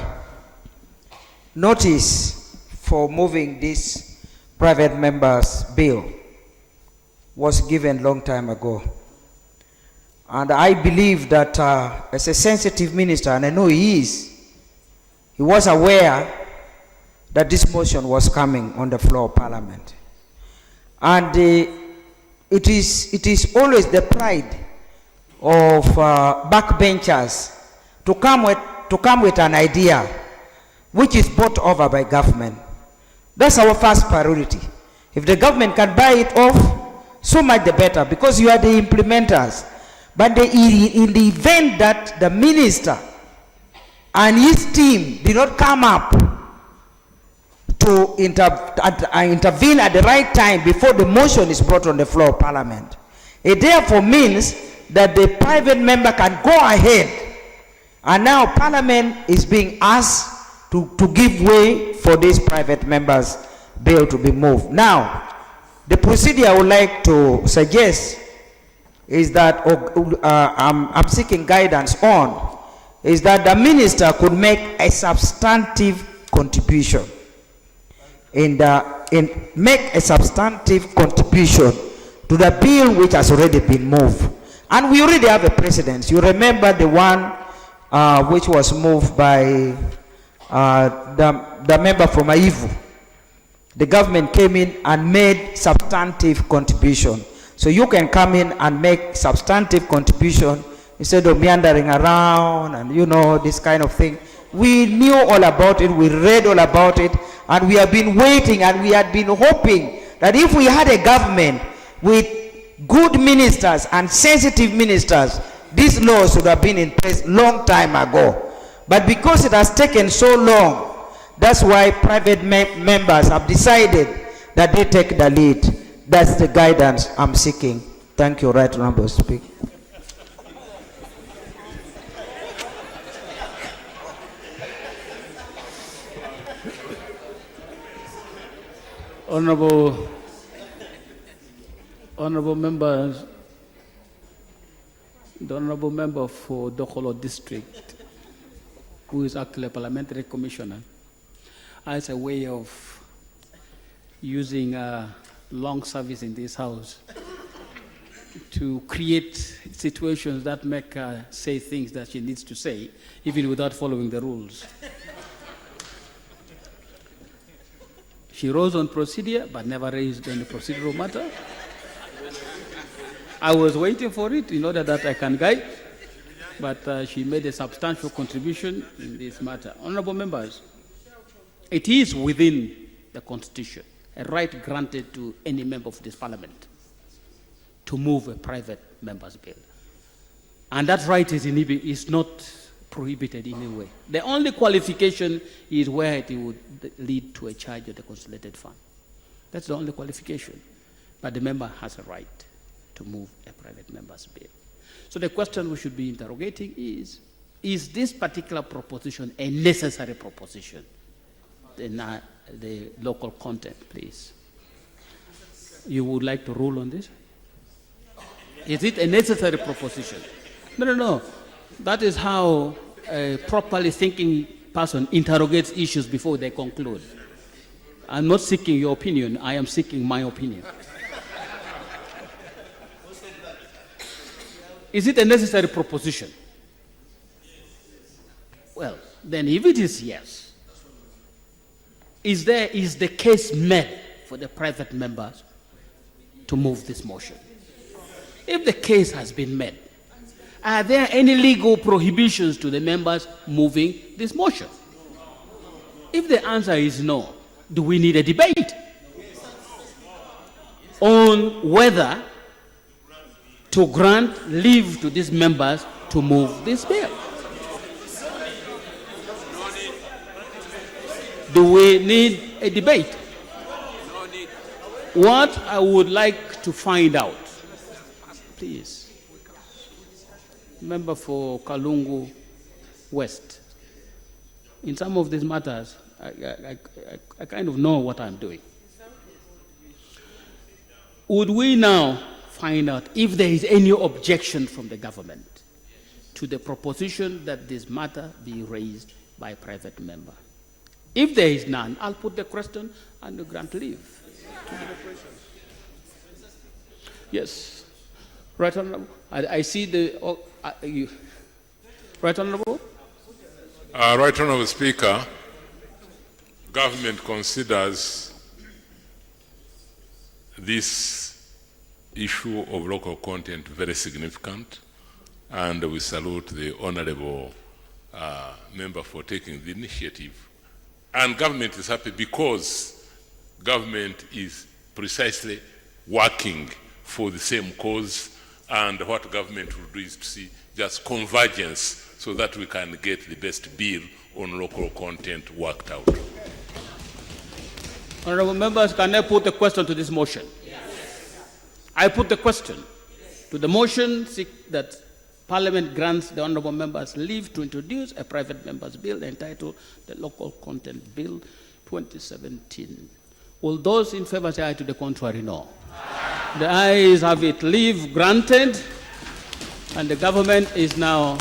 notice for moving this private members bill was given long time ago. And I believe that as a sensitive minister, and I know he is, he was aware that this motion was coming on the floor of Parliament. And it is always the pride of backbenchers to come with an idea which is bought over by government. That's our first priority. If the government can buy it off, so much the better, because you are the implementers. But in the event that the minister and his team did not come up to intervene at the right time before the motion is brought on the floor of Parliament, it therefore means that the private member can go ahead, and now Parliament is being asked to give way for this private members bill to be moved. Now, the procedure I would like to suggest is that I'm seeking guidance on, is that the minister could make a substantive contribution make a substantive contribution to the bill which has already been moved. And we already have a precedent. You remember the one which was moved by the member from Aivu. The government came in and made substantive contribution. So you can come in and make substantive contribution instead of meandering around and this kind of thing. We knew all about it, we read all about it, and we have been waiting and we had been hoping that if we had a government with good ministers and sensitive ministers, these laws should have been in place long time ago. But because it has taken so long, that's why private members have decided that they take the lead. That's the guidance I'm seeking. Thank you, Right Honorable Speaker. Honorable members, the Honorable Member for Dokolo District, who is actually a parliamentary commissioner, as a way of using long service in this house to create situations that make her say things that she needs to say, even without following the rules. She rose on procedure, but never raised any procedural matter. I was waiting for it in order that I can guide, but she made a substantial contribution in this matter. Honorable members, it is within the Constitution, a right granted to any member of this Parliament to move a private member's bill. And that right is not prohibited in any way. The only qualification is where it would lead to a charge of the consolidated fund. That's the only qualification. But the member has a right to move a private member's bill. So the question we should be interrogating is this particular proposition a necessary proposition? The local content, please. You would like to rule on this? Is it a necessary proposition? No. That is how a properly thinking person interrogates issues before they conclude. I'm not seeking your opinion, I am seeking my opinion. Is it a necessary proposition? Well, then if it is yes, is the case made for the private members to move this motion? If the case has been made, Are there any legal prohibitions to the members moving this motion? If the answer is no, do we need a debate on whether to grant leave to these members to move this bill? Do we need a debate? What I would like to find out, please, member for Kalungu West, in some of these matters, I kind of know what I'm doing. Would we now find out if there is any objection from the government to the proposition that this matter be raised by a private member? If there is none, I'll put the question and grant leave. Yes. Right Honorable. I see the... Right Honorable? Right Honorable Speaker, government considers this issue of local content very significant, and we salute the Honorable member for taking the initiative. And government is happy because government is precisely working for the same cause, and what government will do is to see just convergence so that we can get the best bill on local content worked out. Honorable members, can I put a question to this motion? Yes. I put the question to the motion that Parliament grants the honorable members leave to introduce a private member's bill entitled the Local Content Bill 2017. Will those in favor say aye? To the contrary, no. Aye. The ayes have it. Leave granted, and the government is now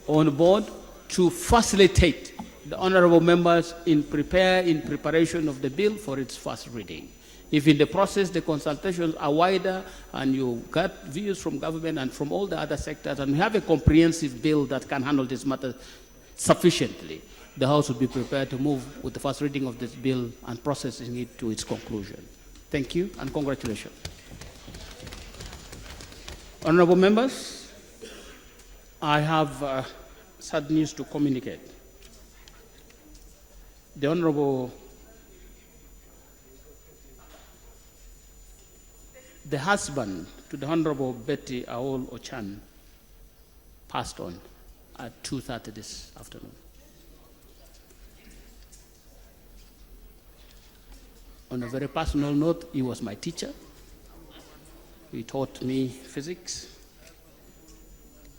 on board to facilitate the honorable members in preparation of the bill for its first reading. If in the process the consultations are wider and you got views from government and from all the other sectors, and we have a comprehensive bill that can handle this matter sufficiently, the House will be prepared to move with the first reading of this bill and processing it to its conclusion. Thank you and congratulations. Honorable members, I have sad news to communicate. The husband to the Honorable Betty Aol Ochan passed on at 2:30 this afternoon. On a very personal note, he was my teacher. He taught me physics,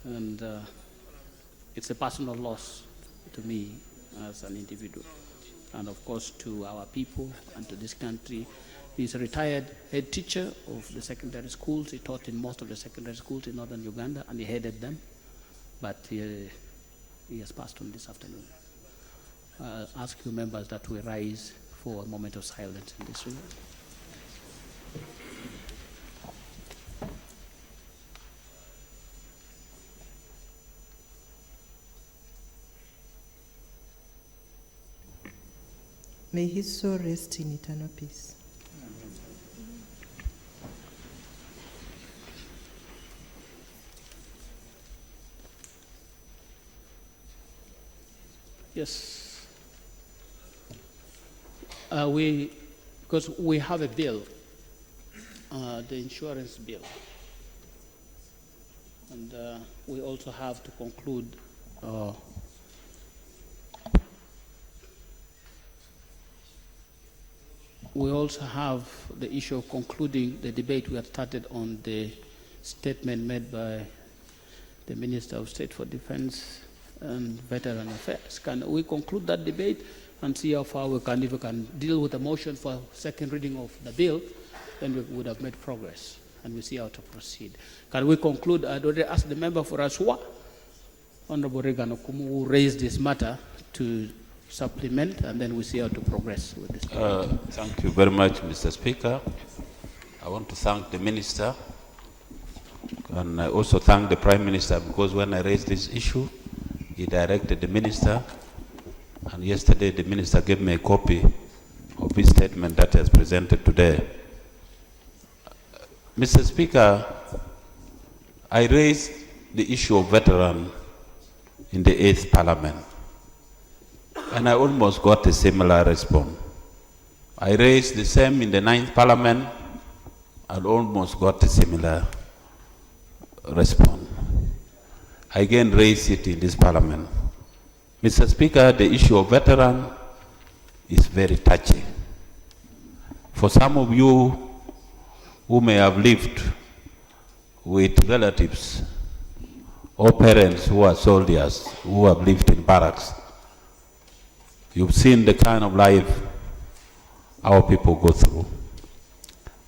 and it's a personal loss to me as an individual, and of course to our people and to this country. He's a retired head teacher of the secondary schools. He taught in most of the secondary schools in northern Uganda, and he headed them, but he has passed on this afternoon. I'll ask you members that we rise for a moment of silence in this room. May his soul rest in eternal peace. Yes. Because we have a bill, the insurance bill, and we also have to conclude we also have the issue of concluding the debate we had started on the statement made by the Minister of State for Defense and Veteran Affairs. Can we conclude that debate and see how far we can, if we can deal with the motion for second reading of the bill, then we would have made progress, and we see how to proceed. Can we conclude? I'd already asked the member for Aswa, Honorable Regan Okumu, who raised this matter, to supplement, and then we see how to progress with this. Thank you very much, Mr. Speaker. I want to thank the Minister, and I also thank the Prime Minister, because when I raised this issue, he directed the Minister, and yesterday the Minister gave me a copy of his statement that he has presented today. Mr. Speaker, I raised the issue of veteran in the 8th Parliament, and I almost got a similar response. I raised the same in the 9th Parliament, and almost got a similar response. I again raised it in this Parliament. Mr. Speaker, the issue of veteran is very touching. For some of you who may have lived with relatives or parents who are soldiers, who have lived in barracks, you've seen the kind of life our people go through.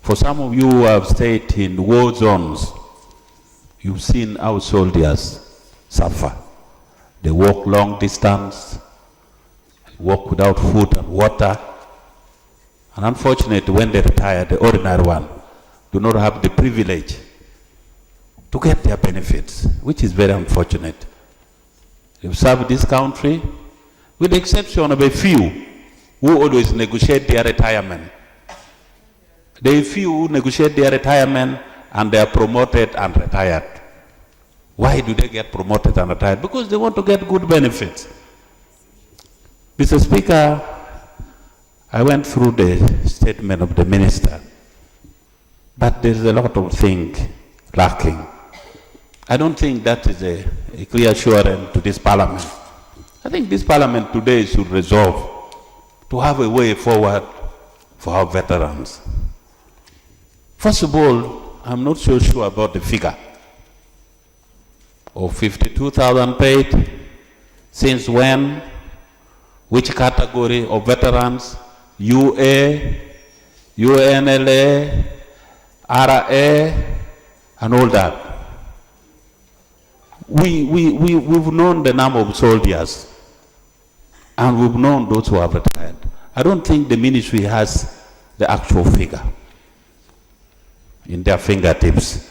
For some of you who have stayed in war zones, you've seen our soldiers suffer. They walk long distance, walk without food and water, and unfortunately when they retire, the ordinary one do not have the privilege to get their benefits, which is very unfortunate. They've served this country, with the exception of a few who always negotiate their retirement. There are few who negotiate their retirement and they are promoted and retired. Why do they get promoted and retired? Because they want to get good benefits. Mr. Speaker, I went through the statement of the minister, but there's a lot of things lacking. I don't think that is a clear assurance to this Parliament. I think this Parliament today should resolve to have a way forward for our veterans. First of all, I'm not so sure about the figure of 52,000 paid. Since when? Which category of veterans? UA, UNLA, RA, and all that. We've known the number of soldiers, and we've known those who have retired. I don't think the ministry has the actual figure in their fingertips.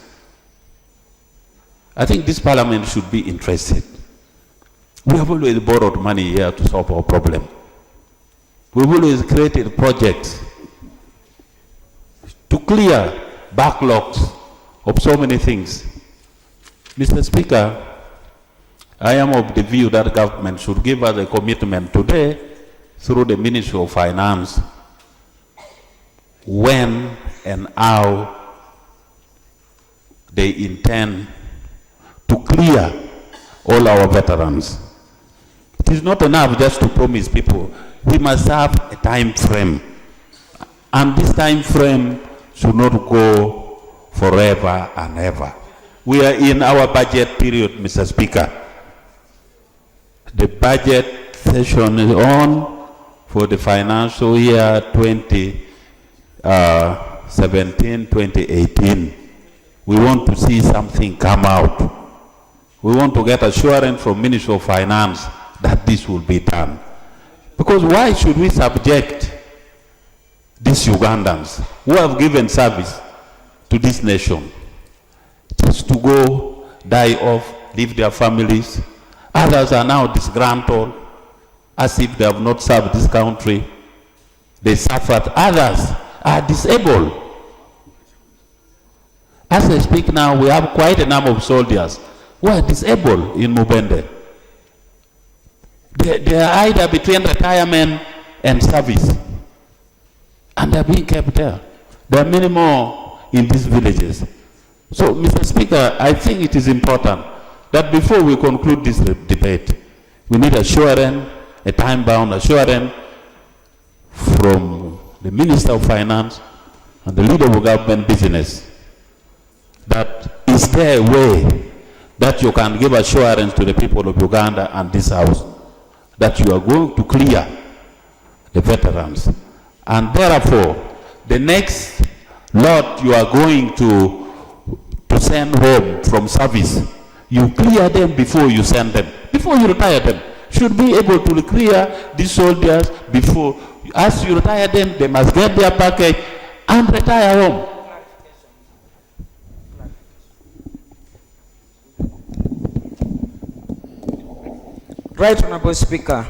I think this Parliament should be interested. We have always borrowed money here to solve our problem. We've always created projects to clear backlogs of so many things. Mr. Speaker, I am of the view that government should give us a commitment today through the Ministry of Finance when and how they intend to clear all our veterans. It is not enough just to promise people. We must have a time frame. And this time frame should not go forever and ever. We are in our budget period, Mr. Speaker. The budget session is on for the financial year 2017-2018. We want to see something come out. We want to get assurance from Ministry of Finance that this will be done. Because why should we subject these Ugandans who have given service to this nation just to go die off, leave their families? Others are now disgruntled as if they have not served this country. They suffered. Others are disabled. As I speak now, we have quite a number of soldiers who are disabled in Mubende. They are either between retirement and service, and they are being kept there. There are many more in these villages. So, Mr. Speaker, I think it is important that before we conclude this debate, we need assurance, a time-bound assurance from the Minister of Finance and the leader of government business that is there a way that you can give assurance to the people of Uganda and this House that you are going to clear the veterans. And therefore, the next lot you are going to send home from service, you clear them before you send them, before you retire them. Should be able to clear these soldiers before, as you retire them, they must get their package and retire home. Right Honorable Speaker,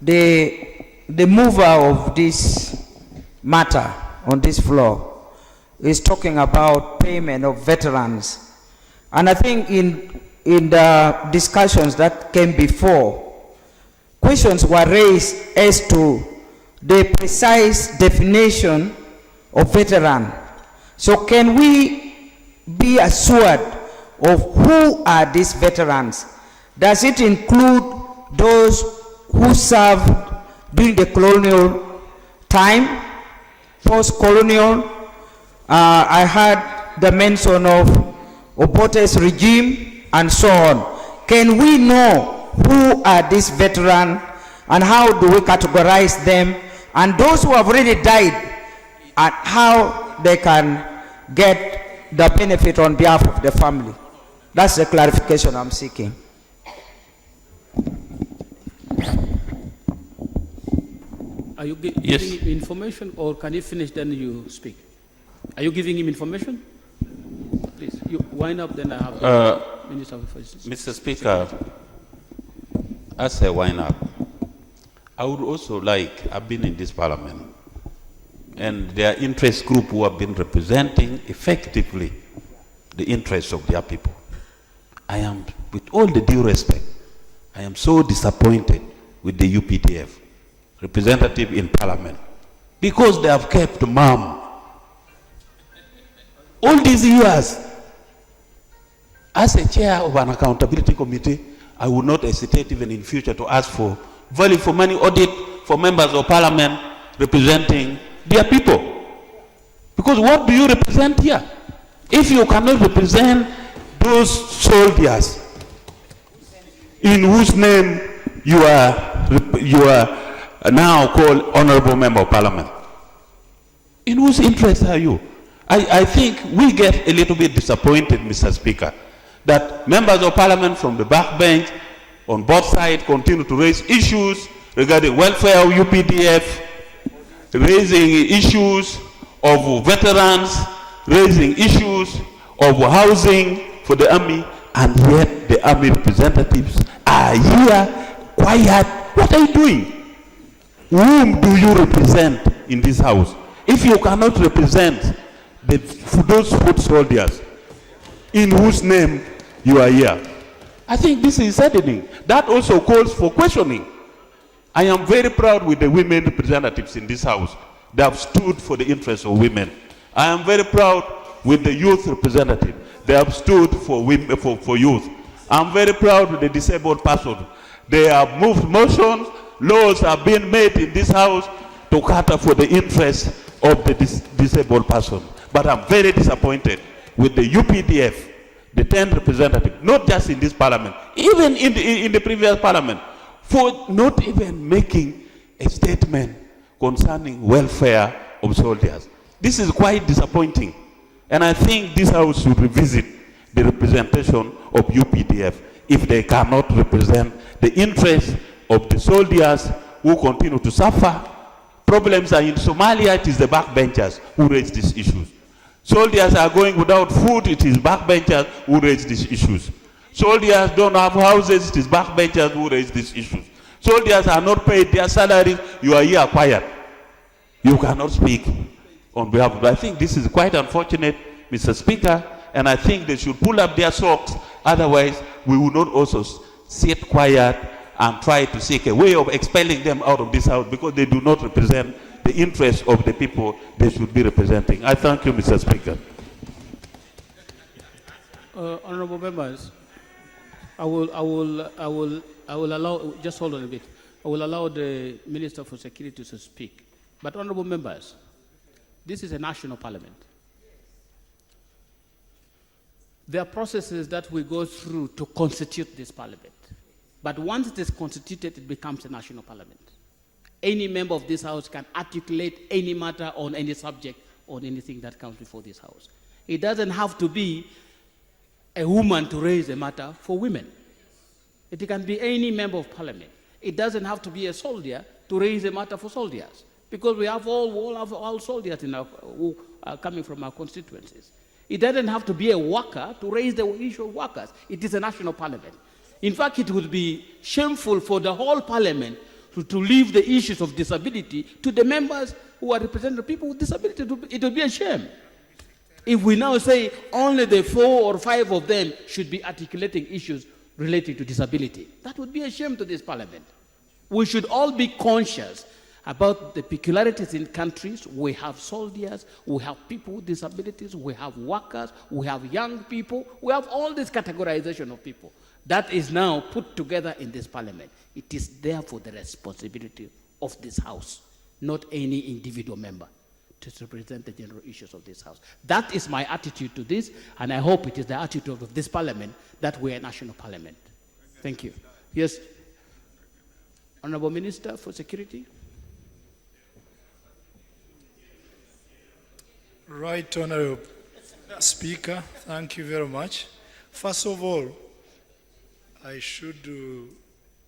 the mover of this matter on this floor is talking about payment of veterans And I think in the discussions that came before, questions were raised as to the precise definition of veteran. So can we be assured of who are these veterans? Does it include those who served during the colonial time, post-colonial? I heard the mention of Obote's regime and so on. Can we know who are these veterans and how do we categorize them? And those who have already died, and how they can get the benefit on behalf of the family? That's the clarification I'm seeking. Are you Yes. giving him information, or can you finish then you speak? Are you giving him information? Please, you wind up, then I have the Minister of Affairs. Mr. Speaker, as a wind up, I would also like, I've been in this parliament, and there are interest groups who have been representing effectively the interests of their people. I am, with all the due respect, I am so disappointed with the UPDF representative in parliament because they have kept mum all these years. As a chair of an accountability committee, I would not hesitate even in future to ask for value for money audit for members of parliament representing their people. Because what do you represent here? If you cannot represent those soldiers in whose name you are now called honorable member of parliament, in whose interest are you? I think we get a little bit disappointed, Mr. Speaker, that members of parliament from the backbench on both sides continue to raise issues regarding welfare of UPDF, raising issues of veterans, raising issues of housing for the army, and yet the army representatives are here quiet. What are you doing? Whom do you represent in this house? If you cannot represent those foot soldiers in whose name you are here, I think this is saddening. That also calls for questioning. I am very proud with the women representatives in this house. They have stood for the interests of women. I am very proud with the youth representative. They have stood for women, for youth. I'm very proud with the disabled person. They have moved motions. Laws have been made in this house to cater for the interests of the disabled person. But I'm very disappointed with the UPDF, the 10 representatives, not just in this parliament, even in the previous parliament, for not even making a statement concerning welfare of soldiers. This is quite disappointing. And I think this house should revisit the representation of UPDF if they cannot represent the interests of the soldiers who continue to suffer. Problems are in Somalia, it is the backbenchers who raise these issues. Soldiers are going without food, it is backbenchers who raise these issues. Soldiers don't have houses, it is backbenchers who raise these issues. Soldiers are not paid their salaries, you are here quiet. You cannot speak on behalf of. I think this is quite unfortunate, Mr. Speaker, and I think they should pull up their socks, otherwise we will not also sit quiet and try to seek a way of expelling them out of this house because they do not represent the interests of the people they should be representing. I thank you, Mr. Speaker. Honorable members, I will allow, just hold on a bit. I will allow the Minister for Security to speak. But honorable members, this is a national parliament. There are processes that we go through to constitute this parliament. But once it is constituted, it becomes a national parliament. Any member of this house can articulate any matter on any subject on anything that comes before this house. It doesn't have to be a woman to raise a matter for women. It can be any member of parliament. It doesn't have to be a soldier to raise a matter for soldiers, because we have all soldiers in who are coming from our constituencies. It doesn't have to be a worker to raise the issue of workers. It is a national parliament. In fact, it would be shameful for the whole parliament to leave the issues of disability to the members who are representing people with disability. It would be a shame. If we now say only the 4 or 5 of them should be articulating issues related to disability, that would be a shame to this parliament. We should all be conscious about the peculiarities in countries. We have soldiers, we have people with disabilities, we have workers, we have young people, we have all this categorization of people. That is now put together in this parliament. It is therefore the responsibility of this house, not any individual member, to represent the general issues of this house. That is my attitude to this, and I hope it is the attitude of this parliament that we are a national parliament. Thank you. Yes, Honorable Minister for Security. Right Honorable Speaker, thank you very much. First of all, I should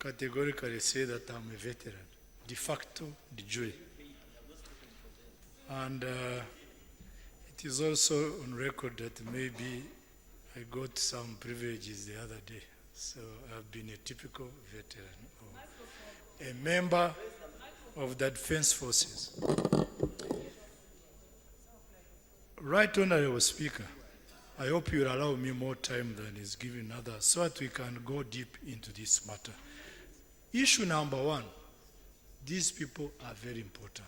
categorically say that I'm a veteran, de facto, de jure. And it is also on record that maybe I got some privileges the other day. So I've been a typical veteran, a member of the Defense Forces. Right Honorable Speaker, I hope you will allow me more time than is given others so that we can go deep into this matter. Issue number 1, these people are very important.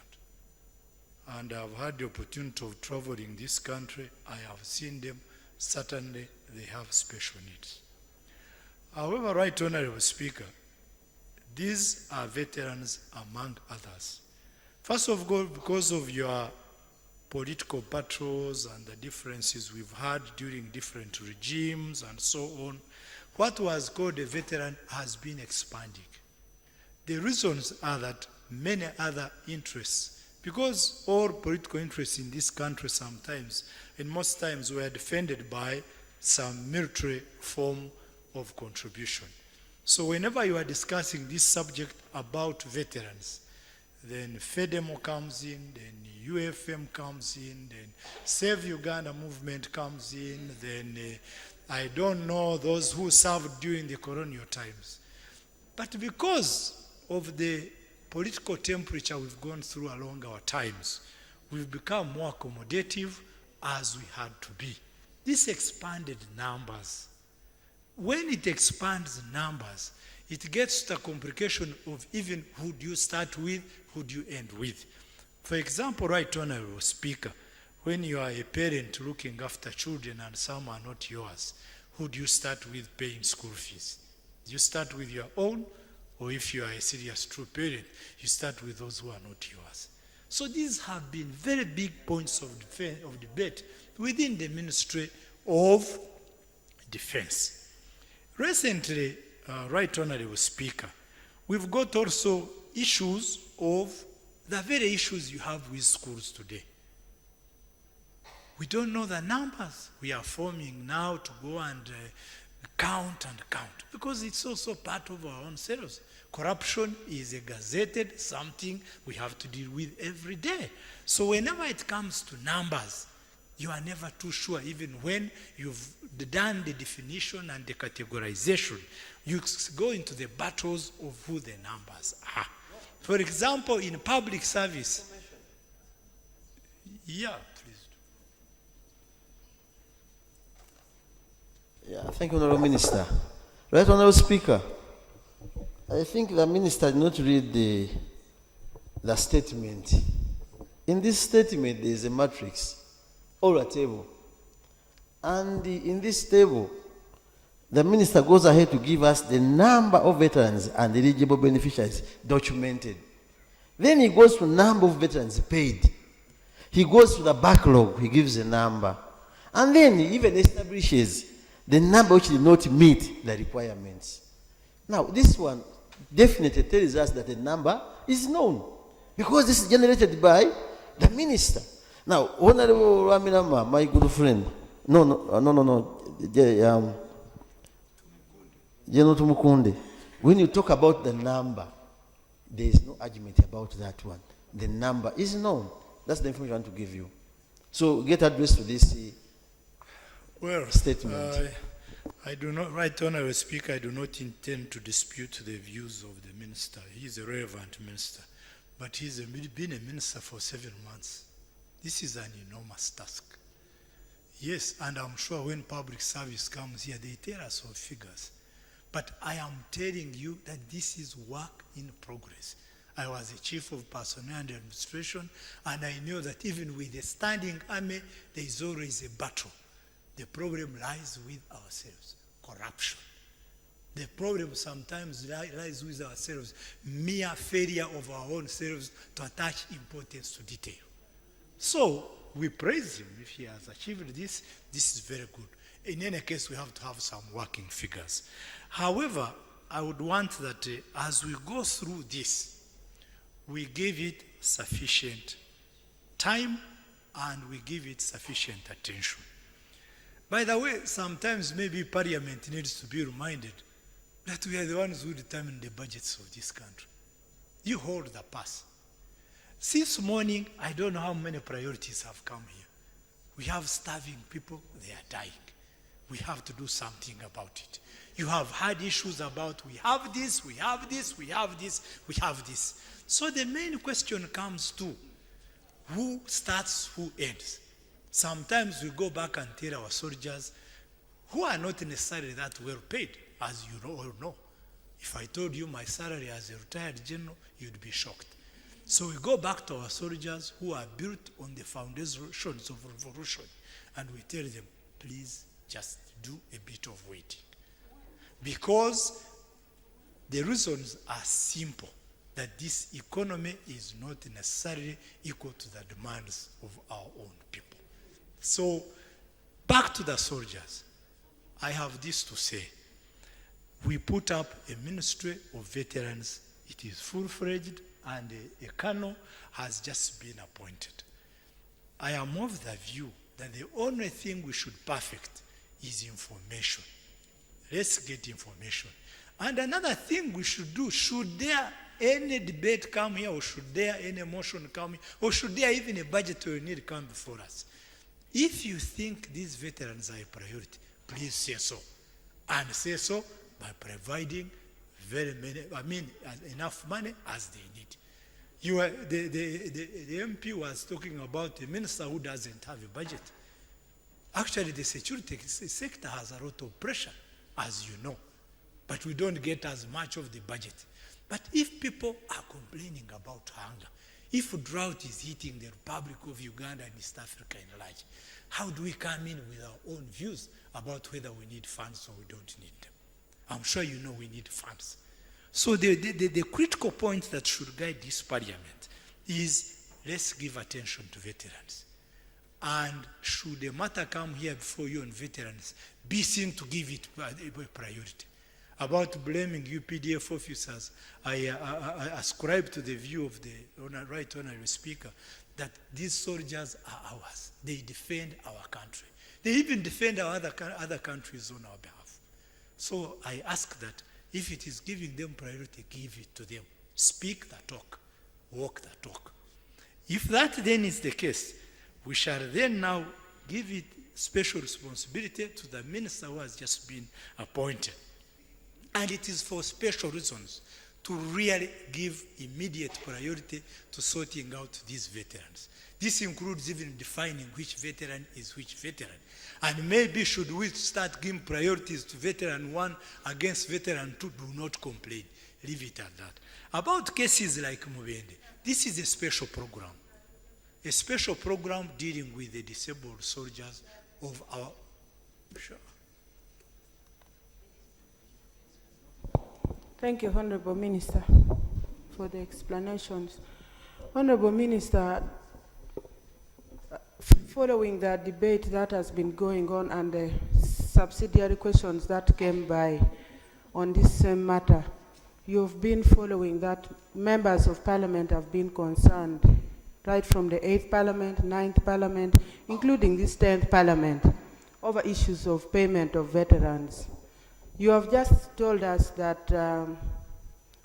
And I've had the opportunity of traveling this country. I have seen them. Certainly, they have special needs. However, Right Honorable Speaker, these are veterans among others. First of all, because of your political battles and the differences we've had during different regimes and so on, what was called a veteran has been expanding. The reasons are that many other interests, because all political interests in this country sometimes, and most times, were defended by some military form of contribution. So whenever you are discussing this subject about veterans, then FEDEMO comes in, then UFM comes in, then Save Uganda movement comes in, then I don't know, those who served during the colonial times. But because of the political temperature we've gone through along our times, we've become more accommodative as we had to be. This expanded numbers. When it expands numbers, it gets to the complication of even who do you start with, who do you end with. For example, Right Honorable Speaker, when you are a parent looking after children and some are not yours, who do you start with paying school fees? Do you start with your own? Or if you are a serious true parent, you start with those who are not yours. So these have been very big points of debate within the Ministry of Defense. Recently, Right Honorable Speaker, we've got also issues of the very issues you have with schools today. We don't know the numbers. We are forming now to go and count, because it's also part of our own selves. Corruption is a gazetted something we have to deal with every day. So whenever it comes to numbers, you are never too sure, even when you've done the definition and the categorization, you go into the battles of who the numbers are. For example, in public service, yeah, please. Yeah, thank you, Honourable Minister. Right Honourable Speaker, I think the Minister did not read the statement. In this statement, there is a matrix or a table. And in this table, the Minister goes ahead to give us the number of veterans and eligible beneficiaries documented. Then he goes to number of veterans paid. He goes to the backlog, he gives a number. And then he even establishes the number which did not meet the requirements. Now, this one definitely tells us that the number is known, because this is generated by the Minister. Now, Honorable Ramirama, my good friend, General Tumukunde, when you talk about the number, there is no argument about that one. The number is known. That's the information I want to give you. So get address to this statement. I do not, Right Honourable Speaker, I do not intend to dispute the views of the Minister. He is a relevant Minister, but he's been a Minister for 7 months. This is an enormous task. Yes, and I'm sure when public service comes here, they tell us of figures. But I am telling you that this is work in progress. I was the chief of personnel and administration, and I know that even with the standing army, there is always a battle. The problem lies with ourselves, corruption. The problem sometimes lies with ourselves, mere failure of our own selves to attach importance to detail. So we praise him. If he has achieved this, this is very good. In any case, we have to have some working figures. However, I would want that as we go through this, we give it sufficient time and we give it sufficient attention. By the way, sometimes maybe Parliament needs to be reminded that we are the ones who determine the budgets of this country. You hold the purse. Since morning, I don't know how many priorities have come here. We have starving people, they are dying. We have to do something about it. You have had issues about we have this, we have this, we have this, we have this. So the main question comes to who starts, who ends. Sometimes we go back and tell our soldiers who are not necessarily that well paid, as you all know. If I told you my salary as a retired general, you'd be shocked. So we go back to our soldiers who are built on the foundations of revolution, and we tell them, please just do a bit of waiting. Because the reasons are simple, that this economy is not necessarily equal to the demands of our own people. So, back to the soldiers. I have this to say. We put up a ministry of veterans. It is full-fledged, and a colonel has just been appointed. I am of the view that the only thing we should perfect is information. Let's get information. And another thing we should do, should there any debate come here, or should there any motion come here, or should there even a budgetary need come before us? If you think these veterans are a priority, please say so. And say so by providing enough money as they need. The MP was talking about a minister who doesn't have a budget. Actually, the security sector has a lot of pressure, as you know, but we don't get as much of the budget. But if people are complaining about hunger, if drought is hitting the Republic of Uganda and East Africa in large, how do we come in with our own views about whether we need funds or we don't need them? I'm sure you know we need funds. So the critical point that should guide this parliament is let's give attention to veterans. And should a matter come here before you on veterans, be seen to give it a priority. About blaming UPDF officers, I ascribe to the view of the Right Honourable Speaker that these soldiers are ours. They defend our country. They even defend our other countries on our behalf. So I ask that if it is giving them priority, give it to them. Speak the talk, walk the talk. If that then is the case, we shall then now give it special responsibility to the minister who has just been appointed. And it is for special reasons to really give immediate priority to sorting out these veterans. This includes even defining which veteran is which veteran. And maybe should we start giving priorities to veteran 1 against veteran 2, do not complain. Leave it at that. About cases like Mubende, this is a special program. A special program dealing with the disabled soldiers of our... Sure. Thank you, Honorable Minister, for the explanations. Honorable Minister, following the debate that has been going on and the subsidiary questions that came by on this same matter, you've been following that members of Parliament have been concerned, right from the 8th Parliament, 9th Parliament, including this 10th Parliament, over issues of payment of veterans. You have just told us that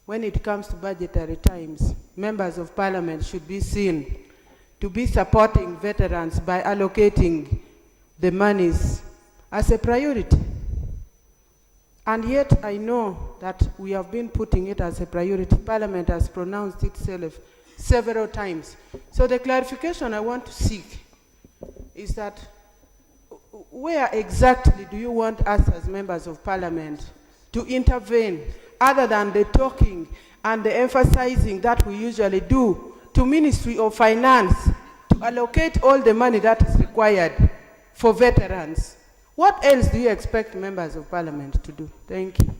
when it comes to budgetary times, members of Parliament should be seen to be supporting veterans by allocating the monies as a priority. And yet I know that we have been putting it as a priority. Parliament has pronounced itself several times. So the clarification I want to seek is that where exactly do you want us as members of parliament to intervene, other than the talking and the emphasizing that we usually do to Ministry of Finance to allocate all the money that is required for veterans? What else do you expect members of parliament to do? Thank you.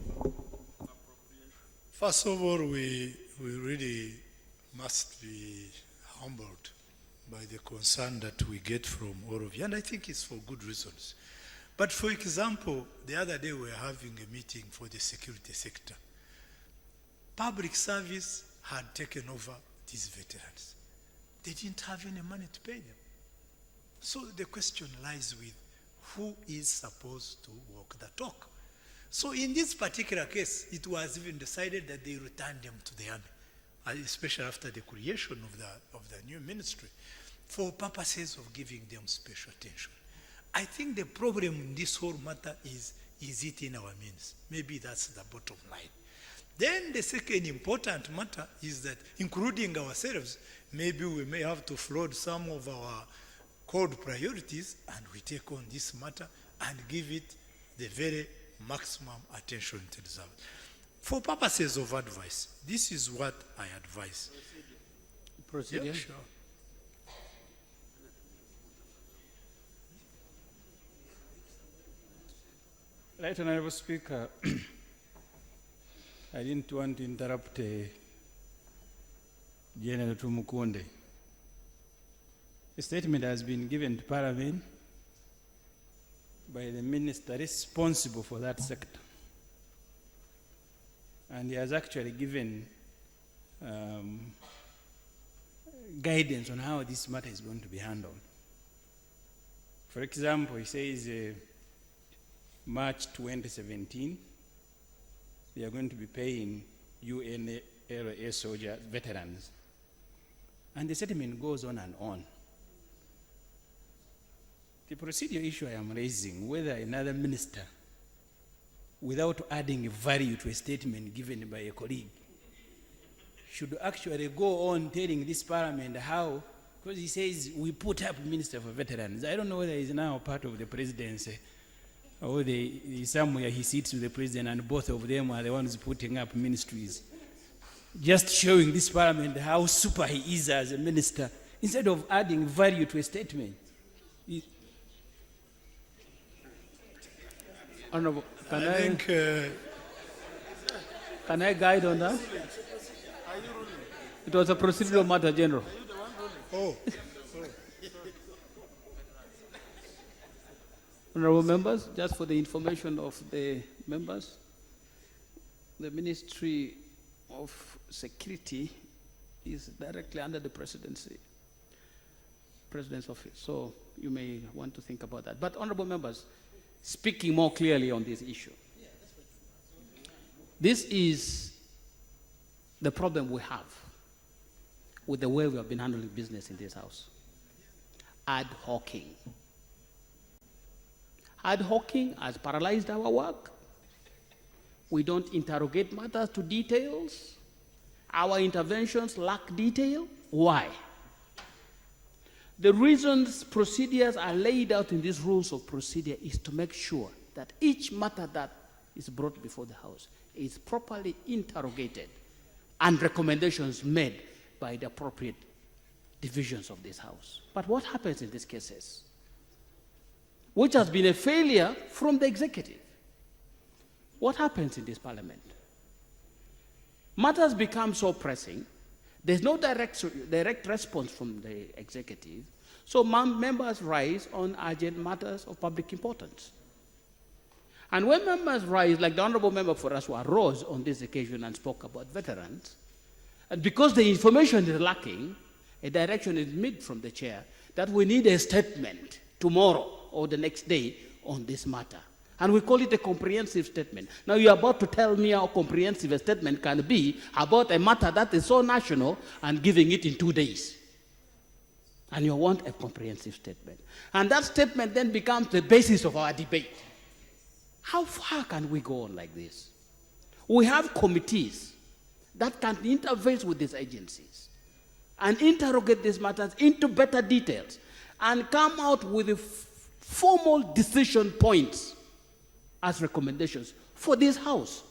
First of all, we really must be humbled by the concern that we get from all of you, and I think it's for good reasons. But for example, the other day we were having a meeting for the security sector. Public service had taken over these veterans. They didn't have any money to pay them. So the question lies with who is supposed to walk the talk. So in this particular case, it was even decided that they return them to the army, especially after the creation of the new ministry, for purposes of giving them special attention. I think the problem in this whole matter is it in our means? Maybe that's the bottom line. Then the second important matter is that, including ourselves, maybe we may have to float some of our code priorities, and we take on this matter and give it the very maximum attention it deserves. For purposes of advice, this is what I advise. Procedure? Yeah, sure. Right Honorable Speaker, I didn't want to interrupt General Tumukunde. A statement has been given to Parliament by the minister responsible for that sector. And he has actually given guidance on how this matter is going to be handled. For example, he says March 2017, they are going to be paying UNLA soldier veterans. And the settlement goes on and on. The procedure issue I am raising, whether another minister, without adding value to a statement given by a colleague, should actually go on telling this parliament how, because he says we put up Minister for Veterans. I don't know whether he's now part of the presidency or somewhere he sits with the president and both of them are the ones putting up ministries. Just showing this parliament how super he is as a minister, instead of adding value to a statement. Honorable, Can I guide on that? It was a procedural matter, General. Oh. Honorable members, just for the information of the members, the Ministry of Security is directly under the President's office. So you may want to think about that. But honorable members, speaking more clearly on this issue, this is the problem we have with the way we have been handling business in this House. Ad hocing. Ad hocing has paralyzed our work. We don't interrogate matters to details. Our interventions lack detail. Why? The reasons procedures are laid out in these rules of procedure is to make sure that each matter that is brought before the House is properly interrogated and recommendations made by the appropriate divisions of this House. But what happens in these cases, which has been a failure from the executive? What happens in this parliament? Matters become so pressing, there's no direct response from the executive, so members rise on urgent matters of public importance. And when members rise, like the Honorable Member for Aswa rose on this occasion and spoke about veterans, and because the information is lacking, a direction is made from the chair that we need a statement tomorrow or the next day on this matter. And we call it a comprehensive statement. Now you're about to tell me how comprehensive a statement can be about a matter that is so national and giving it in 2 days. And you want a comprehensive statement. And that statement then becomes the basis of our debate. How far can we go on like this? We have committees that can interface with these agencies and interrogate these matters into better details and come out with formal decision points as recommendations for this House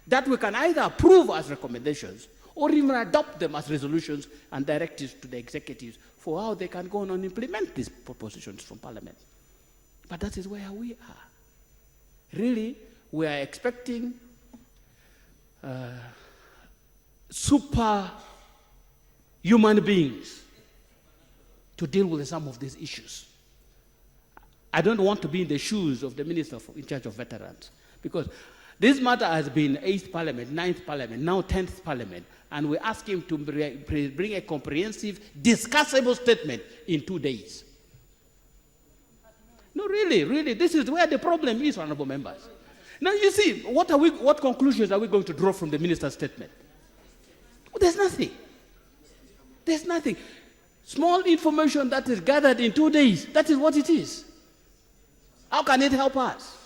that we can either approve as recommendations or even adopt them as resolutions and directives to the executives for how they can go on and implement these propositions from Parliament. But that is where we are. Really, we are expecting super human beings to deal with some of these issues. I don't want to be in the shoes of the minister in charge of veterans, because this matter has been 8th Parliament, 9th Parliament, now 10th Parliament, and we ask him to bring a comprehensive, discussable statement in 2 days. No, really, this is where the problem is, honorable members. Now, you see, what conclusions are we going to draw from the minister's statement? Well, there's nothing. There's nothing. Small information that is gathered in 2 days, that is what it is. How can it help us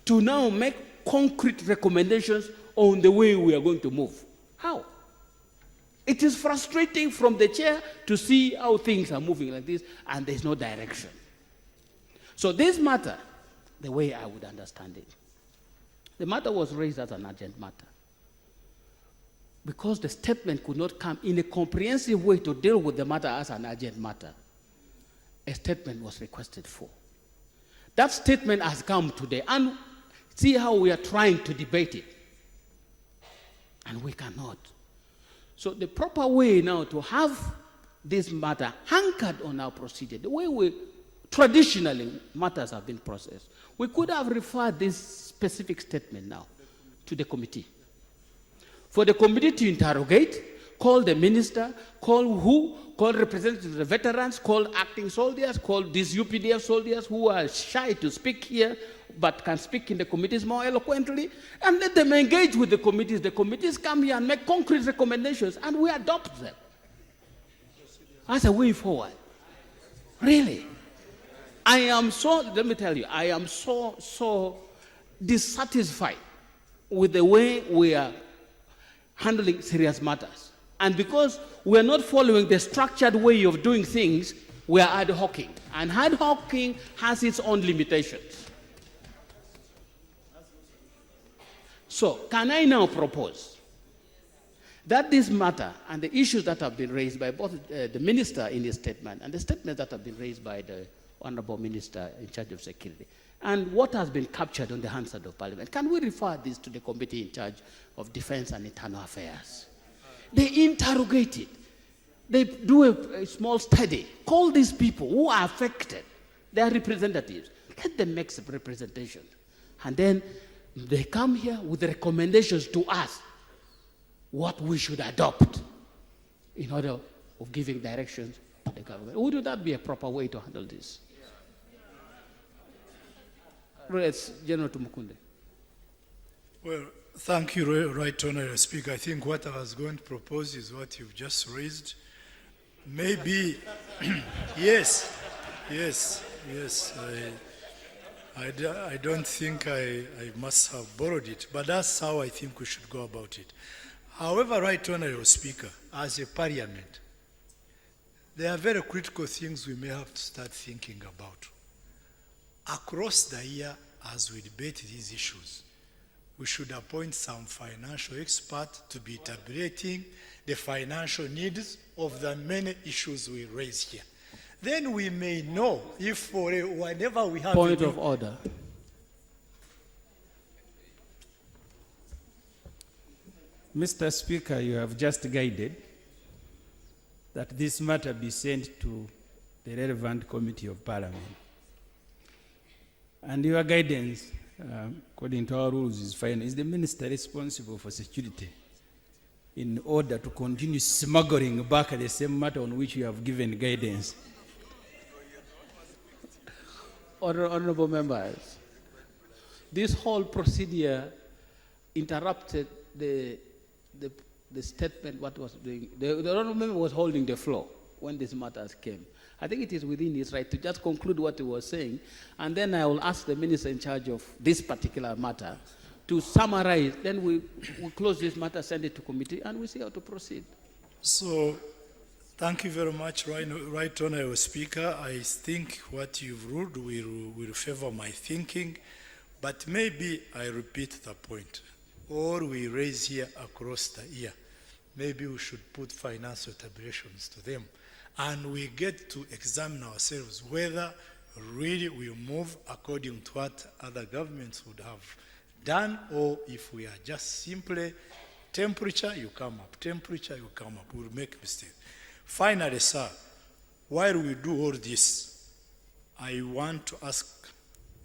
to now make concrete recommendations on the way we are going to move? How? It is frustrating from the chair to see how things are moving like this and there's no direction. So this matter, the way I would understand it, the matter was raised as an urgent matter because the statement could not come in a comprehensive way to deal with the matter as an urgent matter. A statement was requested for. That statement has come today, and see how we are trying to debate it. And we cannot. So the proper way now to have this matter anchored on our procedure, the way we traditionally matters have been processed, we could have referred this specific statement now to the committee. For the committee to interrogate, call the minister, call representatives of the veterans, call acting soldiers, call these UPDF soldiers who are shy to speak here but can speak in the committees more eloquently, and let them engage with the committees. The committees come here and make concrete recommendations, and we adopt them as a way forward. Really. Let me tell you, I am so dissatisfied with the way we are handling serious matters. And because we are not following the structured way of doing things, we are ad hocing. And ad hocing has its own limitations. So, can I now propose that this matter and the issues that have been raised by both the minister in his statement and the statements that have been raised by the honorable minister in charge of security, and what has been captured on the Hansard of Parliament, can we refer this to the committee in charge of defense and internal affairs? They interrogate it. They do a small study. Call these people who are affected, their representatives. Let them make some representation. And then they come here with recommendations to us what we should adopt in order of giving directions to the government. Would that be a proper way to handle this? General Tumukunde. Well, thank you, Right Honourable Speaker. I think what I was going to propose is what you've just raised. Maybe, yes. I don't think I must have borrowed it, but that's how I think we should go about it. However, Right Honourable Speaker, as a parliament, there are very critical things we may have to start thinking about. Across the year, as we debate these issues, we should appoint some financial expert to be tabulating the financial needs of the many issues we raise here. Then we may know if whenever we have Point of order. Mr. Speaker, you have just guided that this matter be sent to the relevant committee of Parliament. And your guidance, according to our rules, is fine. Is the minister responsible for security in order to continue smuggling back the same matter on which you have given guidance? Honorable members, this whole procedure interrupted the statement what was doing. The honorable member was holding the floor when these matters came. I think it is within his right to just conclude what he was saying, and then I will ask the minister in charge of this particular matter to summarize. Then we close this matter, send it to committee, and we see how to proceed. So, Thank you very much, Right Honourable Speaker. I think what you've ruled will favor my thinking, but maybe I repeat the point. All we raise here across the year, maybe we should put financial tabulations to them, and we get to examine ourselves whether really we move according to what other governments would have done, or if we are just simply temperature, you come up, temperature, you come up. We'll make mistakes. Finally, sir, while we do all this, I want to ask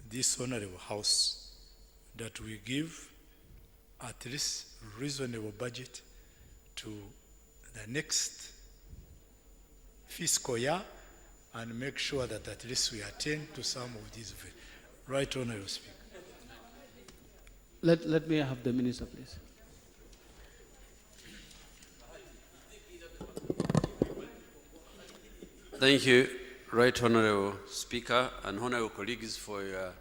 this honorable house that we give at least reasonable budget to the next fiscal year and make sure that at least we attend to some of these. Right Honorable Speaker. Let me have the minister, please. Thank you, Right Honourable Speaker and honourable colleagues, for your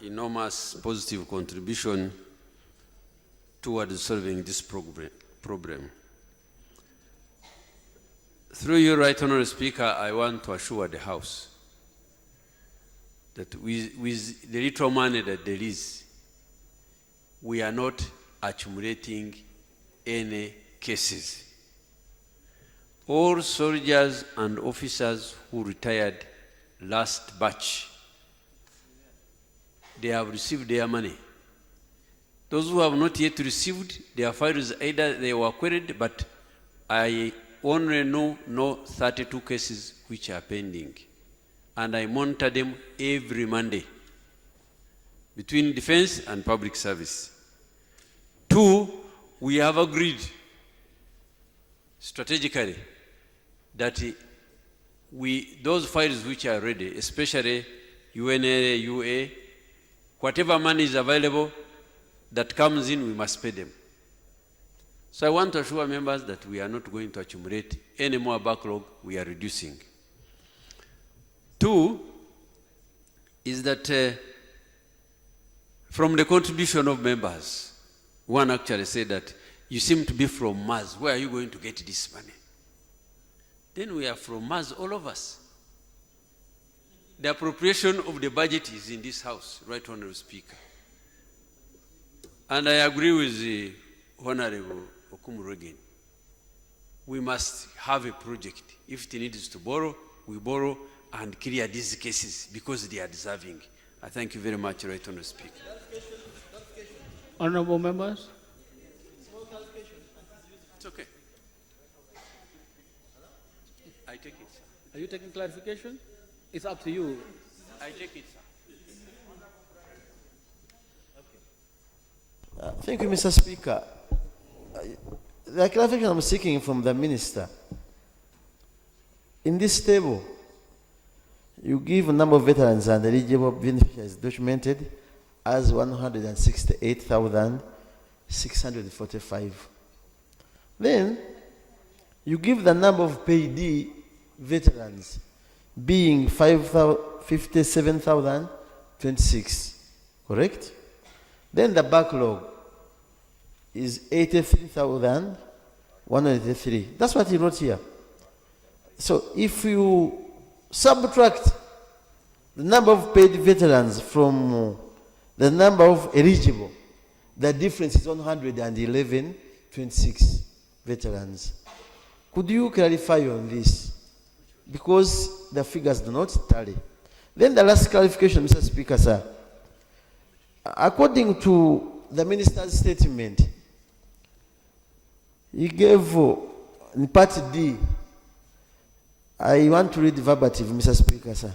enormous positive contribution towards solving this problem. Through you, Right Honourable Speaker, I want to assure the House that with the little money that there is, we are not accumulating any cases. All soldiers and officers who retired last batch, they have received their money. Those who have not yet received their files, either they were queried, but I only know 32 cases which are pending. And I monitor them every Monday between defense and public service. 2, we have agreed strategically that those files which are ready, especially UNA, UA, whatever money is available that comes in, we must pay them. So I want to assure members that we are not going to accumulate any more backlog, we are reducing. 2 is that from the contribution of members, one actually said that you seem to be from Mars. Where are you going to get this money? Then we are from Mars, all of us. The appropriation of the budget is in this House, Right Honourable Speaker. And I agree with the Honourable Okumuro. We must have a project. If it needs to borrow, we borrow and clear these cases because they are deserving. I thank you very much, Right Honourable Speaker. Honourable members? It's okay. I take it, sir. Are you taking clarification? It's up to you. I take it, sir. Thank you, Mr. Speaker. The clarification I'm seeking from the minister. In this table, you give a number of veterans and eligible beneficiaries documented as 168,645. Then, you give the number of paid veterans being 57,026, correct? Then the backlog is 83,183. That's what he wrote here. So if you subtract the number of paid veterans from the number of eligible, the difference is 111,26 veterans. Could you clarify on this? Because the figures do not tally. Then the last clarification, Mr. Speaker, sir. According to the minister's statement, he gave in part D, I want to read verbatim, Mr. Speaker, sir.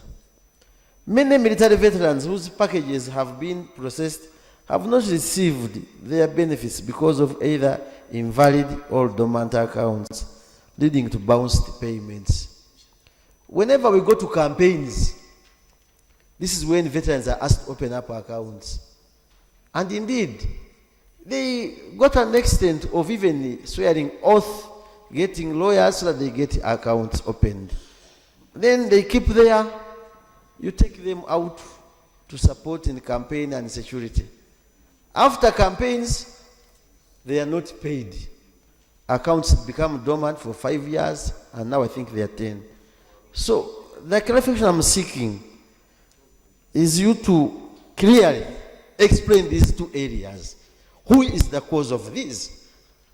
Many military veterans whose packages have been processed have not received their benefits because of either invalid or dormant accounts, leading to bounced payments. Whenever we go to campaigns, this is when veterans are asked to open up accounts. And indeed, they got an extent of even swearing oath, getting lawyers so that they get accounts opened. Then they keep there, you take them out to support in campaign and security. After campaigns, they are not paid. accounts become dormant for 5 years, and now I think they are 10. So the clarification I'm seeking is you to clearly explain these two areas. Who is the cause of this?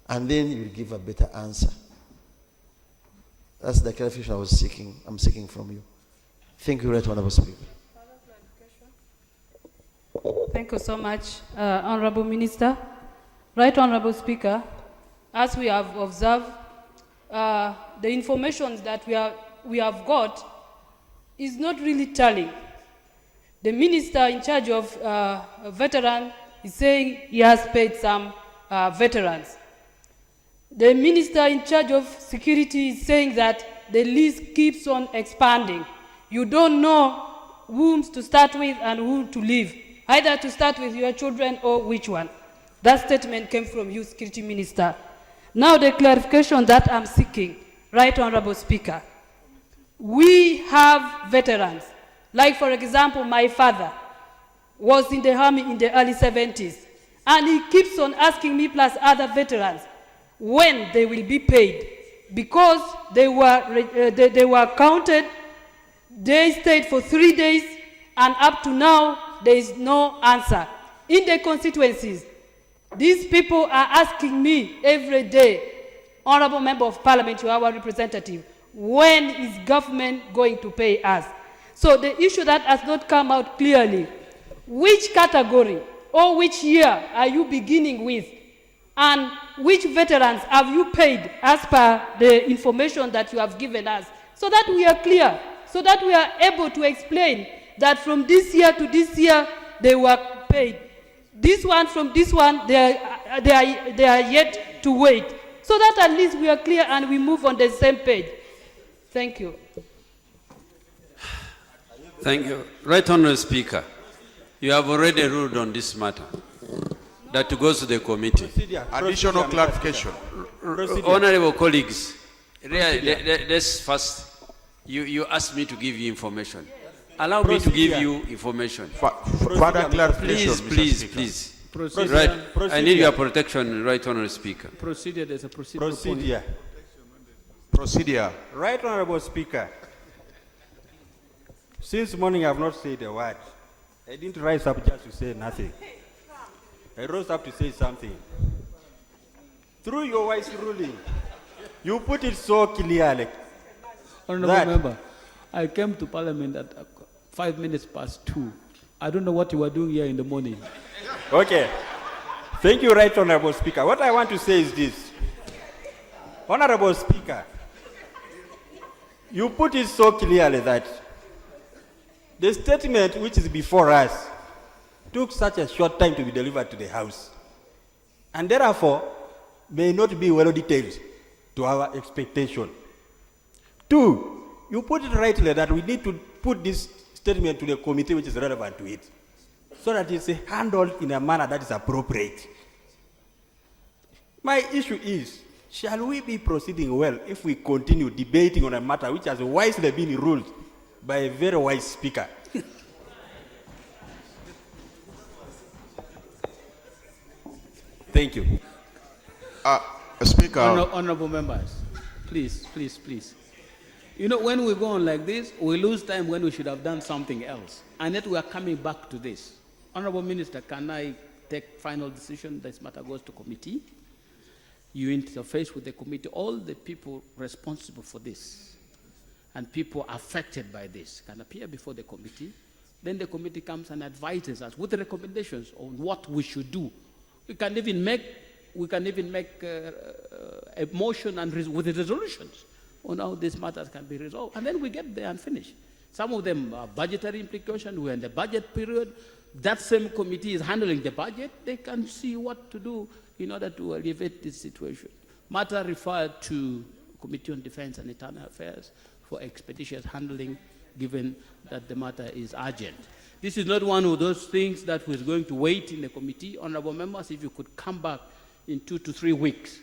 And then you will give a better answer. That's the clarification I'm seeking from you. Thank you, Right Honorable Speaker. Thank you so much, Honorable Minister. Right Honorable Speaker, as we have observed, the information that we have got is not really telling. The minister in charge of veterans is saying he has paid some veterans. The minister in charge of security is saying that the list keeps on expanding. You don't know whom to start with and whom to leave, either to start with your children or which one. That statement came from you, Security Minister. Now the clarification that I'm seeking, Right Honorable Speaker. We have veterans. Like, for example, my father was in the army in the early 70s, and he keeps on asking me plus other veterans when they will be paid, because they were counted. They stayed for 3 days, and up to now, there is no answer. In the constituencies, these people are asking me every day, Honorable Member of Parliament, you are our representative, when is government going to pay us? So the issue that has not come out clearly, which category or which year are you beginning with? And which veterans have you paid as per the information that you have given us? So that we are clear, so that we are able to explain that from this year to this year, they were paid. This one from this one, they are yet to wait. So that at least we are clear and we move on the same page. Thank you. Thank you. Right Honourable Speaker, you have already ruled on this matter. That goes to the committee. Additional clarification. Honourable colleagues, let's first, you asked me to give you information. Allow me to give you information. Further clarification, Please. Right. I need your protection, Right Honourable Speaker. Procedure, there's a procedure. Procedure. Right Honourable Speaker, since morning I have not said a word. I didn't rise up just to say nothing. I rose up to say something. Through your wise ruling, you put it so clearly. Honourable Member, I came to Parliament at 5 minutes past 2. I don't know what you were doing here in the morning. Okay. Thank you, Right Honourable Speaker. What I want to say is this. Honourable Speaker, you put it so clearly that the statement which is before us took such a short time to be delivered to the House, and therefore may not be well detailed to our expectation. 2, you put it rightly that we need to put this statement to the committee which is relevant to it, so that it's handled in a manner that is appropriate. My issue is, shall we be proceeding well if we continue debating on a matter which has wisely been ruled by a very wise speaker? Thank you. Speaker. Honourable members, please. You know, when we go on like this, we lose time when we should have done something else. And yet we are coming back to this. Honourable Minister, can I take final decision? This matter goes to committee. You interface with the committee, all the people responsible for this and people affected by this can appear before the committee. Then the committee comes and advises us with recommendations on what we should do. We can even make a motion and with the resolutions on how these matters can be resolved. And then we get there and finish. Some of them are budgetary implications. We're in the budget period. That same committee is handling the budget. They can see what to do in order to alleviate this situation. Matter referred to Committee on Defense and Internal Affairs for expeditious handling, given that the matter is urgent. This is not one of those things that was going to wait in the committee. Honourable members, if you could come back in 2 to 3 weeks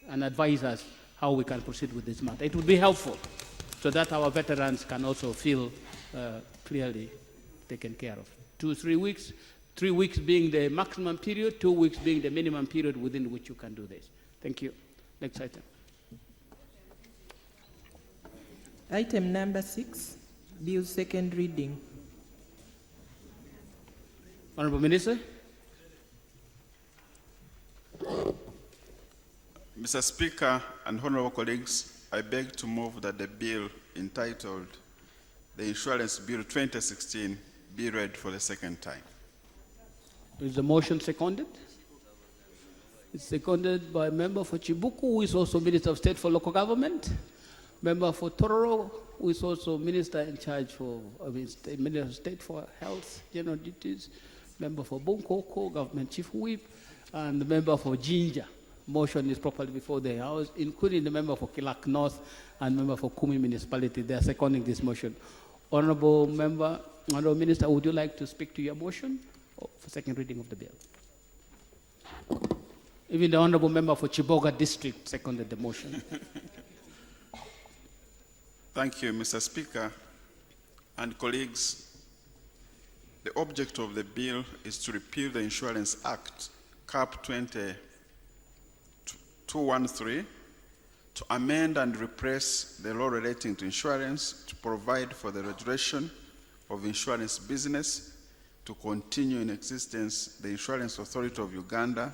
and advise us how we can proceed with this matter. It would be helpful so that our veterans can also feel clearly taken care of. 2 or 3 weeks, 3 weeks being the maximum period, 2 weeks being the minimum period within which you can do this. Thank you. Next item. Item number 6, bill second reading. Honorable Minister. Mr. Speaker and honorable colleagues, I beg to move that the bill entitled the Insurance Bill 2016 be read for the second time. Is the motion seconded? It's seconded by member for Chibuku, who is also Minister of State for Local Government. Member for Tororo, who is also Minister in charge for, Minister of State for Health, General Duties. Member for Bunkoko, Government Chief Whip, and the member for Jinja. Motion is properly before the House, including the member for Kilak North and member for Kumi Municipality. They are seconding this motion. Honorable Member, Honorable Minister, would you like to speak to your motion for second reading of the bill? Even the Honorable Member for Chiboga District seconded the motion. Thank you, Mr. Speaker and colleagues. The object of the bill is to repeal the Insurance Act, CAP 213, to amend and replace the law relating to insurance, to provide for the regulation of insurance business, to continue in existence the Insurance Authority of Uganda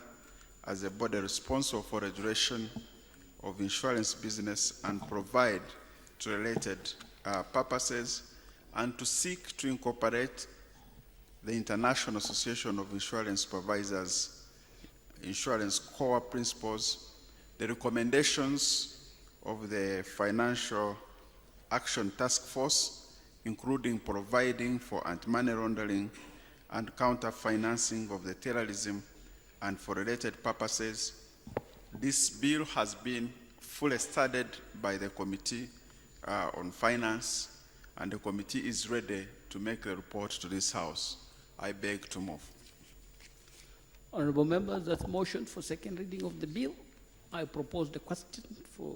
as a body responsible for regulation of insurance business and provide to related purposes, and to seek to incorporate the International Association of Insurance Supervisors insurance core principles, the recommendations of the Financial Action Task Force, including providing for anti-money laundering and counter-financing of the terrorism and for related purposes. This bill has been fully studied by the Committee on Finance, and the committee is ready to make a report to this House. I beg to move. Honorable members, that's motion for second reading of the bill. I propose the question for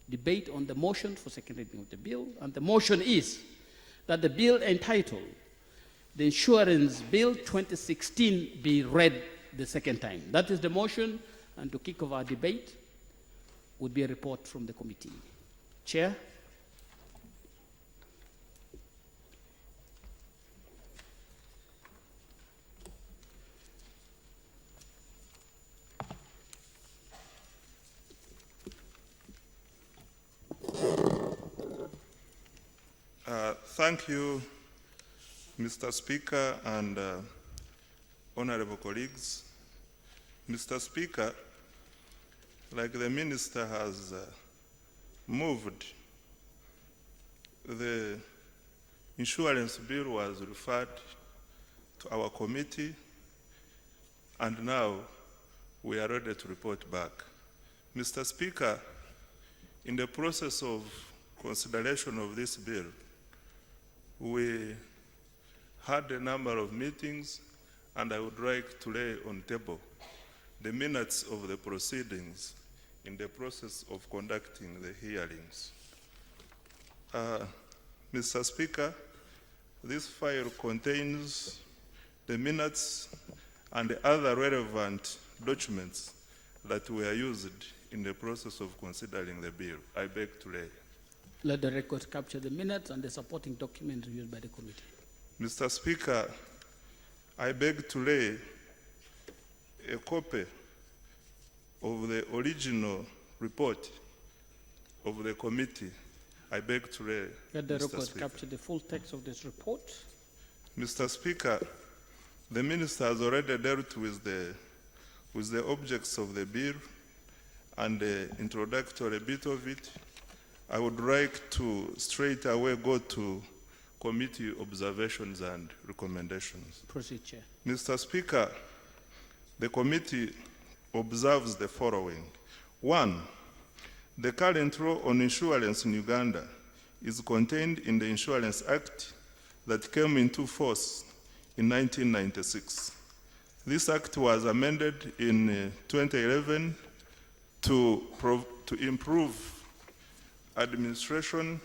debate on the motion for second reading of the bill, and the motion is that the bill entitled the Insurance Bill 2016 be read the second time. That is the motion, and to kick off our debate would be a report from the committee. Chair. Thank you, Mr. Speaker and honorable colleagues. Mr. Speaker, like the Minister has moved, the insurance bill was referred to our committee, and now we are ready to report back. Mr. Speaker, in the process of consideration of this bill, we had a number of meetings, and I would like to lay on table the minutes of the proceedings in the process of conducting the hearings. Mr. Speaker, this file contains the minutes and the other relevant documents that were used in the process of considering the bill. I beg to lay. Let the record capture the minutes and the supporting documents used by the committee. Mr. Speaker, I beg to lay a copy of the original report of the committee. I beg to lay. Let the Mr. record Speaker. capture the full text of this report. Mr. Speaker, the Minister has already dealt with the objects of the bill and the introductory bit of it. I would like to straight away go to committee observations and recommendations. Proceed, Chair. Mr. Speaker, the committee observes the following. 1, the current law on insurance in Uganda is contained in the Insurance Act that came into force in 1996. This act was amended in 2011 to improve administration,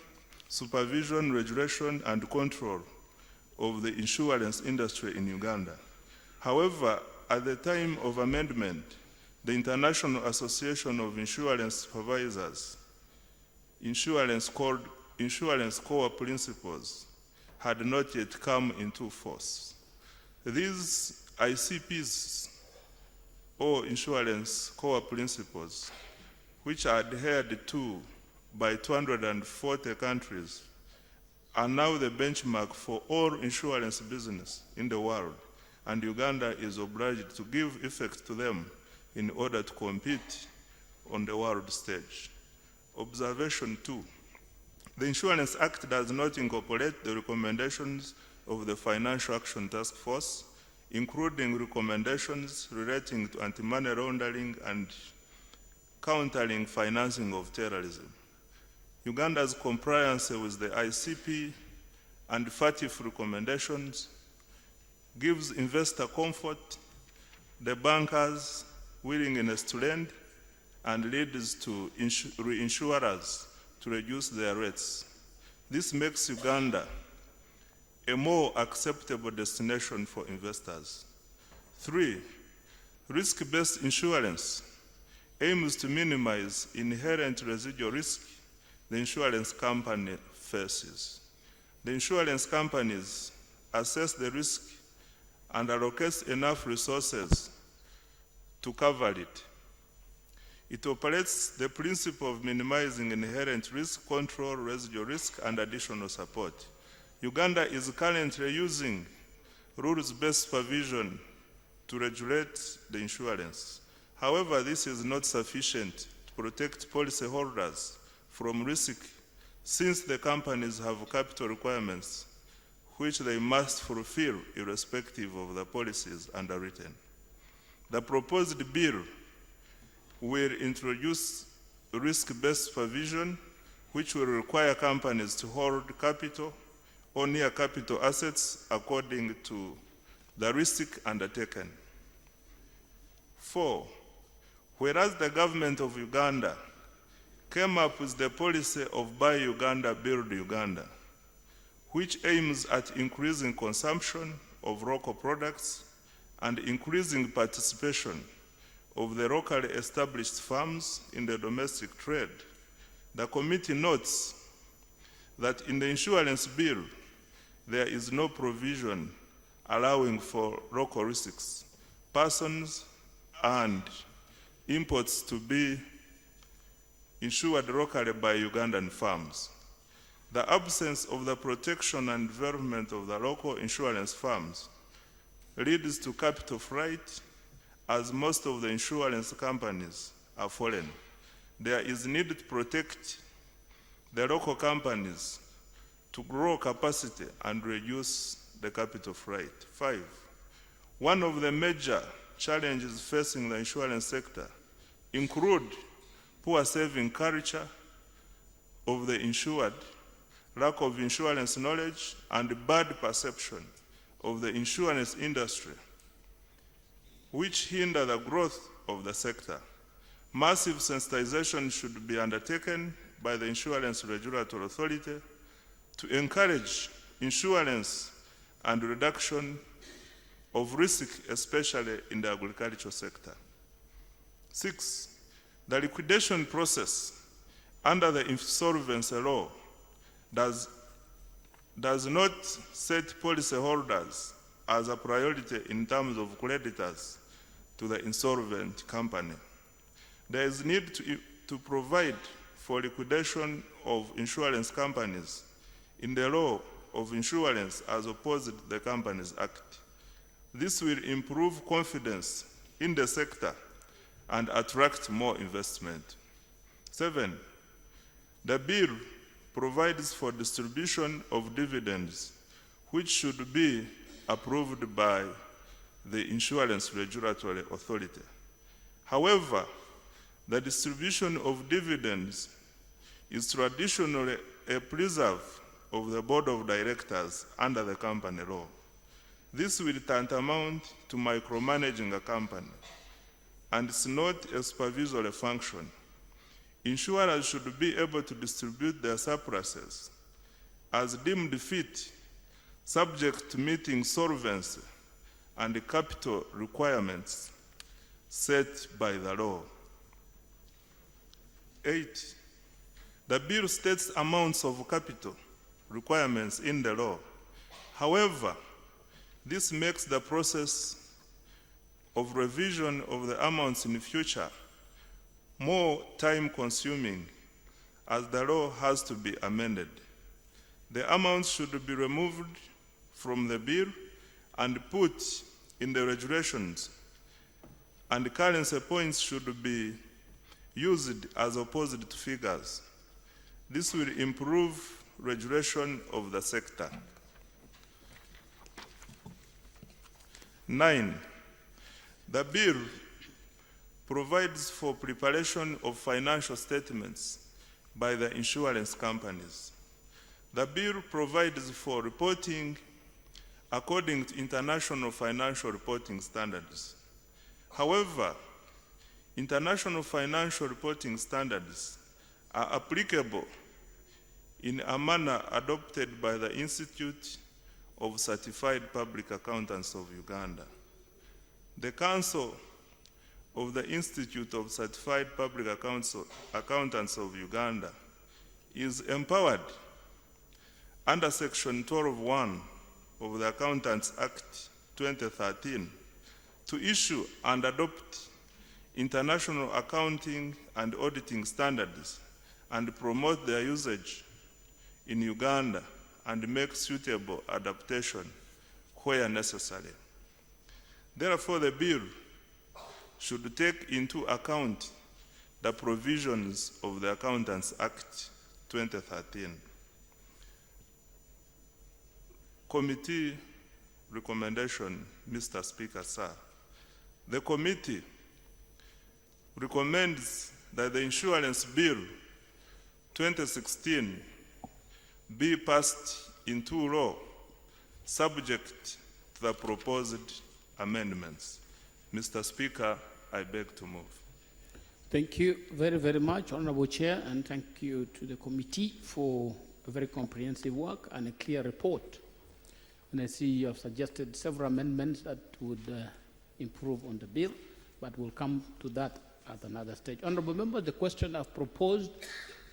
supervision, regulation, and control of the insurance industry in Uganda. However, at the time of amendment, the International Association of Insurance Supervisors, insurance core principles had not yet come into force. These ICPs, or insurance core principles, which are adhered to by 240 countries, are now the benchmark for all insurance business in the world, and Uganda is obliged to give effect to them in order to compete on the world stage. Observation 2. The Insurance Act does not incorporate the recommendations of the Financial Action Task Force, including recommendations relating to anti-money laundering and countering financing of terrorism. Uganda's compliance with the ICP and FATF recommendations gives investor comfort, the bankers willingness to lend, and leads to reinsurers to reduce their rates. This makes Uganda a more acceptable destination for investors. 3, risk-based insurance aims to minimize inherent residual risk the insurance company faces. The insurance companies assess the risk and allocate enough resources to cover it. It operates the principle of minimizing inherent risk, control residual risk, and additional support. Uganda is currently using rules-based supervision to regulate the insurance. However, this is not sufficient to protect policyholders from risk, since the companies have capital requirements which they must fulfill irrespective of the policies underwritten. The proposed bill will introduce risk-based supervision, which will require companies to hold capital or near capital assets according to the risk undertaken. 4, whereas the government of Uganda came up with the policy of Buy Uganda, Build Uganda, which aims at increasing consumption of local products and increasing participation of the locally established firms in the domestic trade, the committee notes that in the insurance bill, there is no provision allowing for local risks, persons, and imports to be insured locally by Ugandan firms. The absence of the protection and development of the local insurance firms leads to capital flight, as most of the insurance companies are foreign. There is need to protect the local companies to grow capacity and reduce the capital flight. 5, one of the major challenges facing the insurance sector include poor saving culture of the insured, lack of insurance knowledge, and bad perception of the insurance industry, which hinder the growth of the sector. Massive sensitization should be undertaken by the Insurance Regulatory Authority to encourage insurance and reduction of risk, especially in the agricultural sector. 6, the liquidation process under the insolvency law does not set policyholders as a priority in terms of creditors to the insolvent company. There is need to provide for liquidation of insurance companies in the law of insurance as opposed to the Companies Act. This will improve confidence in the sector and attract more investment. 7, the bill provides for distribution of dividends, which should be approved by the Insurance Regulatory Authority. However, the distribution of dividends is traditionally a preserve of the board of directors under the company law. This will tantamount to micromanaging a company, and it's not a supervisory function. Insurers should be able to distribute their surpluses as deemed fit, subject to meeting solvency and capital requirements. set by the law. 8. The bill states amounts of capital requirements in the law. However, this makes the process of revision of the amounts in the future more time-consuming, as the law has to be amended. The amounts should be removed from the bill and put in the regulations, and currency points should be used as opposed to figures. This will improve regulation of the sector. 9. The bill provides for preparation of financial statements by the insurance companies. The bill provides for reporting according to international financial reporting standards. However, international financial reporting standards are applicable in a manner adopted by the Institute of Certified Public Accountants of Uganda. The Council of the Institute of Certified Public Accountants of Uganda is empowered under Section 12(1) of the Accountants Act 2013 to issue and adopt international accounting and auditing standards and promote their usage in Uganda and make suitable adaptation where necessary. Therefore, the bill should take into account the provisions of the Accountants Act 2013. Committee recommendation, Mr. Speaker, sir. The committee recommends that the Insurance Bill 2016 be passed into law, subject to the proposed amendments. Mr. Speaker, I beg to move. Thank you very, very much, Honorable Chair, and thank you to the committee for a very comprehensive work and a clear report. And I see you have suggested several amendments that would improve on the bill, but we'll come to that at another stage. Honorable Member, the question I've proposed,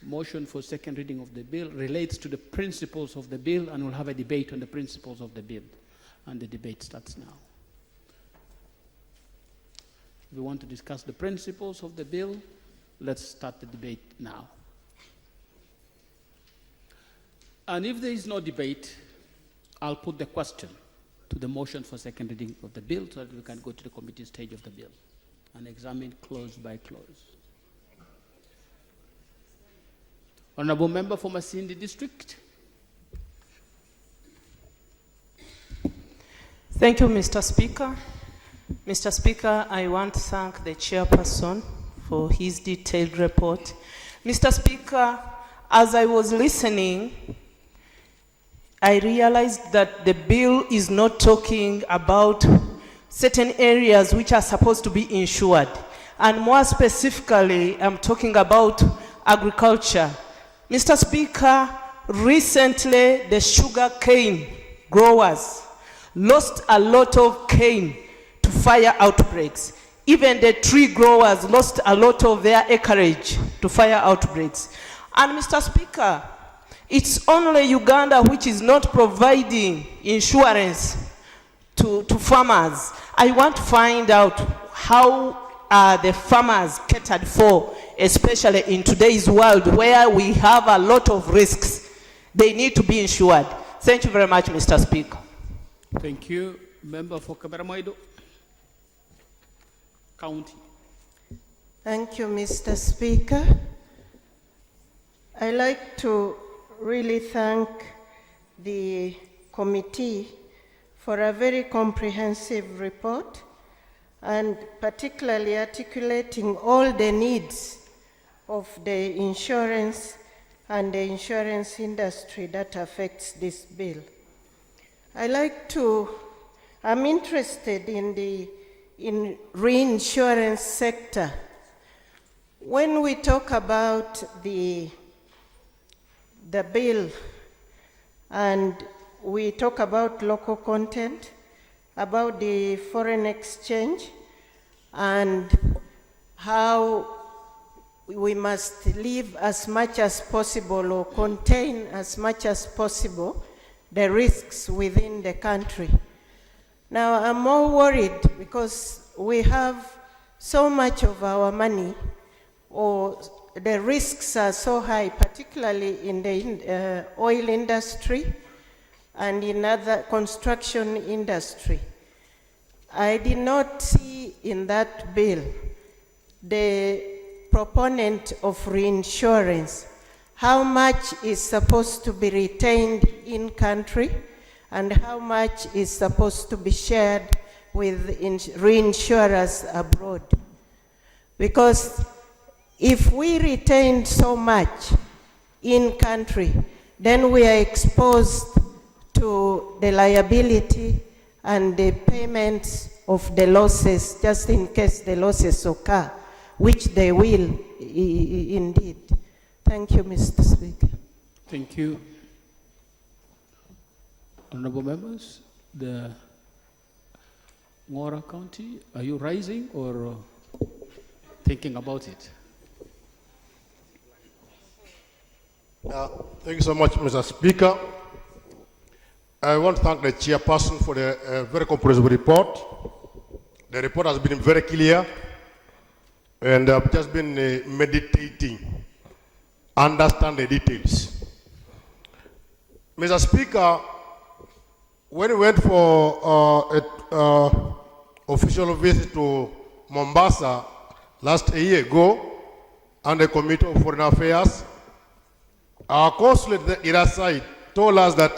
motion for second reading of the bill, relates to the principles of the bill, and we'll have a debate on the principles of the bill. And the debate starts now. If we want to discuss the principles of the bill, let's start the debate now. And if there is no debate, I'll put the question to the motion for second reading of the bill so that we can go to the committee stage of the bill and examine clause by clause. Honorable Member for Masindi District. Thank you, Mr. Speaker. Mr. Speaker, I want to thank the chairperson for his detailed report. Mr. Speaker, as I was listening, I realized that the bill is not talking about certain areas which are supposed to be insured. And more specifically, I'm talking about agriculture. Mr. Speaker, recently the sugar cane growers lost a lot of cane to fire outbreaks. Even the tree growers lost a lot of their acreage to fire outbreaks. And Mr. Speaker, it's only Uganda which is not providing insurance to farmers. I want to find out how are the farmers catered for, especially in today's world where we have a lot of risks. They need to be insured. Thank you very much, Mr. Speaker. Thank you. Member for Kabaramaido County. Thank you, Mr. Speaker. I'd like to really thank the committee for a very comprehensive report and particularly articulating all the needs of the insurance and the insurance industry that affects this bill. I'm interested in the reinsurance sector. When we talk about the bill and we talk about local content, about the foreign exchange, and how we must leave as much as possible or contain as much as possible the risks within the country. Now, I'm more worried because we have so much of our money, or the risks are so high, particularly in the oil industry and in other construction industry. I did not see in that bill the proponent of reinsurance, how much is supposed to be retained in country and how much is supposed to be shared with reinsurers abroad. Because if we retain so much in country, then we are exposed to the liability and the payments of the losses, just in case the losses occur, which they will indeed. Thank you, Mr. Speaker. Thank you. Honorable members, the Ngora County, are you rising or thinking about it? Thank you so much, Mr. Speaker. I want to thank the chairperson for the very comprehensive report. The report has been very clear, and I've just been meditating, understand the details. Mr. Speaker, when we went for an official visit to Mombasa last year ago, and the Committee of Foreign Affairs, our consulate at the Iraq side told us that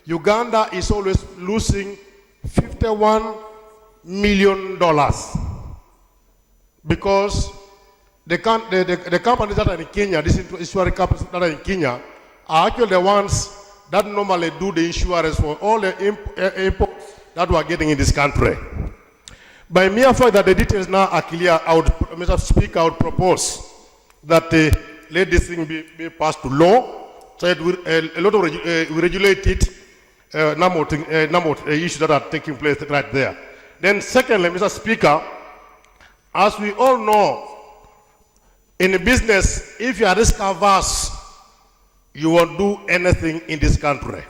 Uganda is always losing $51 million because the companies that are in Kenya, these insurance companies that are in Kenya, are actually the ones that normally do the insurance for all the imports that we are getting in this country. By mere fact that the details now are clear, Mr. Speaker, I would propose that let this thing be passed to law, so that a lot of we regulate it, number of issues that are taking place right there. Then secondly, Mr. Speaker, as we all know, in business, if you are risk averse, you won't do anything in this country.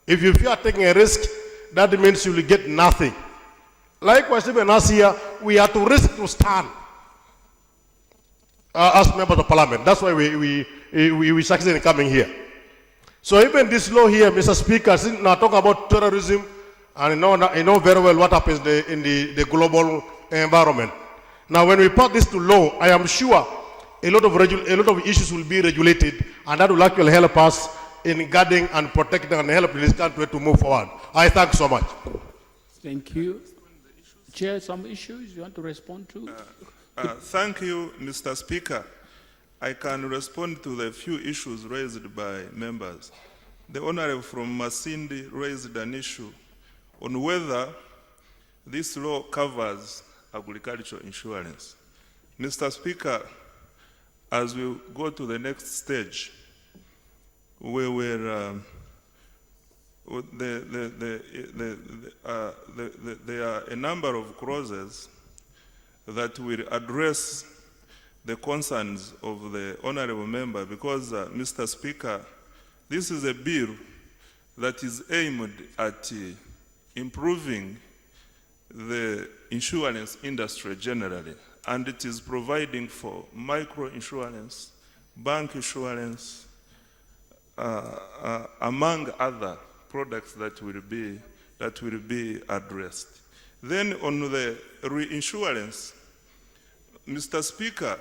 If you fear taking a risk, that means you will get nothing. Likewise, even us here, we have to risk to stand as members of parliament. That's why we succeed in coming here. So even this law here, Mr. Speaker, since now talk about terrorism, and you know very well what happens in the global environment. Now, when we put this to law, I am sure a lot of issues will be regulated, and that will actually help us in guarding and protecting and helping this country to move forward. I thank you so much. Thank you. Chair, some issues you want to respond to? Thank you, Mr. Speaker. I can respond to the few issues raised by members. The Honorable from Masindi raised an issue on whether this law covers agricultural insurance. Mr. Speaker, as we go to the next stage, we will there are a number of clauses that will address the concerns of the honorable member, because, Mr. Speaker, this is a bill that is aimed at improving the insurance industry generally, and it is providing for micro insurance, bank insurance, among other products that will be addressed. Then on the reinsurance, Mr. Speaker,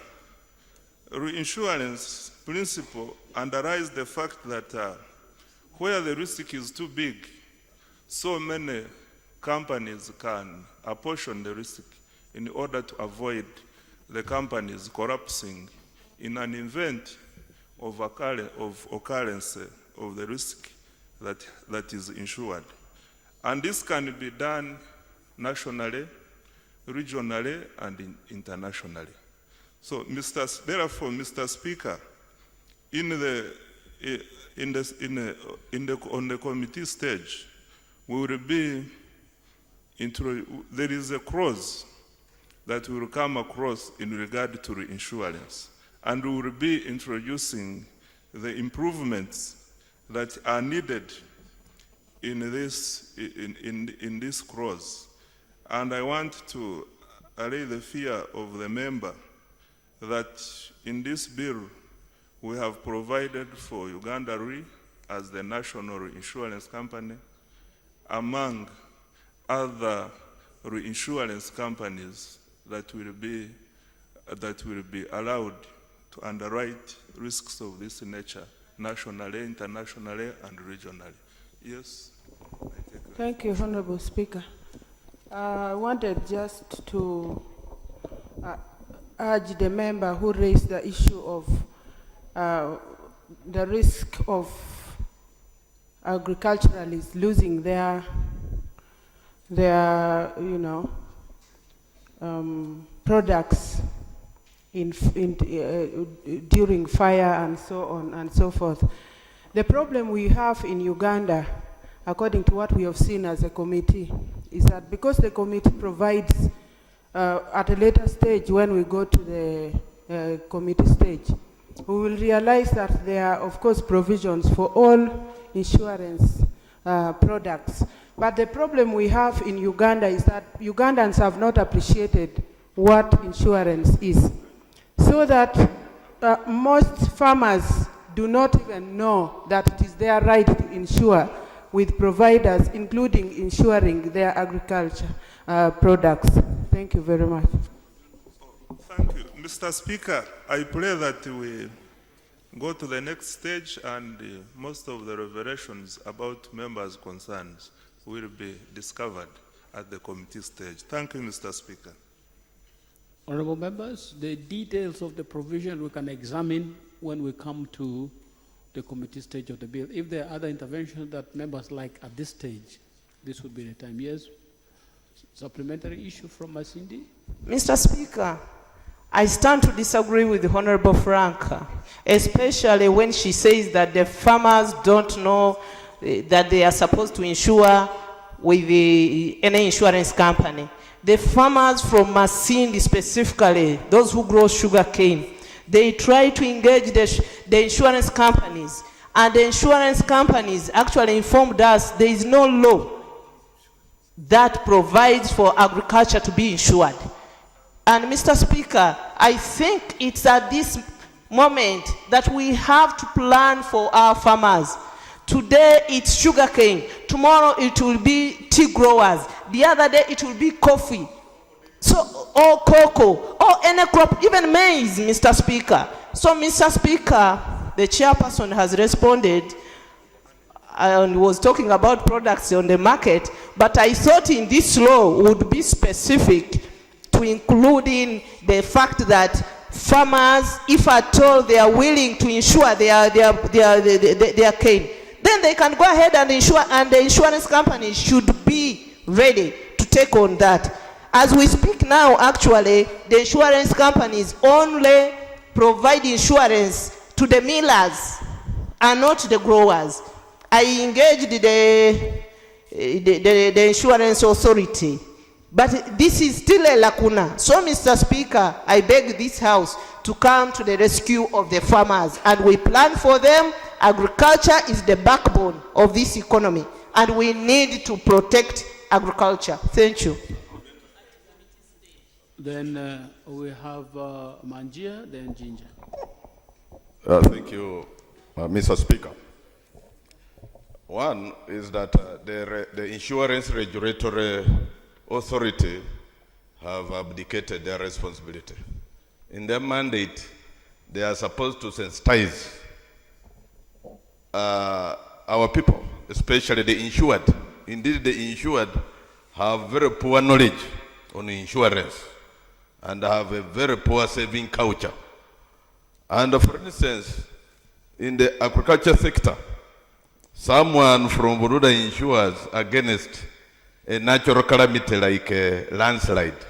reinsurance principle underlies the fact that where the risk is too big, so many companies can apportion the risk in order to avoid the companies collapsing in an event of occurrence of the risk that is insured. And this can be done nationally, regionally, and internationally. So, therefore, Mr. Speaker, on the committee stage, we will be there is a clause that we will come across in regard to reinsurance. And we will be introducing the improvements that are needed in this clause. And I want to allay the fear of the member that in this bill we have provided for Uganda Re as the national insurance company among other reinsurance companies that will be allowed to underwrite risks of this nature nationally, internationally, and regionally. Yes. Thank you, Honorable Speaker. I wanted just to urge the member who raised the issue of the risk of agriculturalists losing their products during fire and so on and so forth. The problem we have in Uganda, according to what we have seen as a committee, is that because the committee provides at a later stage, when we go to the committee stage, we will realize that there are, of course, provisions for all insurance products. But the problem we have in Uganda is that Ugandans have not appreciated what insurance is. So that most farmers do not even know that it is their right to insure with providers, including insuring their agriculture products. Thank you very much. Thank you. Mr. Speaker, I pray that we go to the next stage and most of the revelations about members' concerns will be discovered at the committee stage. Thank you, Mr. Speaker. Honorable members, the details of the provision we can examine when we come to the committee stage of the bill. If there are other interventions that members like at this stage, this would be the time. Yes? Supplementary issue from Masindi? Mr. Speaker, I stand to disagree with the Honorable Franca, especially when she says that the farmers don't know that they are supposed to insure with any insurance company. The farmers from Masindi specifically, those who grow sugar cane, they try to engage the insurance companies, and the insurance companies actually informed us there is no law that provides for agriculture to be insured. And Mr. Speaker, I think it's at this moment that we have to plan for our farmers. Today it's sugarcane, tomorrow it will be tea growers, the other day it will be coffee, so or cocoa, or any crop, even maize, Mr. Speaker. So, Mr. Speaker, the chairperson has responded and was talking about products on the market, but I thought in this law would be specific to including the fact that farmers, if at all they are willing to insure their cane, then they can go ahead and insure, and the insurance companies should be ready to take on that. As we speak now, actually, the insurance companies only provide insurance to the millers and not the growers. I engaged the insurance authority, but this is still a lacuna. So, Mr. Speaker, I beg this House to come to the rescue of the farmers, and we plan for them. Agriculture is the backbone of this economy, and we need to protect agriculture. Thank you. Then we have Manjia, then Ginger. Thank you, Mr. Speaker. One is that the Insurance Regulatory Authority have abdicated their responsibility. In their mandate, they are supposed to sensitize our people, especially the insured. Indeed, the insured have very poor knowledge on insurance and have a very poor saving culture. And for instance, in the agriculture sector, someone from Buruda insures against a natural calamity like a landslide.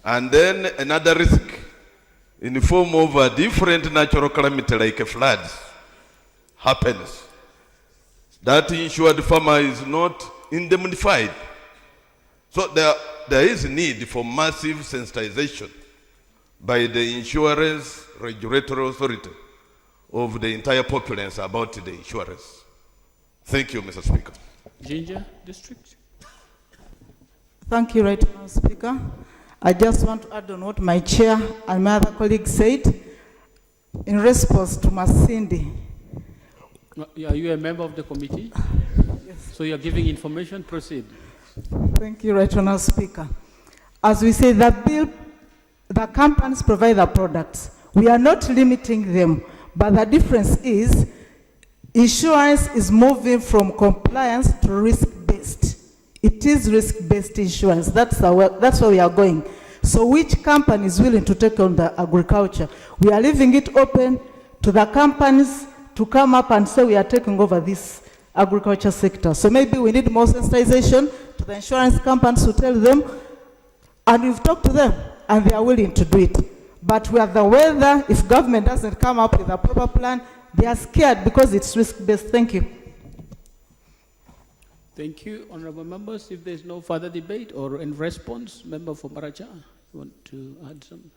And then another risk in the form of a different natural calamity like a floods happens. That insured farmer is not indemnified. So there is a need for massive sensitization by the insurance regulatory authority of the entire populace about the insurance. Thank you, Mr. Speaker. Ginger District. Thank you, Right Honourable Speaker. I just want to add on what my chair and my other colleagues said in response to Masindi. Are you a member of the committee? Yes. So you're giving information, proceed. Thank you, Right Honourable Speaker. As we say, the bill, the companies provide the products. We are not limiting them, but the difference is insurance is moving from compliance to risk-based. It is risk-based insurance. That's where we are going. So which company is willing to take on the agriculture? We are leaving it open to the companies to come up and say we are taking over this agriculture sector. So maybe we need more sensitization to the insurance companies to tell them, and we've talked to them, and they are willing to do it. But we are the weather, if government doesn't come up with a proper plan, they are scared because it's risk-based. Thank you. Thank you, honorable members. If there's no further debate or in response, member for Maracha, you want to add something?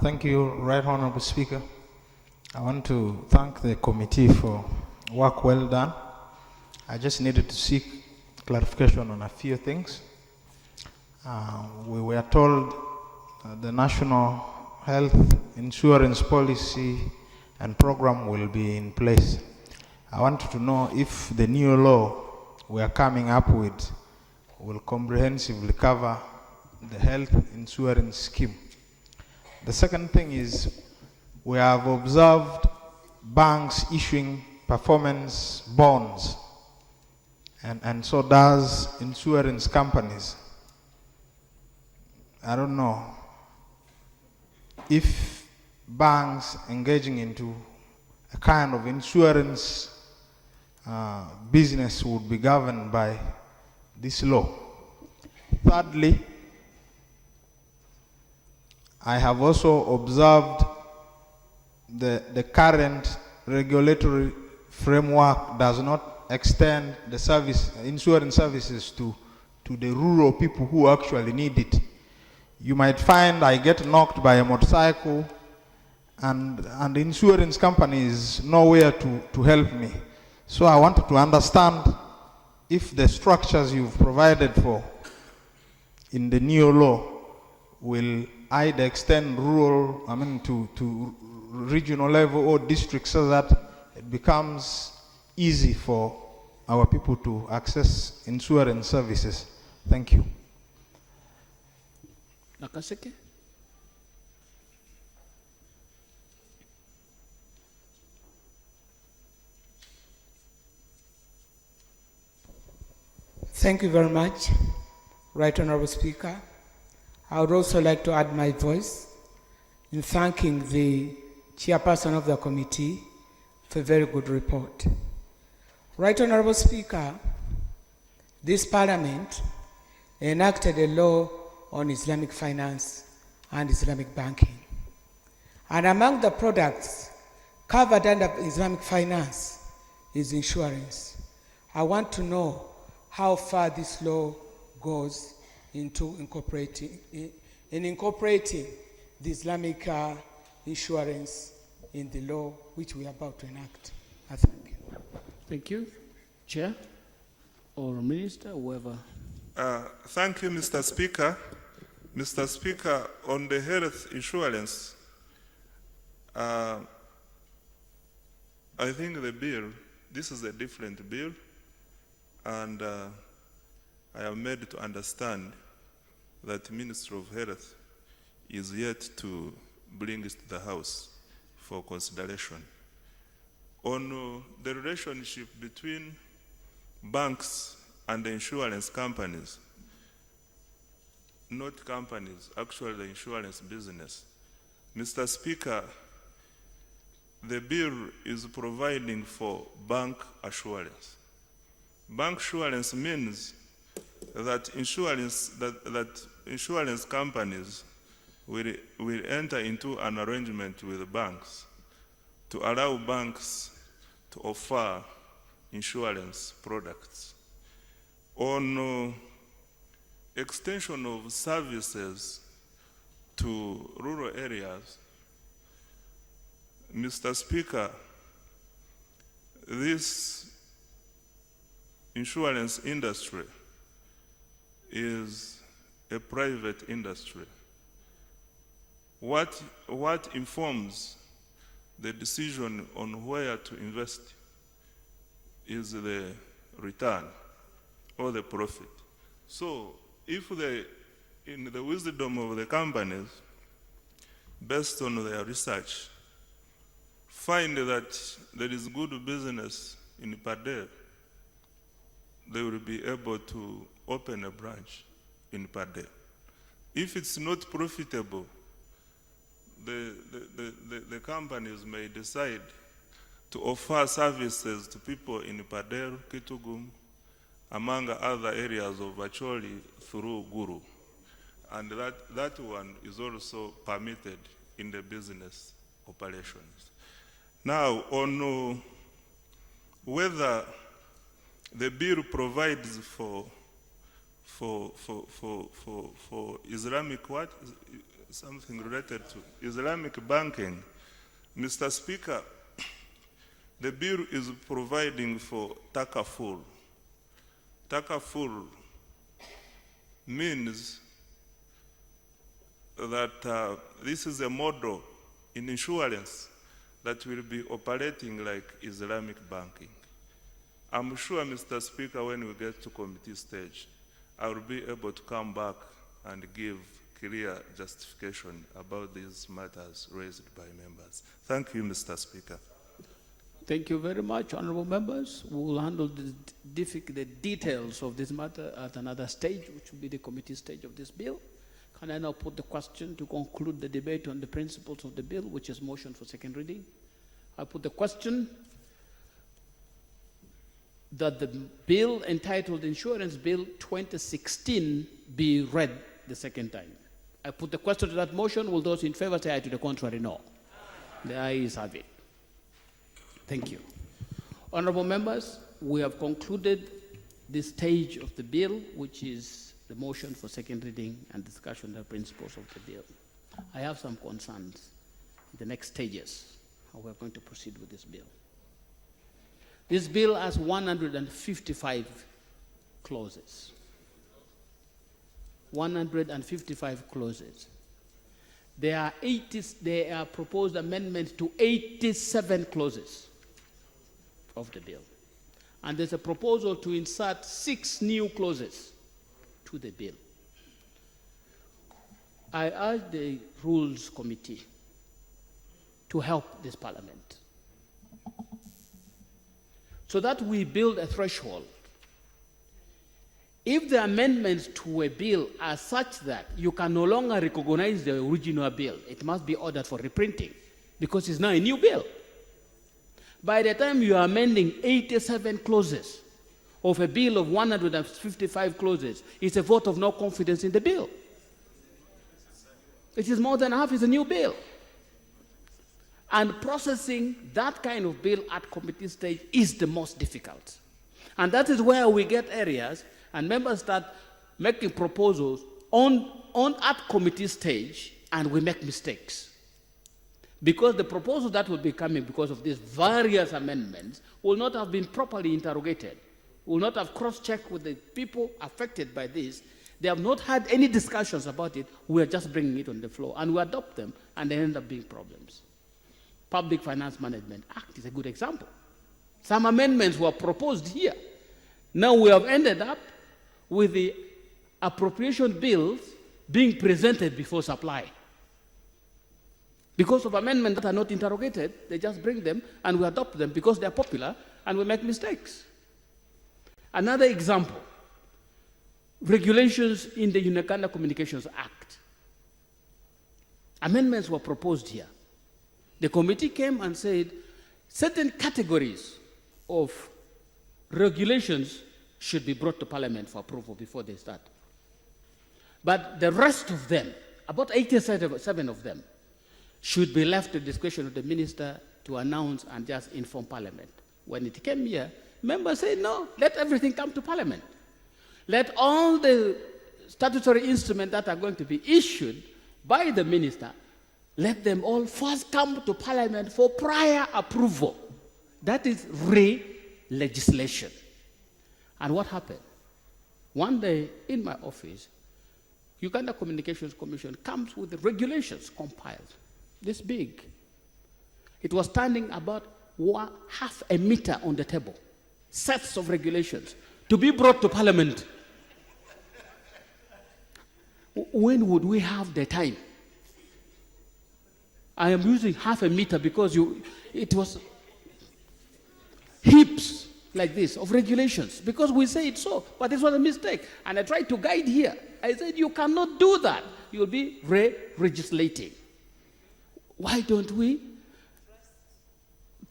Thank you, Right Honourable Speaker. I want to thank the committee for work well done. I just needed to seek clarification on a few things. We were told the National Health Insurance Policy and Program will be in place. I wanted to know if the new law we are coming up with will comprehensively cover the health insurance scheme. The second thing is we have observed banks issuing performance bonds, and so does insurance companies. I don't know if banks engaging into a kind of insurance business would be governed by this law. Thirdly, I have also observed the current regulatory framework does not extend the insurance services to the rural people who actually need it. You might find I get knocked by a motorcycle and the insurance company is nowhere to help me. So I wanted to understand if the structures you've provided for in the new law will either extend to regional level or districts so that it becomes easy for our people to access insurance services. Thank you. Nakaseke? Thank you very much, Right Honourable Speaker. I would also like to add my voice in thanking the chairperson of the committee for a very good report. Right Honourable Speaker, this Parliament enacted a law on Islamic finance and Islamic banking. And among the products covered under Islamic finance is insurance. I want to know how far this law goes into incorporating the Islamic insurance in the law which we are about to enact. I thank you. Thank you. Chair or Minister, whoever. Thank you, Mr. Speaker. Mr. Speaker, on the health insurance, I think the bill, this is a different bill, and I am made to understand that the Ministry of Health is yet to bring it to the House for consideration. On the relationship between banks and the insurance companies, not companies, actually the insurance business. Mr. Speaker, the bill is providing for bank assurance. Bank assurance means that insurance companies will enter into an arrangement with banks to allow banks to offer insurance products. On extension of services to rural areas, Mr. Speaker, this insurance industry is a private industry. What informs the decision on where to invest is the return or the profit. So if in the wisdom of the companies, based on their research, find that there is good business in Padel, they will be able to open a branch in Padel. If it's not profitable, the companies may decide to offer services to people in Padel, Kitugum, among other areas of Acholi through Guru. And that one is also permitted in the business operations. Now, on whether the bill provides for Islamic what? Something related to Islamic banking. Mr. Speaker, the bill is providing for takaful. Takaful means that this is a model in insurance that will be operating like Islamic banking. I'm sure, Mr. Speaker, when we get to committee stage, I will be able to come back and give clear justification about these matters raised by members. Thank you, Mr. Speaker. Thank you very much, honorable members. We will handle the details of this matter at another stage, which will be the committee stage of this bill. Can I now put the question to conclude the debate on the principles of the bill, which is motion for second reading? I put the question that the bill entitled Insurance Bill 2016 be read the second time. I put the question to that motion. Will those in favor say aye? To the contrary, no. The ayes have it. Thank you. Honorable members, we have concluded this stage of the bill, which is the motion for second reading and discussion of the principles of the bill. I have some concerns in the next stages, how we're going to proceed with this bill. This bill has 155 clauses. 155 clauses. There are proposed amendments to 87 clauses of the bill. And there's a proposal to insert 6 new clauses to the bill. I urge the Rules Committee to help this Parliament so that we build a threshold. If the amendments to a bill are such that you can no longer recognize the original bill, it must be ordered for reprinting because it's now a new bill. By the time you are amending 87 clauses of a bill of 155 clauses, it's a vote of no confidence in the bill. It is more than half, it's a new bill. And processing that kind of bill at committee stage is the most difficult. And that is where we get areas and members start making proposals at committee stage and we make mistakes. Because the proposal that will be coming because of these various amendments will not have been properly interrogated, will not have cross-checked with the people affected by this. They have not had any discussions about it. We are just bringing it on the floor and we adopt them and they end up being problems. Public Finance Management Act is a good example. Some amendments were proposed here. Now we have ended up with the appropriation bills being presented before supply. Because of amendments that are not interrogated, they just bring them and we adopt them because they're popular and we make mistakes. Another example, regulations in the Uganda Communications Act. Amendments were proposed here. The committee came and said certain categories of regulations should be brought to Parliament for approval before they start. But the rest of them, about 87 of them, should be left to the discretion of the minister to announce and just inform Parliament. When it came here, members said, no, let everything come to Parliament. Let all the statutory instruments that are going to be issued by the minister, let them all first come to Parliament for prior approval. That is re-legislation. And what happened? One day in my office, Uganda Communications Commission comes with the regulations compiled, this big. It was standing about half a meter on the table, sets of regulations to be brought to Parliament. When would we have the time? I am using half a meter because it was heaps like this of regulations because we say it so, but this was a mistake. And I tried to guide here. I said, you cannot do that. You'll be re-legislating. Why don't we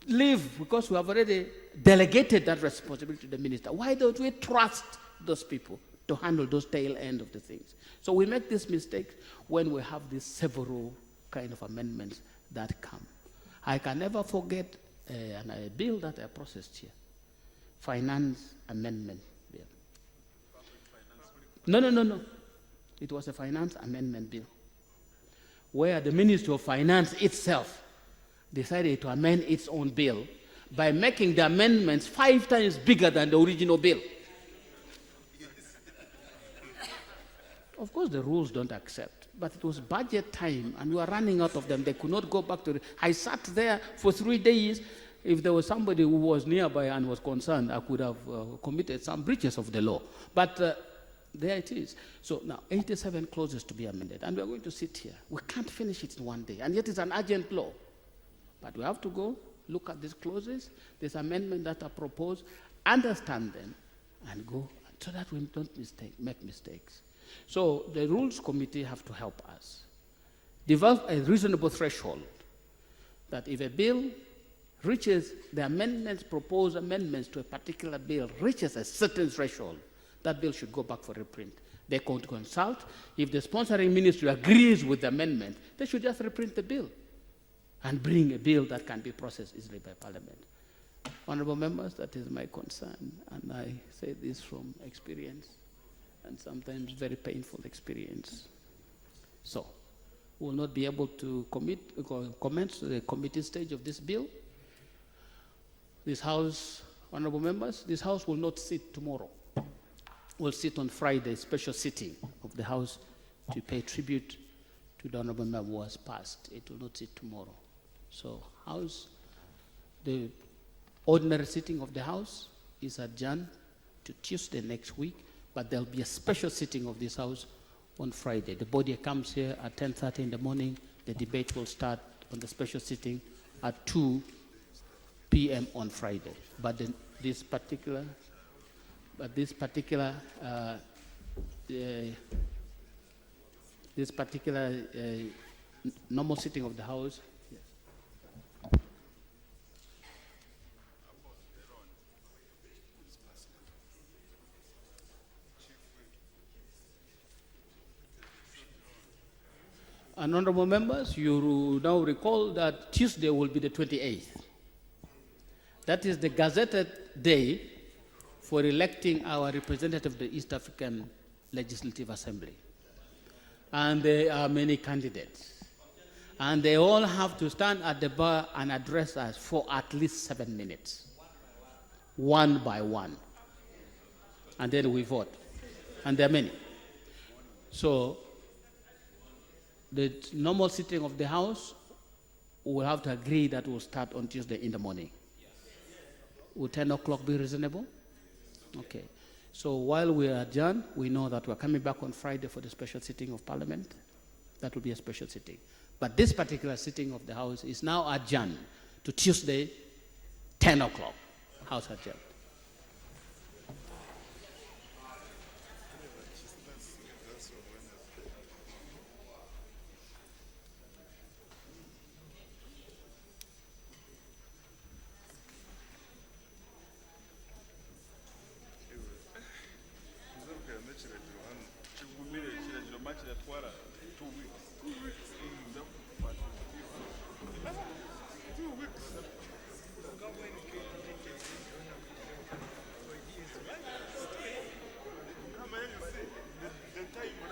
leave? Because we have already delegated that responsibility to the minister. Why don't we trust those people to handle those tail end of the things? So we make this mistake when we have these several kind of amendments that come. I can never forget a bill that I processed here, finance amendment bill. No. It was a finance amendment bill where the Ministry of Finance itself decided to amend its own bill by making the amendments 5 times bigger than the original bill. Of course, the rules don't accept, but it was budget time and we were running out of them. They could not go back to it. I sat there for 3 days. If there was somebody who was nearby and was concerned, I could have committed some breaches of the law. But there it is. So now, 87 clauses to be amended, and we are going to sit here. We can't finish it in one day, and yet it's an urgent law. But we have to go, look at these clauses, these amendments that are proposed, understand them, and go, so that we don't make mistakes. So the Rules Committee have to help us. Develop a reasonable threshold that if a bill reaches the proposed amendments to a particular bill, reaches a certain threshold, that bill should go back for reprint. They can consult. If the sponsoring ministry agrees with the amendment, they should just reprint the bill and bring a bill that can be processed easily by Parliament. Honorable members, that is my concern, and I say this from experience, and sometimes very painful experience. So, we will not be able to commence the committee stage of this bill. This House, honorable members, this House will not sit tomorrow. We'll sit on Friday, special sitting of the House to pay tribute to the honorable member who has passed. It will not sit tomorrow. So, House, the ordinary sitting of the House is adjourned to Tuesday next week, but there'll be a special sitting of this House on Friday. The body comes here at 10:30 in the morning. The debate will start on the special sitting at 2 p.m. on Friday. But this particular normal sitting of the House. And honorable members, you now recall that Tuesday will be the 28th. That is the gazetted day for electing our representative of the East African Legislative Assembly. And there are many candidates. And they all have to stand at the bar and address us for at least 7 minutes, one by one. And then we vote. And there are many. So the normal sitting of the House, we'll have to agree that we'll start on Tuesday in the morning. Will 10 o'clock be reasonable? Okay. So while we are adjourned, we know that we're coming back on Friday for the special sitting of Parliament. That will be a special sitting. But this particular sitting of the House is now adjourned to Tuesday, 10 o'clock. House adjourned. the time